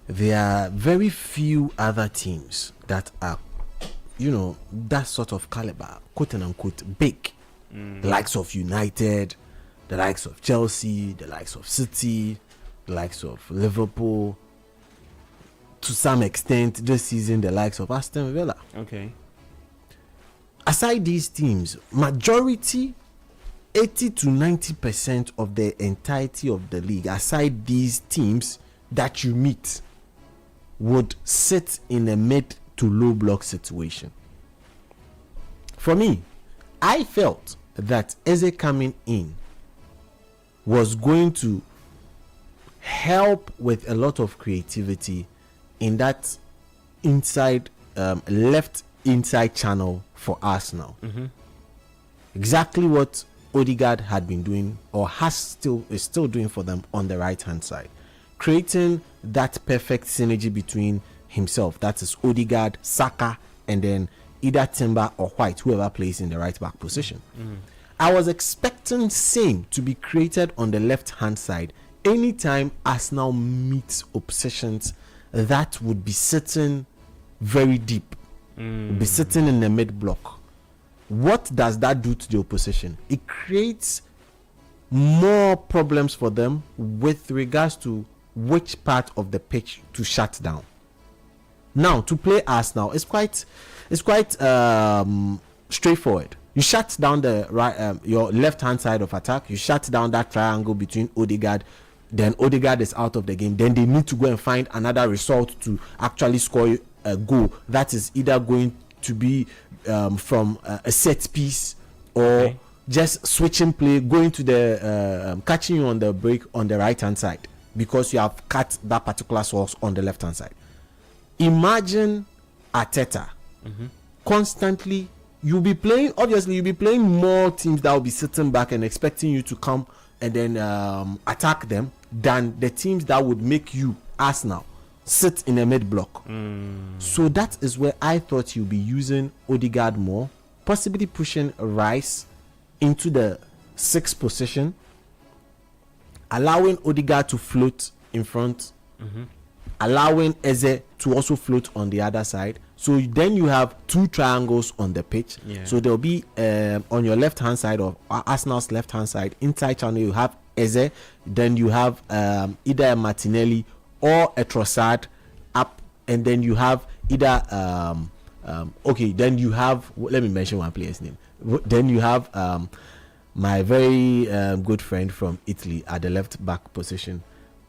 there are very few other teams that are, that sort of caliber, quote unquote, big. The likes of United, the likes of Chelsea, the likes of City, the likes of Liverpool. To some extent, this season, the likes of Aston Villa. Okay. Aside these teams, majority, 80 to 90% of the entirety of the league, aside these teams that you meet, would sit in a mid to low block situation. For me, I felt that Eze coming in was going to help with a lot of creativity in that left inside channel for Arsenal. Exactly what Odegaard had been doing, or is still doing for them on the right hand side, creating that perfect synergy between himself, that is Odegaard, Saka, and then either Timber or White, whoever plays in the right back position. I was expecting same to be created on the left hand side anytime Arsenal meets oppositions that would be sitting very deep, be sitting in the mid block. What does that do to the opposition? It creates more problems for them with regards to which part of the pitch to shut down. Now, to play Arsenal, it's quite straightforward. You shut down the right, your left hand side of attack. You shut down that triangle between Odegaard. Then Odegaard is out of the game. Then they need to go and find another result to actually score a goal. That is either going to be from a set piece or just switching play, going to the catching you on the break on the right hand side because you have cut that particular source on the left hand side. Imagine Arteta, constantly you'll be playing more teams that will be sitting back and expecting you to come and then attack them than the teams that would make you, Arsenal, sit in a mid block. So that is where I thought you'll be using Odegaard more, possibly pushing Rice into the 6th position, allowing Odegaard to float in front, allowing Eze to also float on the other side. So then you have 2 triangles on the pitch. So there'll be on your left hand side of Arsenal's left hand side, inside channel, you have Eze, then you have either a Martinelli or a Trossard up, and then you have either then you have, let me mention one player's name. Then you have my very good friend from Italy at the left back position,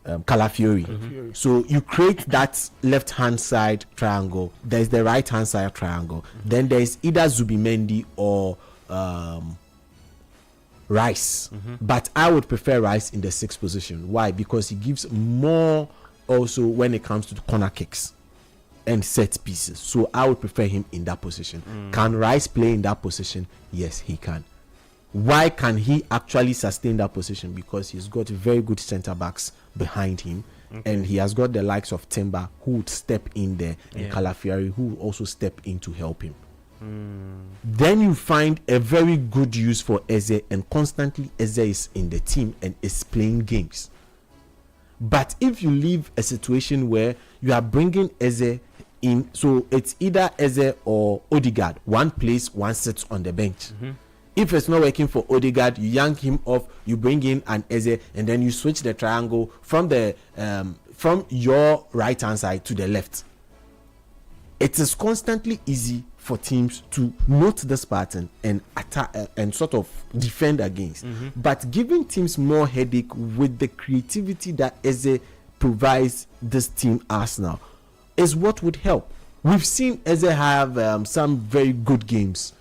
Calafiori. So you create that left hand side triangle, there's the right hand side triangle, then there's either Zubimendi or Rice, but I would prefer Rice in the 6th position. Why? Because he gives more also when it comes to corner kicks and set pieces. So I would prefer him in that position. Can Rice play in that position? Yes, he can. Why can he actually sustain that position? Because he's got very good center backs behind him, and he has got the likes of Timber who would step in there, and Calafiori who would also step in to help him. Then you find a very good use for Eze, and constantly Eze is in the team and is playing games. But if you leave a situation where you are bringing Eze in, so it's either Eze or Odegaard, one plays, one sits on the bench. If it's not working for Odegaard, you yank him off, you bring in an Eze, and then you switch the triangle from the from your right hand side to the left. It is constantly easy for teams to note this pattern and attack and sort of defend against. But giving teams more headache with the creativity that Eze provides this team Arsenal is what would help. We've seen Eze have some very good games,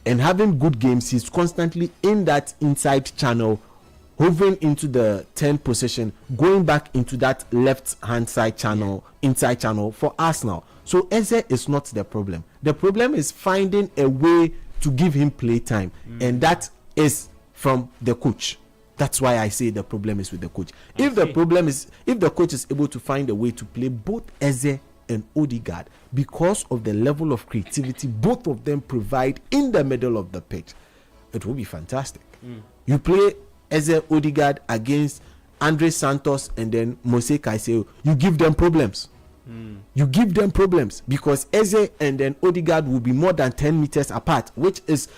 and having good games, he's constantly in that inside channel, hovering into the 10th position, going back into that left hand side channel, inside channel for Arsenal. So Eze is not the problem. The problem is finding a way to give him play time, and that is from the coach. That's why I say the problem is with the coach. If the coach is able to find a way to play both Eze and Odegaard, because of the level of creativity both of them provide in the middle of the pitch, it will be fantastic. You play Eze, Odegaard against Andre Santos and then Mose Caicedo, you give them problems. You give them problems because Eze and then Odegaard will be more than 10 meters apart, which is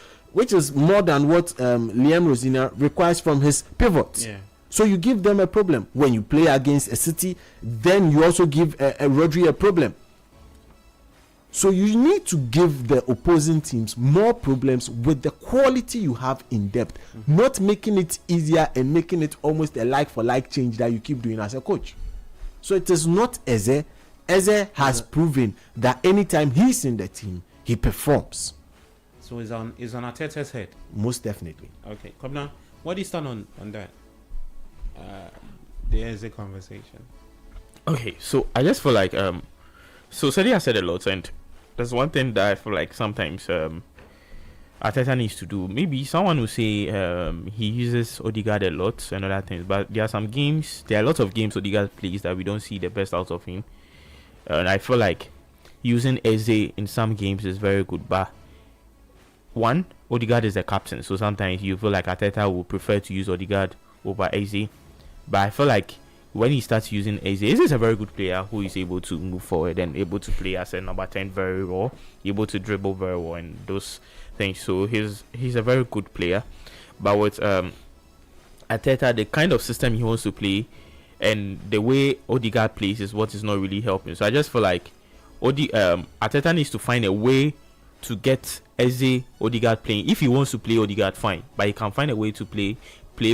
more than what Liam Rosina requires from his pivots. So you give them a problem. When you play against a City, then you also give a Rodri a problem. So you need to give the opposing teams more problems with the quality you have in depth, not making it easier and making it almost a like for like change that you keep doing as a coach. So it is not Eze. Eze has proven that anytime he's in the team, he performs. So it's on Arteta's head. Most definitely. Okay, come now. What do you stand on that? The Eze conversation. Okay, so I just feel like so Sadi has said a lot, and there's one thing that I feel like sometimes Arteta needs to do. Maybe someone will say he uses Odegaard a lot and other things, but there are a lot of games Odegaard plays that we don't see the best out of him. And I feel like using Eze in some games is very good, but one, Odegaard is the captain, so sometimes you feel like Arteta will prefer to use Odegaard over Eze. But I feel like when he starts using Eze is a very good player who is able to move forward and able to play as a number 10 very well, able to dribble very well and those things. So he's a very good player. But with Arteta, the kind of system he wants to play and the way Odegaard plays is what is not really helping. So I just feel like Arteta needs to find a way to get Eze, Odegaard playing. If he wants to play Odegaard, fine, but he can find a way to play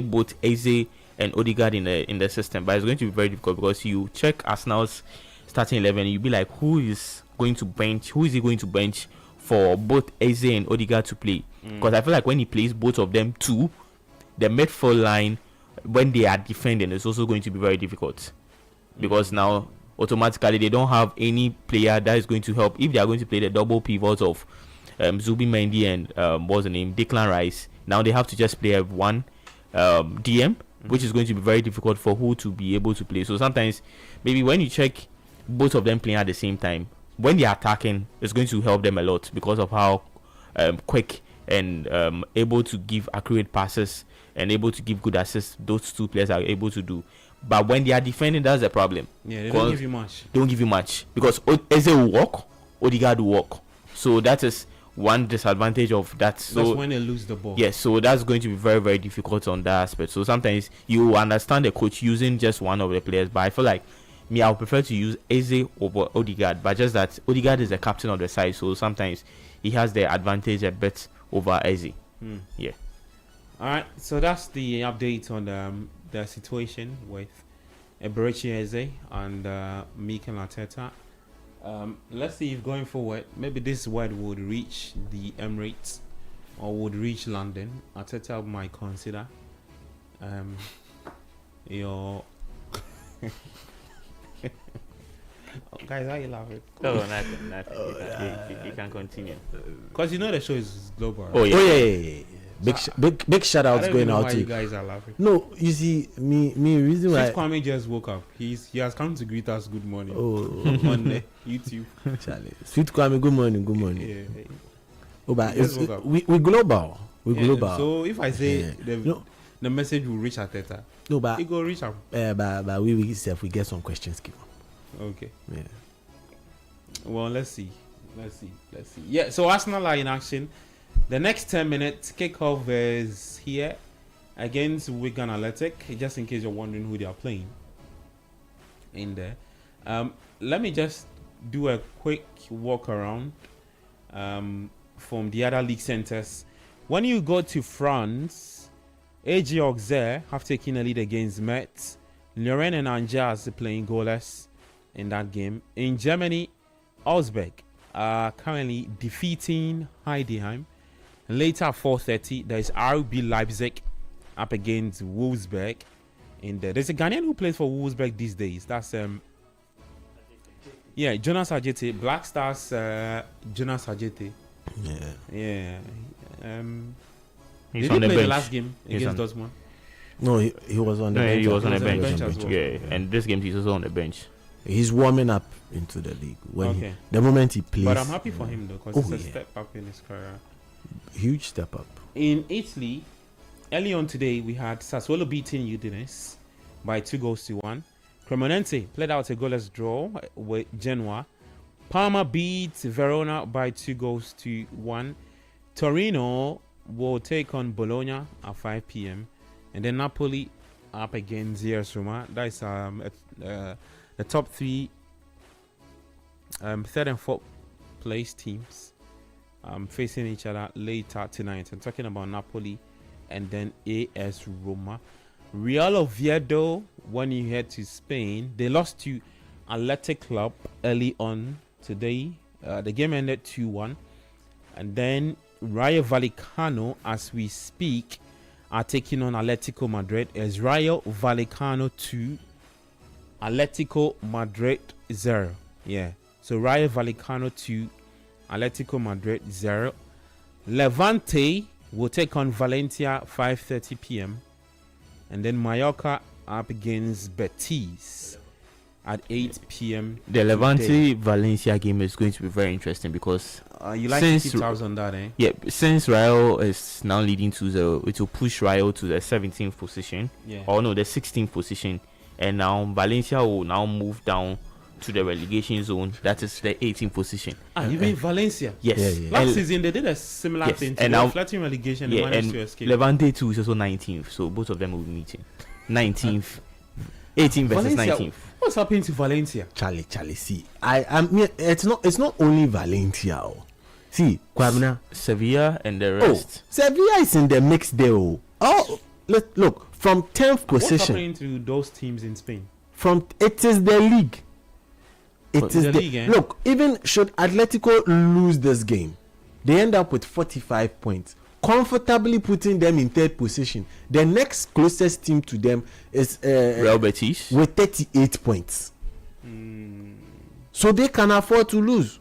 both Eze and Odegaard in the system. But it's going to be very difficult because you check Arsenal's starting 11, you'll be like, who is he going to bench for both Eze and Odegaard to play? Because I feel like when he plays both of them too, the midfield line, when they are defending, it's also going to be very difficult. Because now automatically they don't have any player that is going to help if they are going to play the double pivots of Zubi Mendy and what's the name, Declan Rice. Now they have to just play one DM, which is going to be very difficult for who to be able to play. So sometimes maybe when you check both of them playing at the same time, when they are attacking, it's going to help them a lot because of how quick and able to give accurate passes and able to give good assists those two players are able to do. But when they are defending, that's the problem. Yeah, they don't give you much. Don't give you much because Eze will walk, Odegaard will walk. So that is one disadvantage of that. So that's when they lose the ball. Yes, so that's going to be very, very difficult on that aspect. So sometimes you understand the coach using just one of the players, but I feel like me, I would prefer to use Eze over Odegaard. But just that Odegaard is the captain of the side, so sometimes he has the advantage a bit over Eze. Yeah. All right, so that's the update on the situation with Eberechi Eze and Mikel Arteta. Let's see if going forward, maybe this word would reach the Emirates or would reach London. Arteta might consider your guys, how you laughing? No, nothing. You can continue. Because you know the show is global. Right? Oh yeah. Oh yeah. Big shout I outs don't going even know out why to you guys are laughing. No, you see, me reason why. Since Kwame just woke up, he has come to greet us. Good morning. Oh, On YouTube. Charlie. Sweet Kwame, good morning. Yeah. Oh, but He just woke up. we global. We Yeah, global. So if I say Yeah. the message will reach Arteta, No, but it go reach him. but we self we get some questions given. Okay. Yeah. Well, let's see. Yeah. So Arsenal are in action. The next 10 minutes kickoff is here against Wigan Athletic. Just in case you're wondering who they are playing in there. Let me just do a quick walk around from the other league centers. When you go to France, AG Auxerre have taken a lead against Metz. Lorraine and Angers are playing goalless in that game. In Germany, Augsburg are currently defeating Heidenheim. Later at 4:30, there is RB Leipzig up against Wolfsburg. There's a Ghanaian who plays for Wolfsburg these days. That's Jonas Ajete, Black Stars. Jonas Ajete. Yeah. He's Did on he the play bench. the last game against Dortmund? No, he was on the No, bench. he was on the He was bench. as well. Yeah, and this game he's also on the bench. He's warming up into the league. Okay. The moment he plays, But I'm happy for him though, because Oh, it's a yeah. step up in his career. huge step up. In Italy, early on today, we had Sassuolo beating Udinese by 2-1. Cremonese played out a goalless draw with Genoa. Parma beat Verona by 2-1. Torino will take on Bologna at 5 p.m. And then Napoli up against AS Roma. That is the top three, third and fourth place teams facing each other later tonight. I'm talking about Napoli and then AS Roma. Real Oviedo, when you head to Spain, they lost to Athletic Club early on today. The game ended 2-1. And then Rayo Vallecano, as we speak, are taking on Atletico Madrid. As Rayo Vallecano 2, Atletico Madrid 0. Yeah. So Rayo Vallecano 2, Atletico Madrid 0. Levante will take on Valencia 5:30 p.m. And then Mallorca up against Betis at 8 p.m. The Levante Valencia game is going to be very interesting because you like since to keep tabs on that, eh? yeah, since Rayo is now leading 2-0, it will push Rayo to the 17th position. Yeah. Or no, the 16th position. And now Valencia will now move down to the relegation zone. That is the 18th position. You mean Valencia? Yes. Yeah. Last And- season they did a similar Yes, thing. and They were now- flirting relegation. They yeah, managed and to escape. Levante too is also 19th. So both of them will be meeting. 19th, 18th versus Valencia, 19th. what's happening to Valencia? Charlie, see, it's not only Valencia. See, Kwabena. Sevilla and the Oh, rest. Sevilla is in the mix there. Look from 10th What's position. happening to those teams in Spain? It is the league. It But is the the league, eh? look. Even should Atletico lose this game, they end up with 45 points, comfortably putting them in third position. The next closest team to them is Real Betis. with 38 points. So they can afford to lose.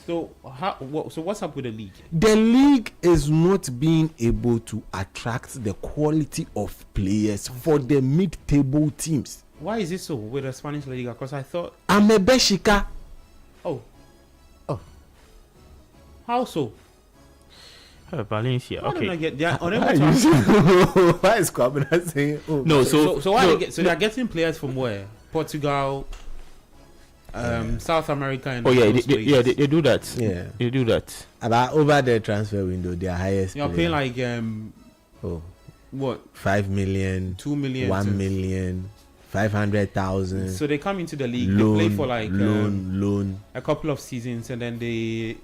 So what's up with the league? The league is not being able to attract the quality of players for the mid-table teams. Why is it so with the Spanish La Liga? Because I thought, Amebeshika. oh, how so? Valencia. Why don't I Okay. get? They are unable to. Why is Kwabena saying? Oh, No, So why no, they get? So they are getting players from where? Portugal, South America, and Oh yeah, those they places. do that. yeah. They do that. About over the transfer window, their highest. You're player. paying like what 5 million, 2 million, 1 million, 500,000. So they come into the league, loan, they play for like loan. a couple of seasons, and then they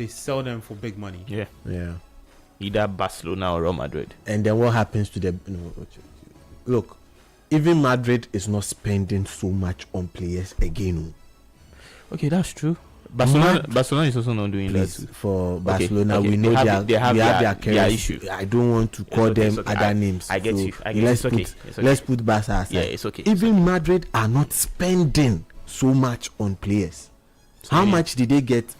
sell them for big money. Yeah. Yeah. Either Barcelona or Real Madrid. And then what happens to the? Look, even Madrid is not spending so much on players again. Okay, that's true. Barcelona is also not doing Please, that. for Okay, Barcelona, okay. we know They have their their currency. issue. I don't want to call okay, them it's okay. other names. I get So you. I get let's you. put It's okay. let's put Barca aside. Yeah, it's okay. Even Madrid are not spending so much on players. So How yeah. much did they get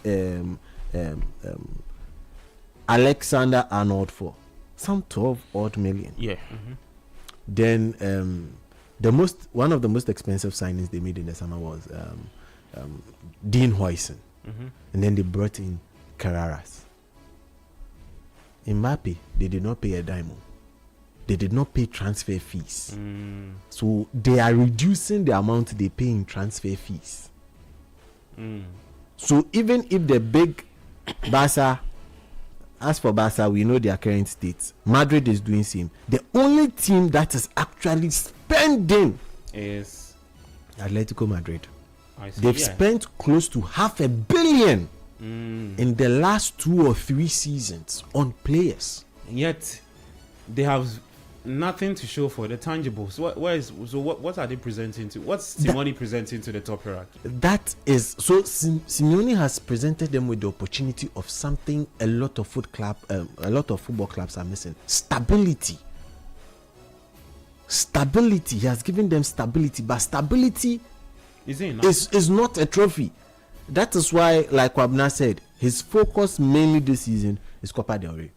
Alexander Arnold for? Some 12 odd million. Yeah. Then one of the most expensive signings they made in the summer was Dean Huijsen. And then they brought in Carreras. Mbappe, they did not pay a dime. They did not pay transfer fees. So they are reducing the amount they pay in transfer fees. So even if the big Barca, as for Barca, we know their current state. Madrid is doing same. The only team that is actually spending Is Atletico Madrid. I see, They've yeah. spent close to $500 million in the last 2 or 3 seasons on players. And yet they have nothing to show for the tangibles. What are they presenting to? What's Simone presenting to the top hierarchy? That is so. Simeone has presented them with the opportunity of something a lot of football clubs are missing: stability. Stability. He has given them stability, but stability Is it enough? is not a trophy. That is why, like Wabna said, his focus mainly this season is Copa del Rey.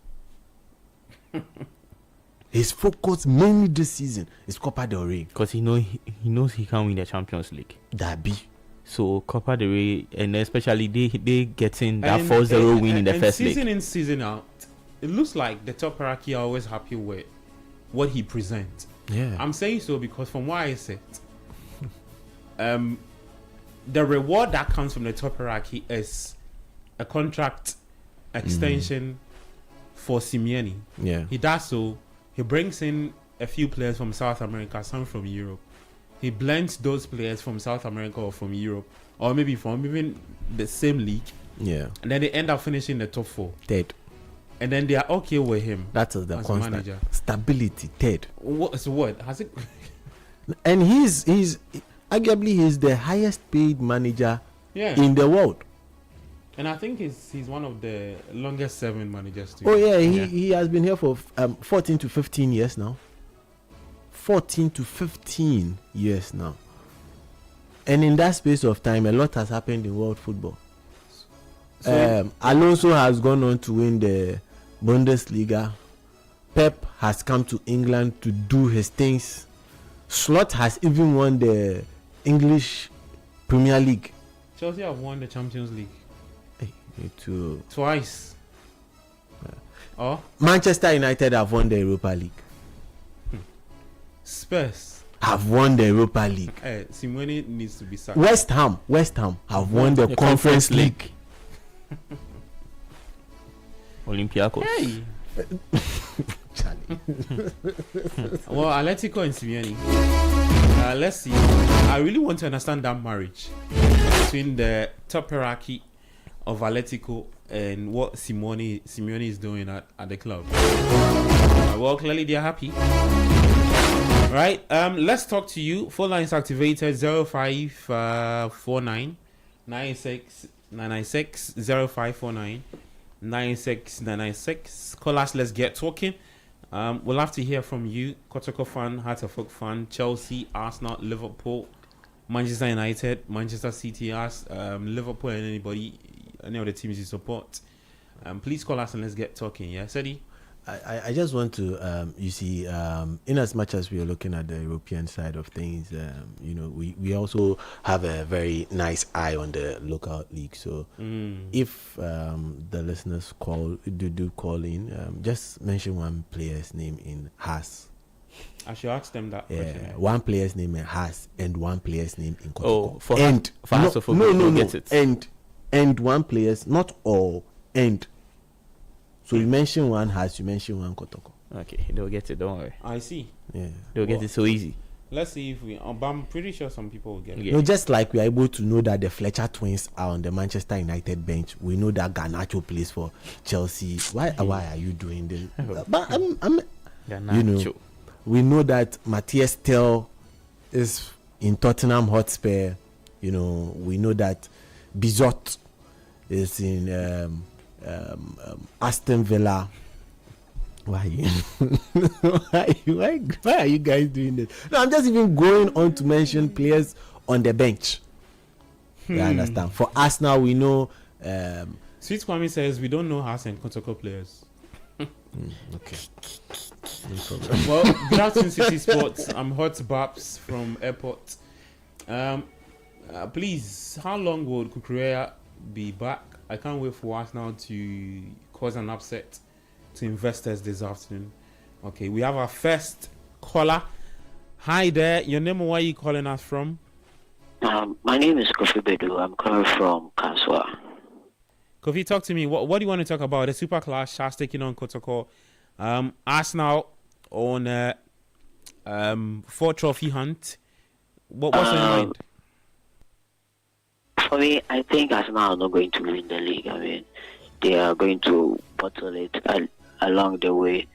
His focus mainly this season is Copa del Rey. Because he knows he can win the Champions League. That be. So Copa del Rey, and especially they getting that 4-0 win in the first season leg. in, season out, it looks like the top hierarchy are always happy with what he presents. Yeah. I'm saying so because from what I said, the reward that comes from the top hierarchy is a contract extension for Simeone. Yeah. He does so. He brings in a few players from South America, some from Europe. He blends those players from South America or from Europe, or maybe from even the same league, Yeah. and then they end up finishing the top 4. Third. And then they are okay with him. That is the As a constant manager. stability. Third. So what has it? And he's arguably he's the highest paid manager Yeah, in the world. and I think he's one of the longest serving managers too. Oh yeah, he has been here for 14 to 15 years now. 14 to 15 years now. And in that space of time, a lot has happened in world football. So, Alonso has gone on to win the Bundesliga. Pep has come to England to do his things. Slot has even won the English Premier League. Chelsea have won the Champions League To twice. Oh, Manchester United have won the Europa League. Spurs. Have won the Europa League. Simone needs to be sacked. West Ham have won the Conference League. Olympiacos. Hey. Well, Atletico and Simeone. Let's see. I really want to understand that marriage between the top hierarchy of Atletico and what Simeone is doing at the club. Well, clearly they are happy. Right. Let's talk to you. Phone lines activated 0549 96 996 0549 96 996. Call us. Let's get talking. We'll have to hear from you. Kotoko fan, Hartlepool fan, Chelsea, Arsenal, Liverpool, Manchester United, Manchester City, us, Liverpool, and any of the teams you support. Please call us and let's get talking. Yeah, Sedi? I just want to, you see, in as much as we are looking at the European side of things, we also have a very nice eye on the local league. So if the listeners do call in, just mention one player's name in Haas. I should ask them that question. One player's name in Haas and one player's name in Kotoko. Oh, for Haas of no, get it. And one player's, not all, and. So you mention one Haas, you mention one Kotoko. Okay, they'll get it, don't worry. I see. Yeah. They'll get it so easy. Let's see if we... but I'm pretty sure some people will get it. Yeah. Just like we are able to know that the Fletcher twins are on the Manchester United bench, we know that Garnacho plays for Chelsea. Why are you doing this? But Garnacho. We know that Matthias Tell is in Tottenham Hotspur. We know that Bizot is in Aston Villa. Why are you guys doing this? No, I'm just even going on to mention players on the bench. You understand? For Arsenal, we know. Sweet Kwame says we don't know Haas and Kotoko players. Okay. No problem. Well, good afternoon, City Sports. I'm Hot Babs from Airport. Please, how long will Kukurea be back? I can't wait for Arsenal to cause an upset to investors this afternoon. Okay, we have our first caller. Hi there. Your name and where are you calling us from? My name is Kofi Bedu. I'm calling from Kaswa. Kofi, talk to me. What do you want to talk about? The Super Clash has taken on Kotoko. Arsenal on a 4-trophy hunt. What's on your mind? For me, I think Arsenal are not going to win the league. I mean, they are going to bottle it along the way.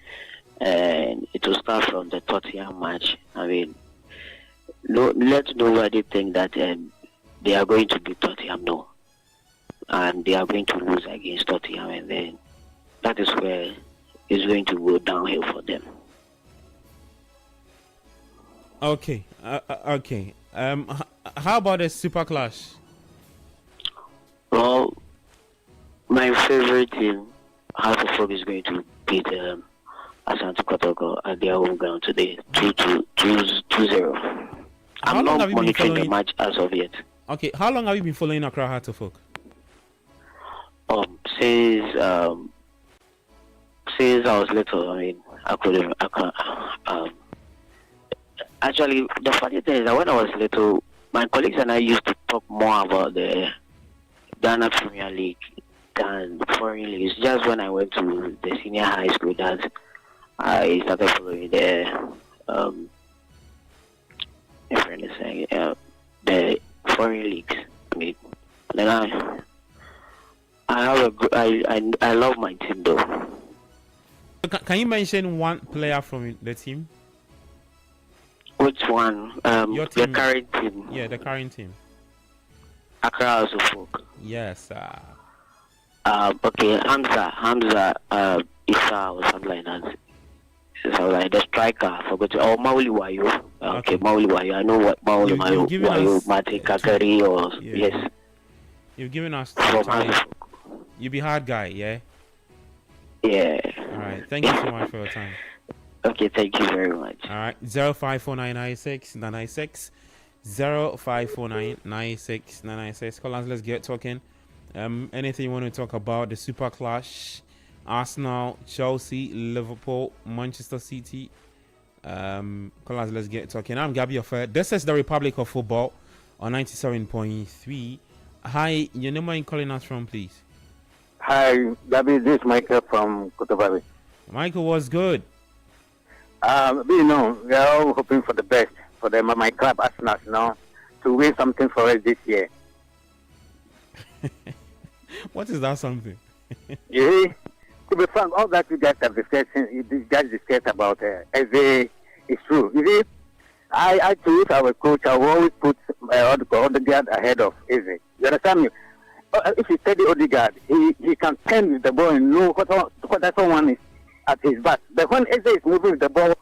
And it will start from the Tottenham match. I mean, let nobody think that they are going to beat Tottenham, no. And they are going to lose against Tottenham, and then that is where it's going to go downhill for them. Okay. Okay. How about the Super Clash? Well, my favorite team, House of Folk, is going to beat Asante Kotoko at their home ground today, 2-0. I'm not monitoring the match as of yet. Okay, how long have you been following Accra Heart of Folk? Since I was little, I mean, I couldn't. Actually, the funny thing is that when I was little, my colleagues and I used to talk more about the Ghana Premier League than foreign leagues. Just when I went to the senior high school that I started following the the foreign leagues. I mean, then I love my team though. Can you mention one player from the team? Which one? Your team. The current team. Yeah, the current team. Accra House of Folk. Yes. Okay, Hamza, Isa or something like that. So like the striker, I forgot. Oh, Mauli Wayo. Okay, Mauli Wayo. I know what Mauli Wayo, Mate Kakari or yes. You've given us From time. You be hard guy, yeah. Yeah. All right. Thank you so much for your time. Okay, thank you very much. All right. 054996 054996 Call us. Let's get talking. Anything you want to talk about? The Super Clash, Arsenal, Chelsea, Liverpool, Manchester City. Call us. Let's get talking. I'm Gabby Offer. This is the Republic of Football on 97.3. Hi, your name and calling us from, please. Hi, Gabby. This is Michael from Kotobabi. Michael, what's good? We are all hoping for the best for them. My club, Arsenal, to win something for us this year. What is that something? Yeah, to be frank, all that you guys have discussed about Eze is true. You see, I choose our coach. I will always put Odegaard ahead of Eze. You understand me? If you study Odegaard, he can turn with the ball and know what someone is at his back. But when Eze is moving with the ball,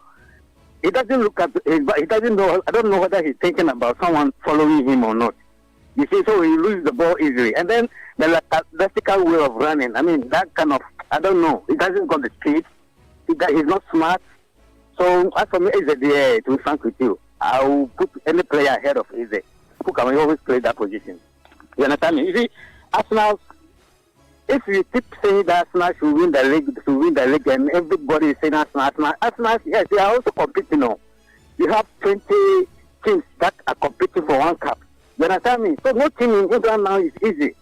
he doesn't look at. He doesn't know. I don't know whether he's thinking about someone following him or not. You see, so he loses the ball easily, and then the tactical way of running. I mean, that kind of. I don't know. He doesn't got the speed. He's not smart. So as for me, Eze, to be frank with you, I will put any player ahead of Eze, who can always play that position. You understand me? You see, Arsenal. If you keep saying that Arsenal should win the league, and everybody is saying Arsenal, yes, they are also competing now. You have 20 teams that are competing for one cup. You understand me? So no team in England now is easy.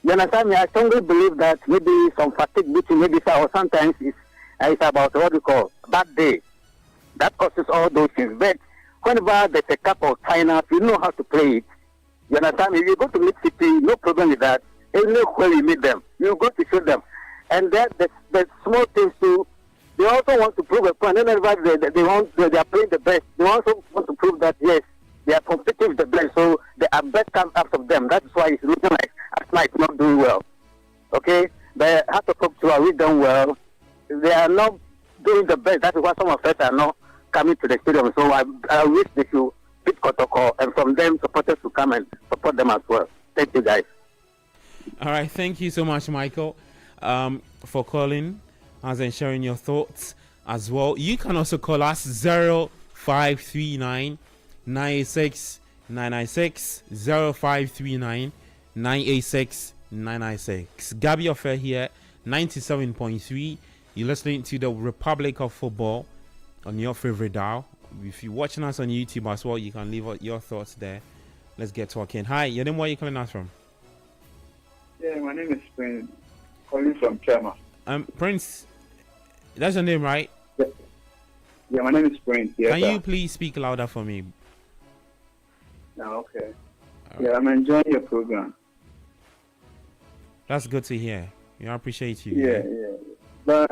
You understand me? I strongly believe that maybe some fatigue between maybe or sometimes it's about what we call bad day. That causes all those things. But whenever there's a cup of China, you know how to play it. You understand me? If you go to Mid City, no problem with that. Anywhere you meet them, you go to show them. And then the small things too, they also want to prove a point. Whenever they are playing the best, they also want to prove that yes, they are competing with the best. So the best comes out of them. That's why it's looking like Arsenal is not doing well. Okay? But I have to talk to are we done well? They are not doing the best. That's why some of us are not coming to the stadium. So I wish they should beat Kotoko, and from them supporters to come and support them as well. Thank you guys. All right, thank you so much, Michael, for calling and sharing your thoughts as well. You can also call us 0539 986 996 0539 986 996. Gabby Offer here, 97.3. You're listening to the Republic of Football on your favorite dial. If you're watching us on YouTube as well, you can leave your thoughts there. Let's get talking. Hi, your name, where are you calling us from? Yeah, my name is Prince, calling from Chema. Prince, that's your name, right? Yeah, my name is Prince. Yes, can you please speak louder for me? No, okay. Yeah, I'm enjoying your program. That's good to hear. I appreciate you. Yeah. But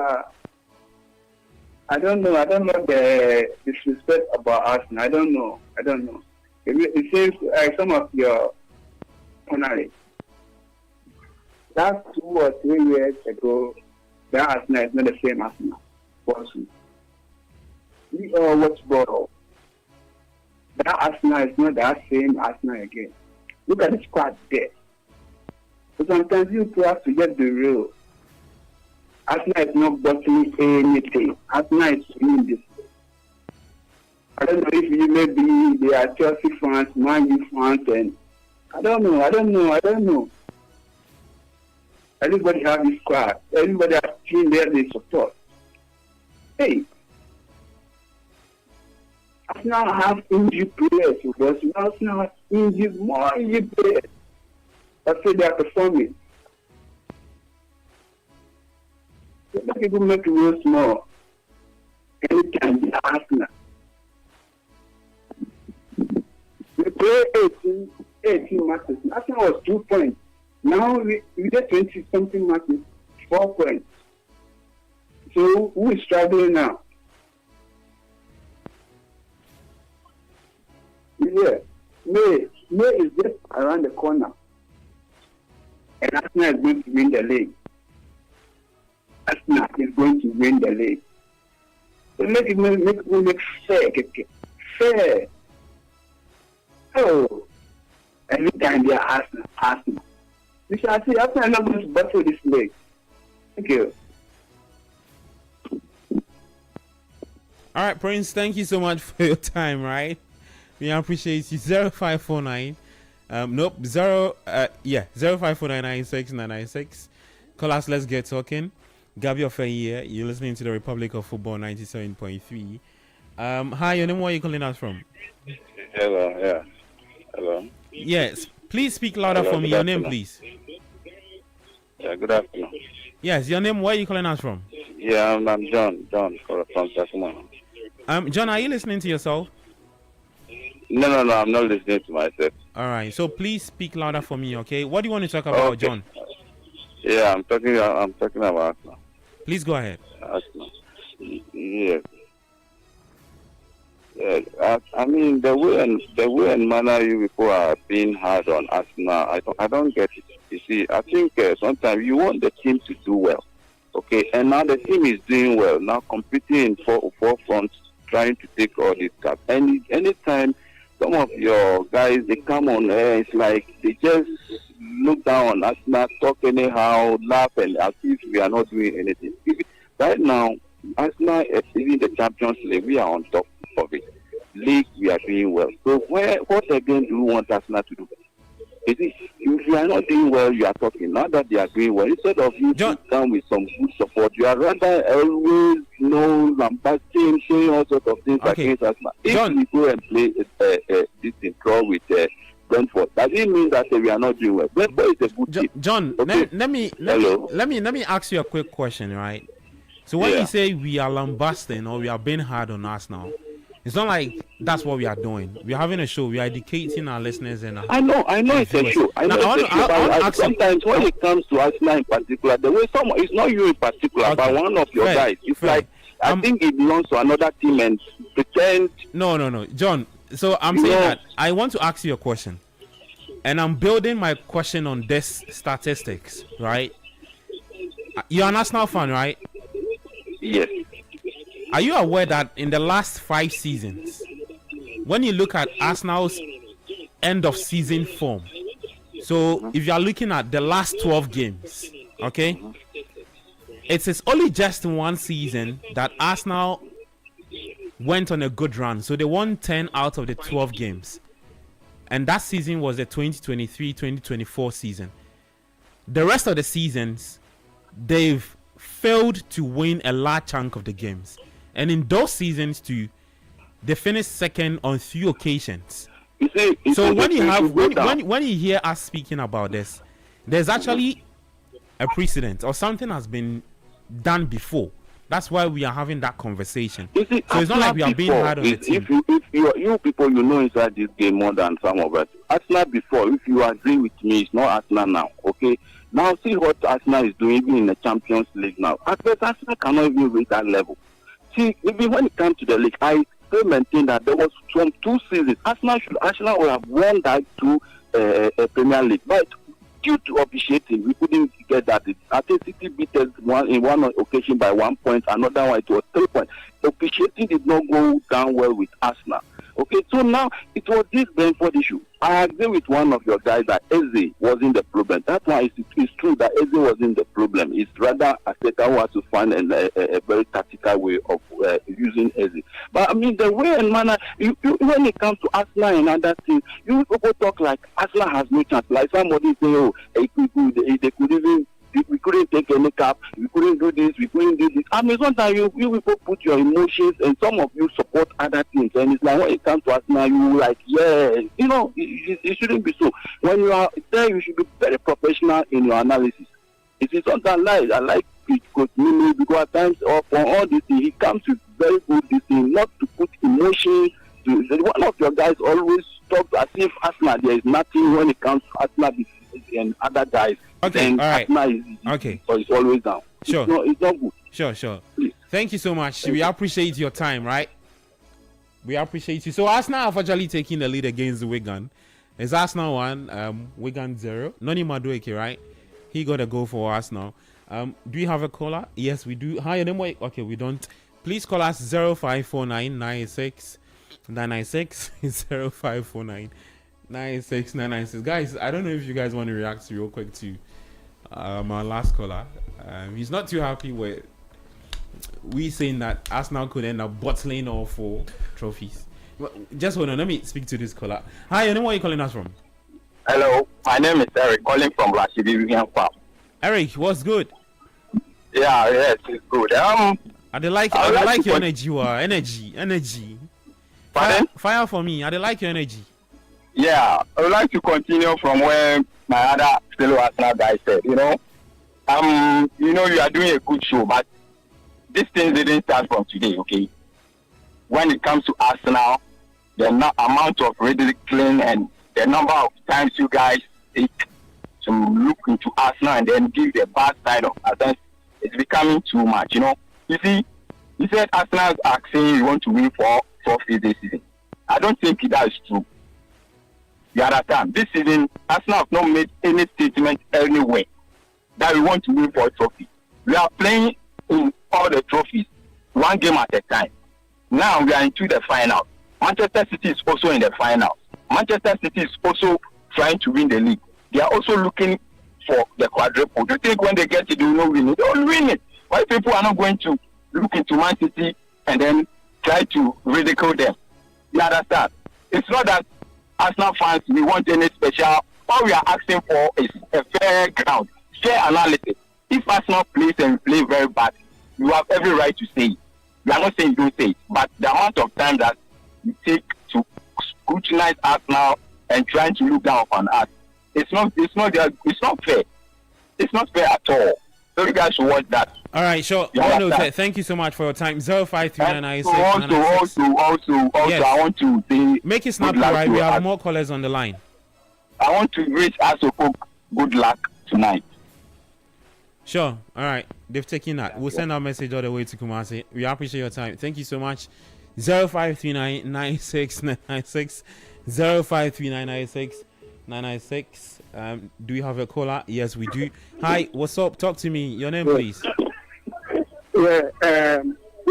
I don't know the disrespect about Arsenal. I don't know. It seems like some of your analysts. That's 2 or 3 years ago, that Arsenal is not the same Arsenal. We all watch ball. That Arsenal is not that same Arsenal again. Look at the squad there. So sometimes you have to get the real. Arsenal is not bottling anything. Arsenal is winning this. I don't know if you maybe they are Chelsea fans, Man U fans, and I don't know. Everybody have his squad. Everybody has team there they support. Hey, Arsenal have injured players because Arsenal has more injured players. That's why they are performing. So let people make it real small. Anytime they are Arsenal. We play 18 matches. Arsenal was 2 points. Now we get 20 something matches, 4 points. So who is struggling now? Yeah, May is just around the corner, and Arsenal is going to win the league. Arsenal is going to win the league. So make fair. Oh, every time they are Arsenal. We shall see after I'm not going to battle this league. Thank you. All right, Prince, thank you so much for your time, right? We appreciate you. 0549 054996 call us, let's get talking. Gabby Offer here. You're listening to the Republic of Football 97.3. Hi, your name, where are you calling us from? Hello. Yes, please speak louder for me. Your name, please. Yeah, good afternoon. Yes, your name, where are you calling us from? Yeah, I'm John from Sacramento. John, are you listening to yourself? No, I'm not listening to myself. All right, so please speak louder for me, okay? What do you want to talk about, okay. John? Yeah, I'm talking about Arsenal. Please go ahead. Arsenal. Yes. Yeah, I mean the way and manner you people are being hard on Arsenal, I don't get it. You see, I think sometimes you want the team to do well, okay? And now the team is doing well, now competing in four fronts trying to take all this cap. Anytime some of your guys they come on air, it's like they just look down on Arsenal, talk anyhow, laugh, and as if we are not doing anything. Right now, Arsenal is even the Champions League. We are on top of it. League, we are doing well. So what again do you want Arsenal to do? If you are not doing well, you are talking. Now that they are doing well, instead of you to come with some good support, you are rather always lambasting, saying all sorts of things against Arsenal. If we go and play this in draw with Brentford, does it mean that we are not doing well? Brentford is a good team. John, okay. let me ask you a quick question, right? So when you say we are lambasting or we are being hard on Arsenal, it's not like that's what we are doing. We're having a show. We are educating our listeners and I know it's a show. Sometimes when it comes to Arsenal in particular, the way it's not you in particular, but one of your guys. It's like I think it belongs to another team and pretend. No, John. So I'm saying that I want to ask you a question, and I'm building my question on this statistics, right? You're an Arsenal fan, right? Yes. Are you aware that in the last 5 seasons, when you look at Arsenal's end of season form, so if you are looking at the last 12 games, okay, it is only just one season that Arsenal went on a good run. So they won 10 out of the 12 games. And that season was the 2023-2024 season. The rest of the seasons, they've failed to win a large chunk of the games. And in those seasons too, they finished second on 3 occasions. So when you hear us speaking about this, there's actually a precedent or something has been done before. That's why we are having that conversation. So it's not like we are being hard on the team. If you people know inside this game more than some of us. Arsenal before, if you agree with me, it's not Arsenal now. Okay. Now see what Arsenal is doing even in the Champions League now. At first, Arsenal cannot even reach that level. See, even when it comes to the league, I still maintain that there was from 2 seasons. Arsenal would have won that to Premier League, but due to officiating, we couldn't get that. I think City beat us in one occasion by 1 point, another one it was 3 points. Officiating did not go down well with Arsenal. Okay, so now it was this Brentford issue. I agree with one of your guys that Eze wasn't the problem. That one is true that Eze wasn't the problem. It's rather Arteta who has to find a very tactical way of using Eze. But I mean, the way and manner, when it comes to Arsenal and other things, you people talk like Arsenal has no chance. Like somebody say, they could even. We couldn't take any cap, we couldn't do this, we couldn't do this. I mean, sometimes you people put your emotions and some of you support other things. And it's like when it comes to Arsenal, you like, it shouldn't be so. When you are there, you should be very professional in your analysis. It is sometimes I like Coach Mimi because at times for all this thing, he comes with very good this thing, not to put emotions. One of your guys always talks as if Arsenal, there is nothing when it comes to Arsenal and other guys. Okay, all right. So it's always down. Sure. It's not good. Sure. Please. Thank you so much. We appreciate your time, right? We appreciate you. So Arsenal have actually taken the lead against Wigan. It's Arsenal 1, Wigan 0. Noni Madueke, right? He got a goal for Arsenal. Do we have a caller? Yes, we do. Hi, anyway. Okay, we don't. Please call us 0549 986 996 0549 986 996. Guys, I don't know if you guys want to react real quick to my last caller. He's not too happy with we saying that Arsenal could end up bottling all 4 trophies. Well, just hold on, let me speak to this caller. Hi, and where are you calling us from? Hello, my name is Eric, calling from Rashidi Farm. Eric, what's good? Yes, it's good. I like your energy. Pardon? Fire for me. I like your energy. Yeah, I would like to continue from where my other fellow Arsenal guy said. You are doing a good show, but this thing didn't start from today, okay? When it comes to Arsenal, the amount of ridiculing and the number of times you guys take to look into Arsenal and then give the bad side of Arsenal, it's becoming too much, You see, you said Arsenal are saying you want to win 4 trophies this season. I don't think that is true. You understand? This season, Arsenal have not made any statement anywhere that we want to win 4 trophies. We are playing in all the trophies, one game at a time. Now we are into the final. Manchester City is also in the final. Manchester City is also trying to win the league. They are also looking for the quadruple. Do you think when they get it, they will not win it? They will win it. Why people are not going to look into Man City and then try to ridicule them? You understand? It's not that Arsenal fans, we want any special. All we are asking for is a fair ground, fair analysis. If Arsenal plays and play very bad, you have every right to say it. We are not saying don't say it, but the amount of time that you take to scrutinize Arsenal and trying to look down on us, it's not fair. It's not fair at all. So you guys should watch that. All right, sure. Thank you so much for your time. 053996. Also, yes. I want to say, make it snappy, right? We have more callers on the line. I want to wish Asoko good luck tonight. Sure. All right. They've taken that. We'll send our message all the way to Kumasi. We appreciate your time. Thank you so much. 05399696. 05399696. Do you have a caller? Yes, we do. Hi, what's up? Talk to me. Your name, please. Good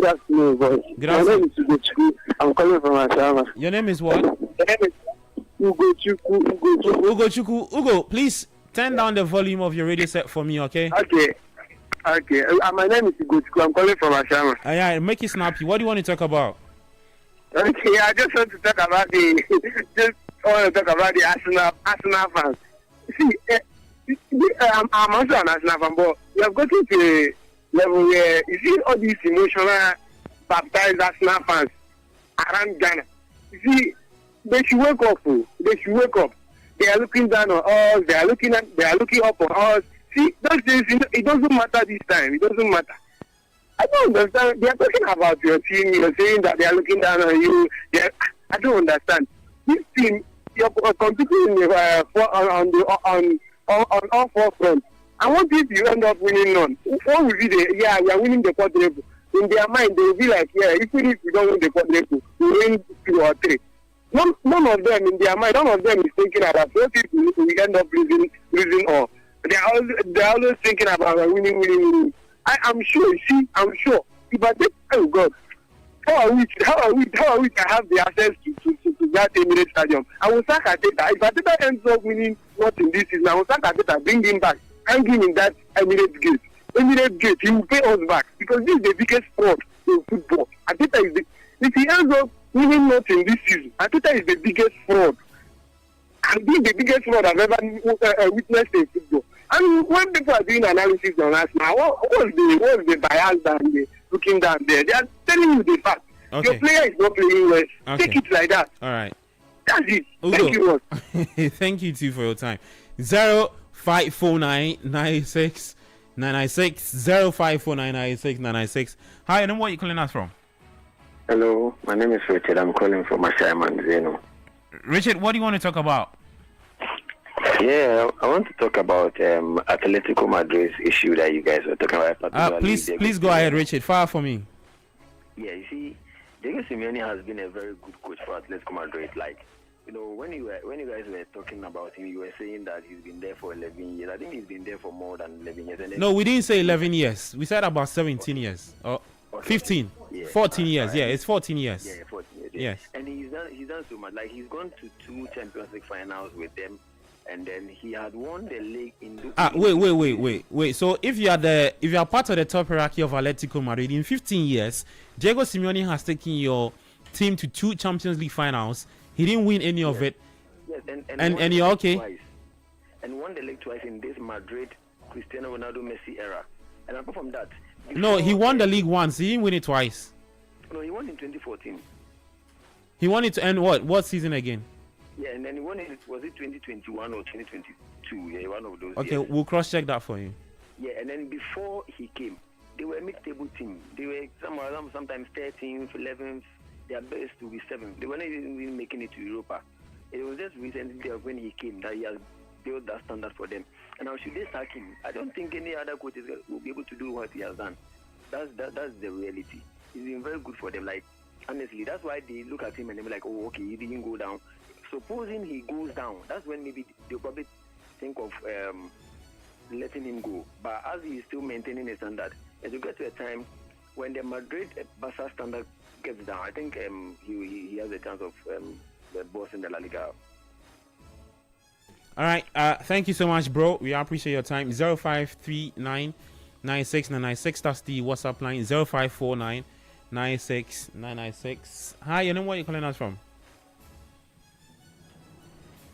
afternoon, boys. Good afternoon. My name is Ugochukwu. I'm calling from Asama. Your name is what? My name is Ugochukwu. Ugo, please turn down the volume of your radio set for me, okay? Okay. My name is Ugochukwu. I'm calling from Asama. Yeah, make it snappy. What do you want to talk about? Okay, I just want to talk about the Arsenal fans. See, I'm also an Arsenal fan, but we have gotten to a level where you see all these emotional baptized Arsenal fans around Ghana. You see, they should wake up. They should wake up. They are looking down on us. They are looking up on us. See, those things, it doesn't matter this time. It doesn't matter. I don't understand. They are talking about your team. You're saying that they are looking down on you. I don't understand. This team, you're competing on all four fronts. And what if you end up winning none? What will be we are winning the quadruple. In their mind, they will be like, even if we don't win the quadruple, we win 2 or 3. None of them, in their mind, none of them is thinking about what if we end up losing all. They're always thinking about winning. I'm sure. If I think, oh God, how are we to have the access to that Emirates Stadium? I will sack Ateta. If Ateta ends up winning nothing this season, I will sack Ateta, bring him back, hang him in that Emirates gate. He will pay us back because this is the biggest sport in football. Ateta if he ends up winning nothing this season, Ateta is the biggest fraud. And this is the biggest fraud I've ever witnessed in football. And when people are doing analysis on us now, what's the bias and the looking down there? They are telling you the fact. Okay. Your player is not playing well. Okay. Take it like that. All right. That's it. Ugo. Thank you. Thank you too for your time. 054996 996. Hi, and where are you calling us from? Hello, my name is Richard. I'm calling from Ashaiman Zeno. Richard, what do you want to talk about? Yeah, I want to talk about Atletico Madrid's issue that you guys were talking about. Please go ahead, Richard. Fire for me. Yeah, you see, Diego Simeone has been a very good coach for Atletico Madrid. Like, when you guys were talking about him, you were saying that he's been there for 11 years. I think he's been there for more than 11 years. And no, we didn't say 11 years. We said about 17 years. Or 15. Yeah, 14 years. Right. Yeah, it's 14 years. Yeah, 14 years. Yeah. Yes. And he's done so much. Like, he's gone to 2 Champions League finals with them. And then he had won the league in. Wait. So if you are part of the top hierarchy of Atletico Madrid in 15 years, Diego Simeone has taken your team to 2 Champions League finals. He didn't win any of it. Yes, and you're okay. Twice. And won the league twice in this Madrid Cristiano Ronaldo Messi era. And apart from that, no, he won the league once. He didn't win it twice. No, he won in 2014. He won it to end what? What season again? Yeah, and then he won it. Was it 2021 or 2022? Yeah, one of those. Okay, years. We'll cross-check that for you. Yeah, and then before he came, they were a mid-table team. They were sometimes 13th, 11th. Their best to be 7th. They were not even making it to Europa. It was just recently when he came that he has built that standard for them. And now should they sack him? I don't think any other coaches will be able to do what he has done. That's the reality. He's been very good for them. Like, honestly, that's why they look at him and they're like, oh, okay, he didn't go down. Supposing he goes down, that's when maybe they'll probably think of letting him go. But as he is still maintaining a standard, as you get to a time when the Madrid Barca standard gets down, I think he has a chance of the boss in the La Liga. All right. Thank you so much, bro. We appreciate your time. 0539 96996. That's the WhatsApp line. 0549 96996. Hi, your name, where are you calling us from?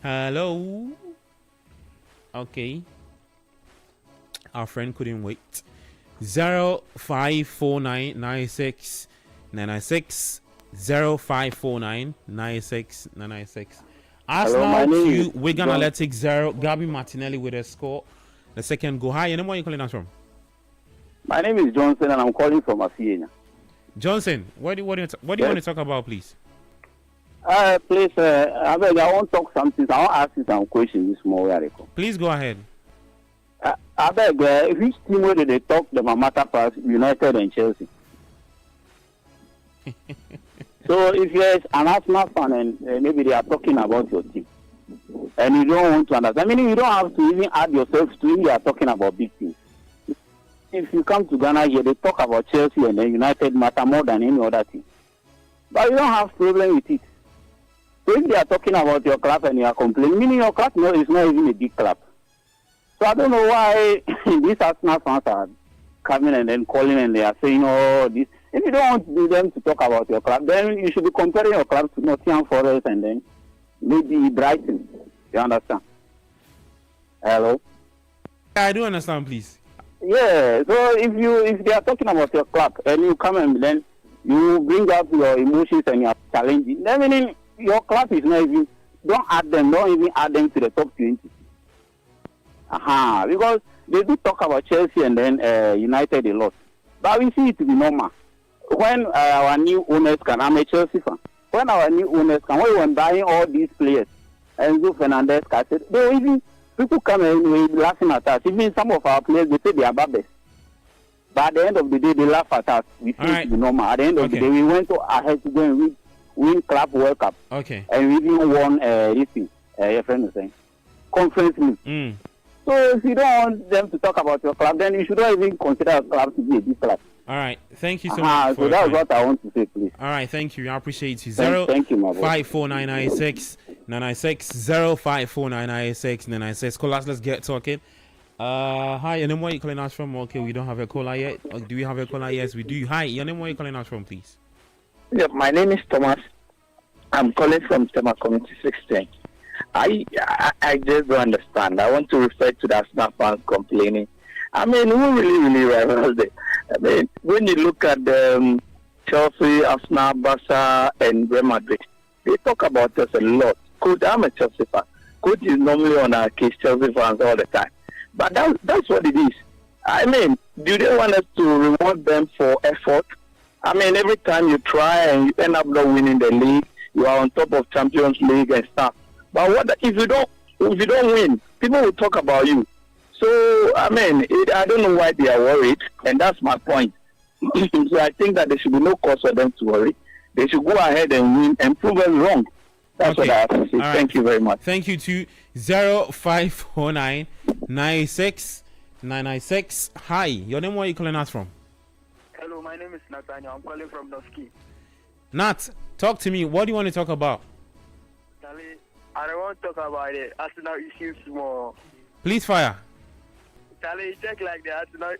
Hello. Okay. Our friend couldn't wait. 0549 96996. 0549 96996. Arsenal 2, Wigan Athletic 0. Gabi Martinelli with a score. The second goal. Hi, your name, where are you calling us from? My name is Johnson and I'm calling from Asiena. Johnson, what do you want to talk about, please? Please, I want to talk something. I want to ask you some questions this morning. Please go ahead. I beg, which team where they talk the Mamata Pass, United and Chelsea? So if you're an Arsenal fan and maybe they are talking about your team and you don't want to understand, I mean, you don't have to even add yourself to it. They are talking about big teams. If you come to Ghana here, they talk about Chelsea and then United matter more than any other team. But you don't have problem with it. So if they are talking about your club and you are complaining, meaning your club is not even a big club. So I don't know why these Arsenal fans are coming and then calling and they are saying, oh, this. If you don't want them to talk about your club, then you should be comparing your club to Nottingham Forest and then maybe Brighton. You understand? Hello? I do understand, please. Yeah, so if they are talking about your club and you come and then you bring up your emotions and your challenges, then meaning your club is not even, don't even add them to the top 20. Because they do talk about Chelsea and then United a lot. But we see it to be normal. When our new owners I'm a Chelsea fan, when our new owners when we were buying all these players, Enzo Fernandez, they even, people come and laughing at us. Even some of our players, they say they are babes. But at the end of the day, they laugh at us. We see it to be normal. At the end of the day, we went ahead to go and win Club World Cup. Okay. And we even won your friend was saying, Conference League. So if you don't want them to talk about your club, then you should not even consider your club to be a big club. All right. Thank you so much. So that's what I want to say, please. All right. Thank you. I appreciate you. Thank you, my boy. 54996 Callers, let's get talking. Hi, your name, where are you calling us from? Okay, we don't have a caller yet. Do we have a caller? Yes, we do. Hi, your name, where are you calling us from, please? Yeah, my name is Thomas. I'm calling from Tema Community 16. I just don't understand. I want to refer to the Arsenal fans complaining. I mean, who really rivals it? I mean, when you look at Chelsea, Arsenal, Barca, and Real Madrid, they talk about us a lot. Coach, I'm a Chelsea fan. Coach is normally on our case, Chelsea fans all the time. But that's what it is. I mean, do they want us to reward them for effort? I mean, every time you try and you end up not winning the league, you are on top of Champions League and stuff. But what if you don't win? People will talk about you. So I mean, I don't know why they are worried, and that's my point. So I think that there should be no cause for them to worry. They should go ahead and win and prove us wrong. That's what I have to say. Thank you very much. Thank you to 0549 96996. Hi, your name, where are you calling us from? Hello, my name is Nathaniel. I'm calling from Noski. Nat, talk to me. What do you want to talk about? Charlie, I don't want to talk about it. Arsenal issues more. Please fire. Charlie, check like the Arsenal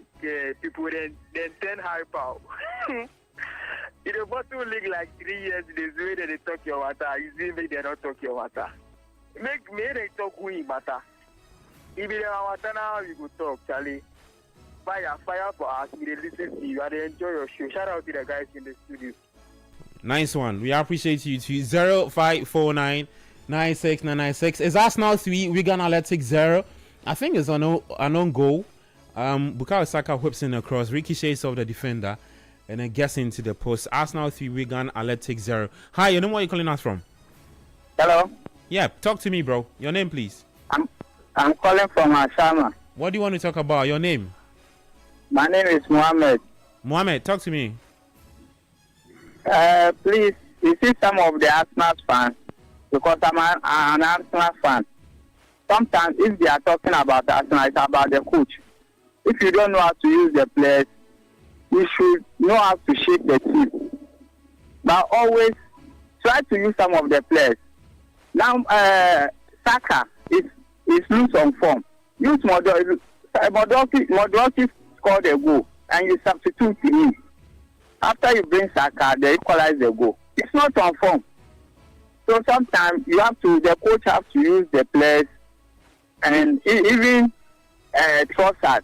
people, then 10 hype out. In the bottom league, like 3 years, there's way that they talk your matter. You see, they don't talk your matter. Make they talk who in matter. If they are matter now, you go talk, Charlie. Fire for us. We listen to you and they enjoy your show. Shout out to the guys in the studio. Nice one. We appreciate you too. 0549 96996. Is Arsenal 3, Wigan Athletic 0? I think it's an own goal. Bukayo Saka whips in across, ricochets of the defender, and then gets into the post. Arsenal 3, Wigan Athletic 0. Hi, your name, where are you calling us from? Hello? Yeah, talk to me, bro. Your name, please. I'm calling from Ashama. What do you want to talk about? Your name? My name is Mohammed. Mohammed, talk to me. Please, you see some of the Arsenal fans, because I'm an Arsenal fan. Sometimes if they are talking about Arsenal, it's about the coach. If you don't know how to use the players, you should know how to shape the team. but always try to use some of the players. Now, Saka is loose on form. Use Modric scored a goal, and you substitute him. After you bring Saka, they equalize the goal. It's not on form. So sometimes the coach have to use the players, and even Trossard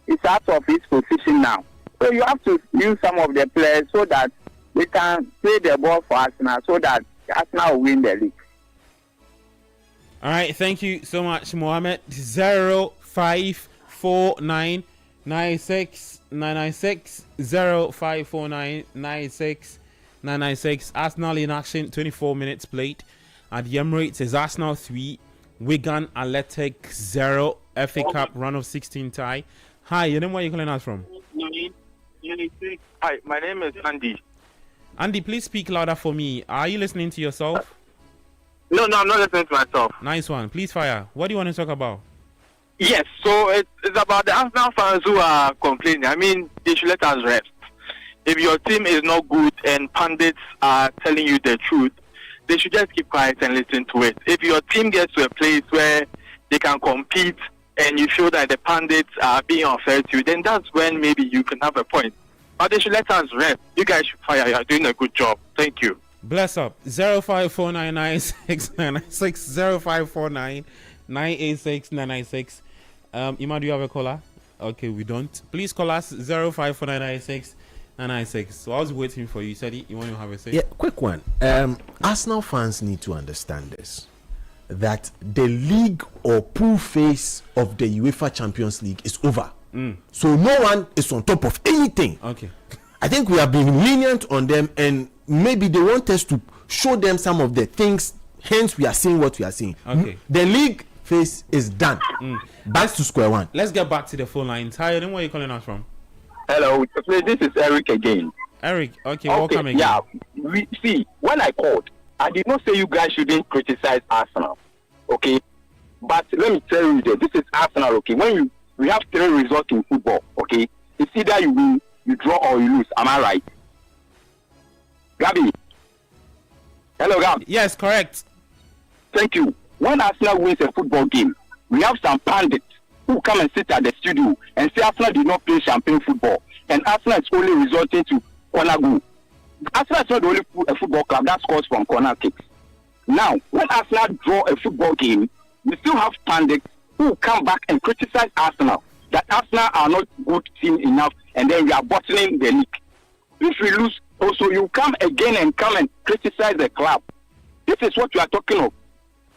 is out of his position now. So you have to use some of the players so that we can play the ball for Arsenal, so that Arsenal will win the league. All right, thank you so much, Mohammed. 0549 96 996 0549 96 996. Arsenal in action, 24 minutes played at the Emirates. Is Arsenal 3, Wigan Athletic 0, FA Cup round of 16 tie. Hi, your name, where are you calling us from? Hi, my name is Andy. Andy, please speak louder for me. Are you listening to yourself? No, I'm not listening to myself. Nice one. Please fire. What do you want to talk about? Yes, so it's about the Arsenal fans who are complaining. I mean, they should let us rest. If your team is not good and pundits are telling you the truth, they should just keep quiet and listen to it. If your team gets to a place where they can compete and you feel that the pundits are being unfair to you, then that's when maybe you can have a point. But they should let us rest. You guys should fire. You're doing a good job. Thank you. Bless up. 05499696 0549986996. Ima, do you have a caller? Okay, we don't. Please call us 0549969996. So I was waiting for you. You said you want to have a say. Yeah, quick one. Arsenal fans need to understand this, that the league or pool phase of the UEFA Champions League is over. So no one is on top of anything. Okay. I think we have been lenient on them, and maybe they want us to show them some of the things. Hence, we are seeing what we are seeing. Okay. The league phase is done. Back to square one. Let's get back to the phone lines. Hi, then where are you calling us from? Hello, this is Eric again. Eric, okay, welcome again. Yeah, when I called, I did not say you guys shouldn't criticize Arsenal, okay? But let me tell you this is Arsenal, okay? When we have 3 results in football, okay? It's either you win, you draw, or you lose. Am I right? Gabi? Hello, Gabi? Yes, correct. Thank you. When Arsenal wins a football game, we have some pundits who come and sit at the studio and say Arsenal did not play champagne football, and Arsenal is only resulting to corner goal. Arsenal is not the only football club that scores from corner kicks. Now, when Arsenal draw a football game, we still have pundits who come back and criticize Arsenal, that Arsenal are not good team enough, and then we are bottling the league. If we lose, also you come again and criticize the club. This is what we are talking of.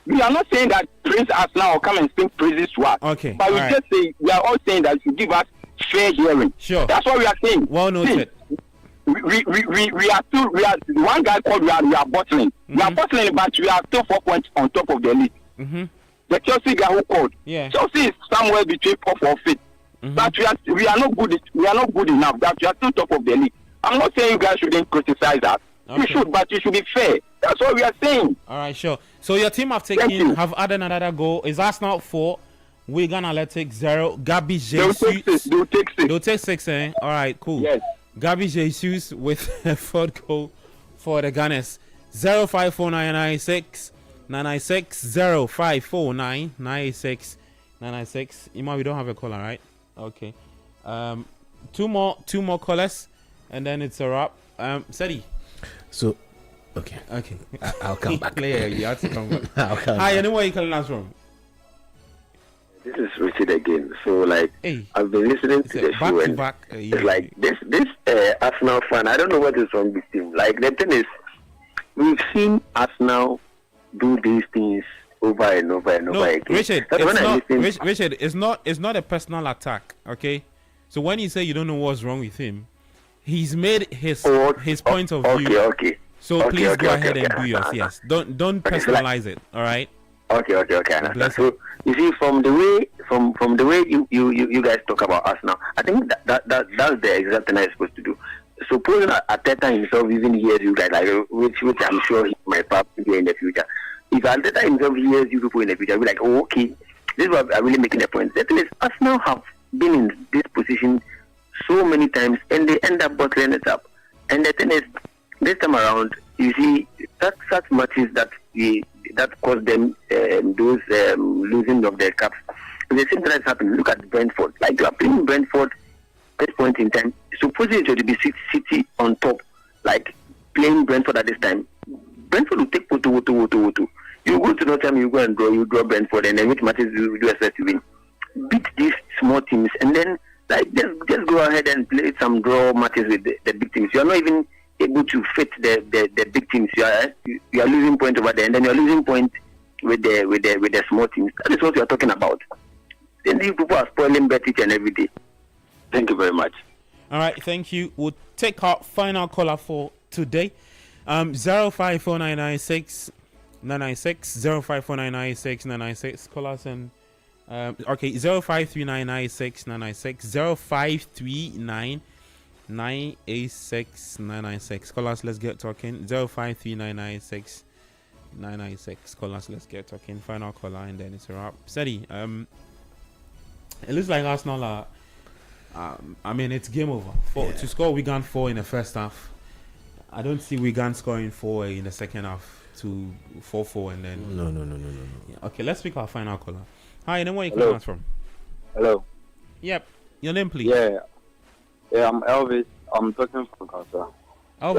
We are not saying that praise Arsenal or come and sing praises to us. Okay. But we are all saying that you give us fair hearing. Sure. That's what we are saying. Well noted. We are one guy called we are bottling. We are bottling, but we are still 4 points on top of the league. The Chelsea guy who called. Yeah. Chelsea is somewhere between 4th or 5th. But we are not good. We are not good enough. That we are still top of the league. I'm not saying you guys shouldn't criticize us. Okay. You should, but you should be fair. That's what we are saying. All right, sure. So your team have added another goal. Is Arsenal 4, Wigan Athletic 0, Gabi Jesus. They'll take 6. All right, cool. Yes. Gabi Jesus with a 4th goal for the Gunners. 054996 996 054996 996. Ima, we don't have a caller, right? Okay. Two more callers, and then it's a wrap. Sadi. So, okay. I'll come back. Yeah, you have to come back. I'll come Hi, back. anywhere you calling us from? This is Richard again. So, hey, I've been listening to the show, and it's like this Arsenal fan. I don't know what is wrong with him. Like, the thing is, we've seen Arsenal do these things over and over and over again. Richard, Richard, it's not a personal attack, okay? So when you say you don't know what's wrong with him, he's made his point of view. Okay. So please go ahead and do yours. Yes, don't personalize it. All right. Okay. So you see, from the way you guys talk about us now, I think that's the exact thing I'm supposed to do. Supposing Arteta himself even hears you guys, which I'm sure he might probably do in the future. If Arteta himself hears you people in the future, I'll be like, oh, okay, this is what I'm really making a point. The thing is, Arsenal have been in this position so many times, and they end up bottling it up. And the thing is, This time around, you see, such matches that caused them those losing of their cups. The same thing has happened. Look at Brentford. Like you are playing Brentford at this point in time. Supposedly it should be City on top. Like playing Brentford at this time. Brentford will take Woto. You go to Nottingham, you go and draw Brentford, and then which matches you do expect to win? Beat these small teams, and then like just go ahead and play some draw matches with the big teams. You are not even able to fit the big teams. You are losing point over there, and then you are losing point with the small teams. That is what you are talking about. Then these people are spoiling bet each and every day. Thank you very much. All right, thank you. We'll take our final caller for today. 054996 996 054996 996. Call us and okay, 053996 996 0539 986 996. Call us, let's get talking. 053996 996. Call us, let's get talking. Final caller, and then it's a wrap. Steady. It looks like Arsenal are I mean, it's game over. To score Wigan 4 in the first half, I don't see Wigan scoring 4 in the second half to 4-4 and then No. Yeah, okay, let's pick our final caller. Hi, then where you calling us from? Hello. Yep. Your name, please. Yeah, I'm Elvis. I'm talking from Cancer. Elvis,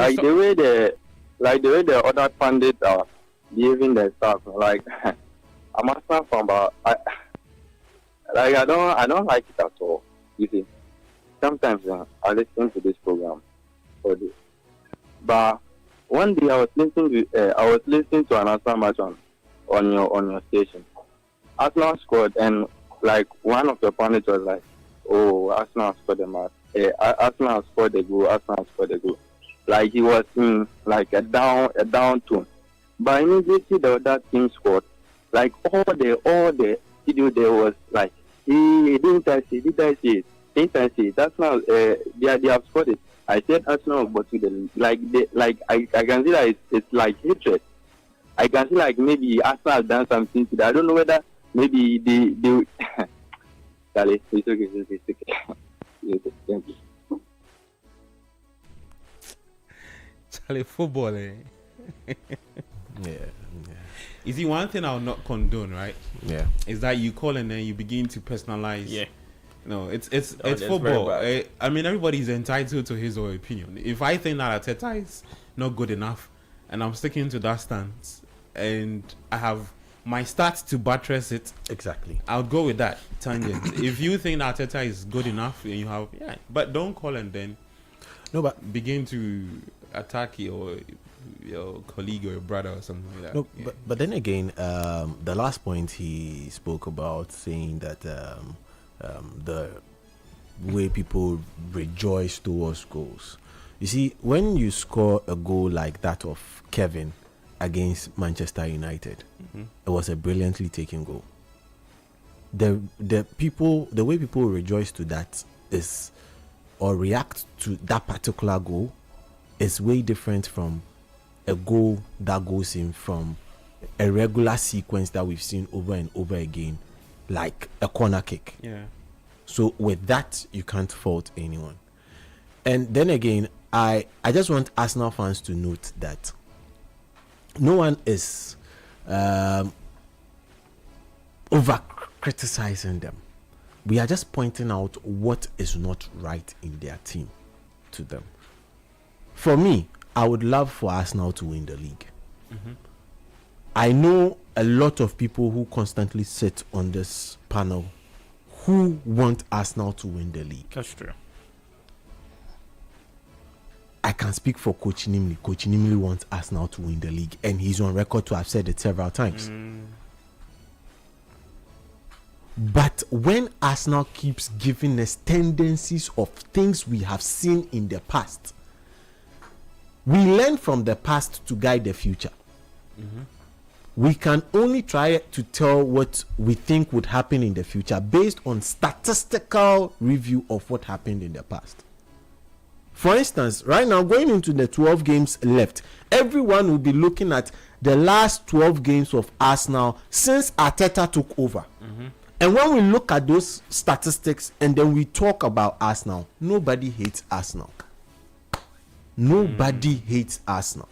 Like the way the other pundits are behaving themselves. Like I'm asking from, but I don't like it at all. You see, sometimes I listen to this program for this, but one day I was listening to an Arsenal match on your station. Arsenal scored, and like one of the pundits was like, "Oh, Arsenal scored the match. Arsenal scored the goal. Arsenal scored the goal." Like he was in like a down tone. But immediately the other team scored. Like all the video there was like, didn't I see it? That's now they have scored it. I said Arsenal, but I can see that it's like hatred. I can see like maybe Arsenal have done something to that. I don't know whether maybe they Charlie, it's okay. Thank you. Charlie, football, eh? Yeah. You see, one thing I'll not condone, right? Yeah. Is that you call and then you begin to personalize. Yeah. No, it's football. I mean, everybody's entitled to his or her opinion. If I think that Arteta is not good enough, and I'm sticking to that stance, and I have my stats to buttress it, exactly, I'll go with that tangent. If you think that Arteta is good enough, and you have, but don't call and then begin to attack your colleague or your brother or something like that. No, but then again, the last point he spoke about, saying that the way people rejoice towards goals. You see, when you score a goal like that of Kevin against Manchester United, it was a brilliantly taken goal. The way people rejoice to that is, or react to that particular goal, is way different from a goal that goes in from a regular sequence that we've seen over and over again, like a corner kick. Yeah. So with that, you can't fault anyone. And then again, I just want Arsenal fans to note that no one is over criticizing them. We are just pointing out what is not right in their team to them. For me, I would love for Arsenal to win the league. I know a lot of people who constantly sit on this panel who want Arsenal to win the league. That's true. I can speak for Coach Nimley. Coach Nimley wants Arsenal to win the league, and he's on record to have said it several times. But when Arsenal keeps giving us tendencies of things we have seen in the past, we learn from the past to guide the future. We can only try to tell what we think would happen in the future based on statistical review of what happened in the past. For instance, right now, going into the 12 games left, everyone will be looking at the last 12 games of Arsenal since Arteta took over. And when we look at those statistics and then we talk about Arsenal, nobody hates Arsenal. Nobody hates Arsenal.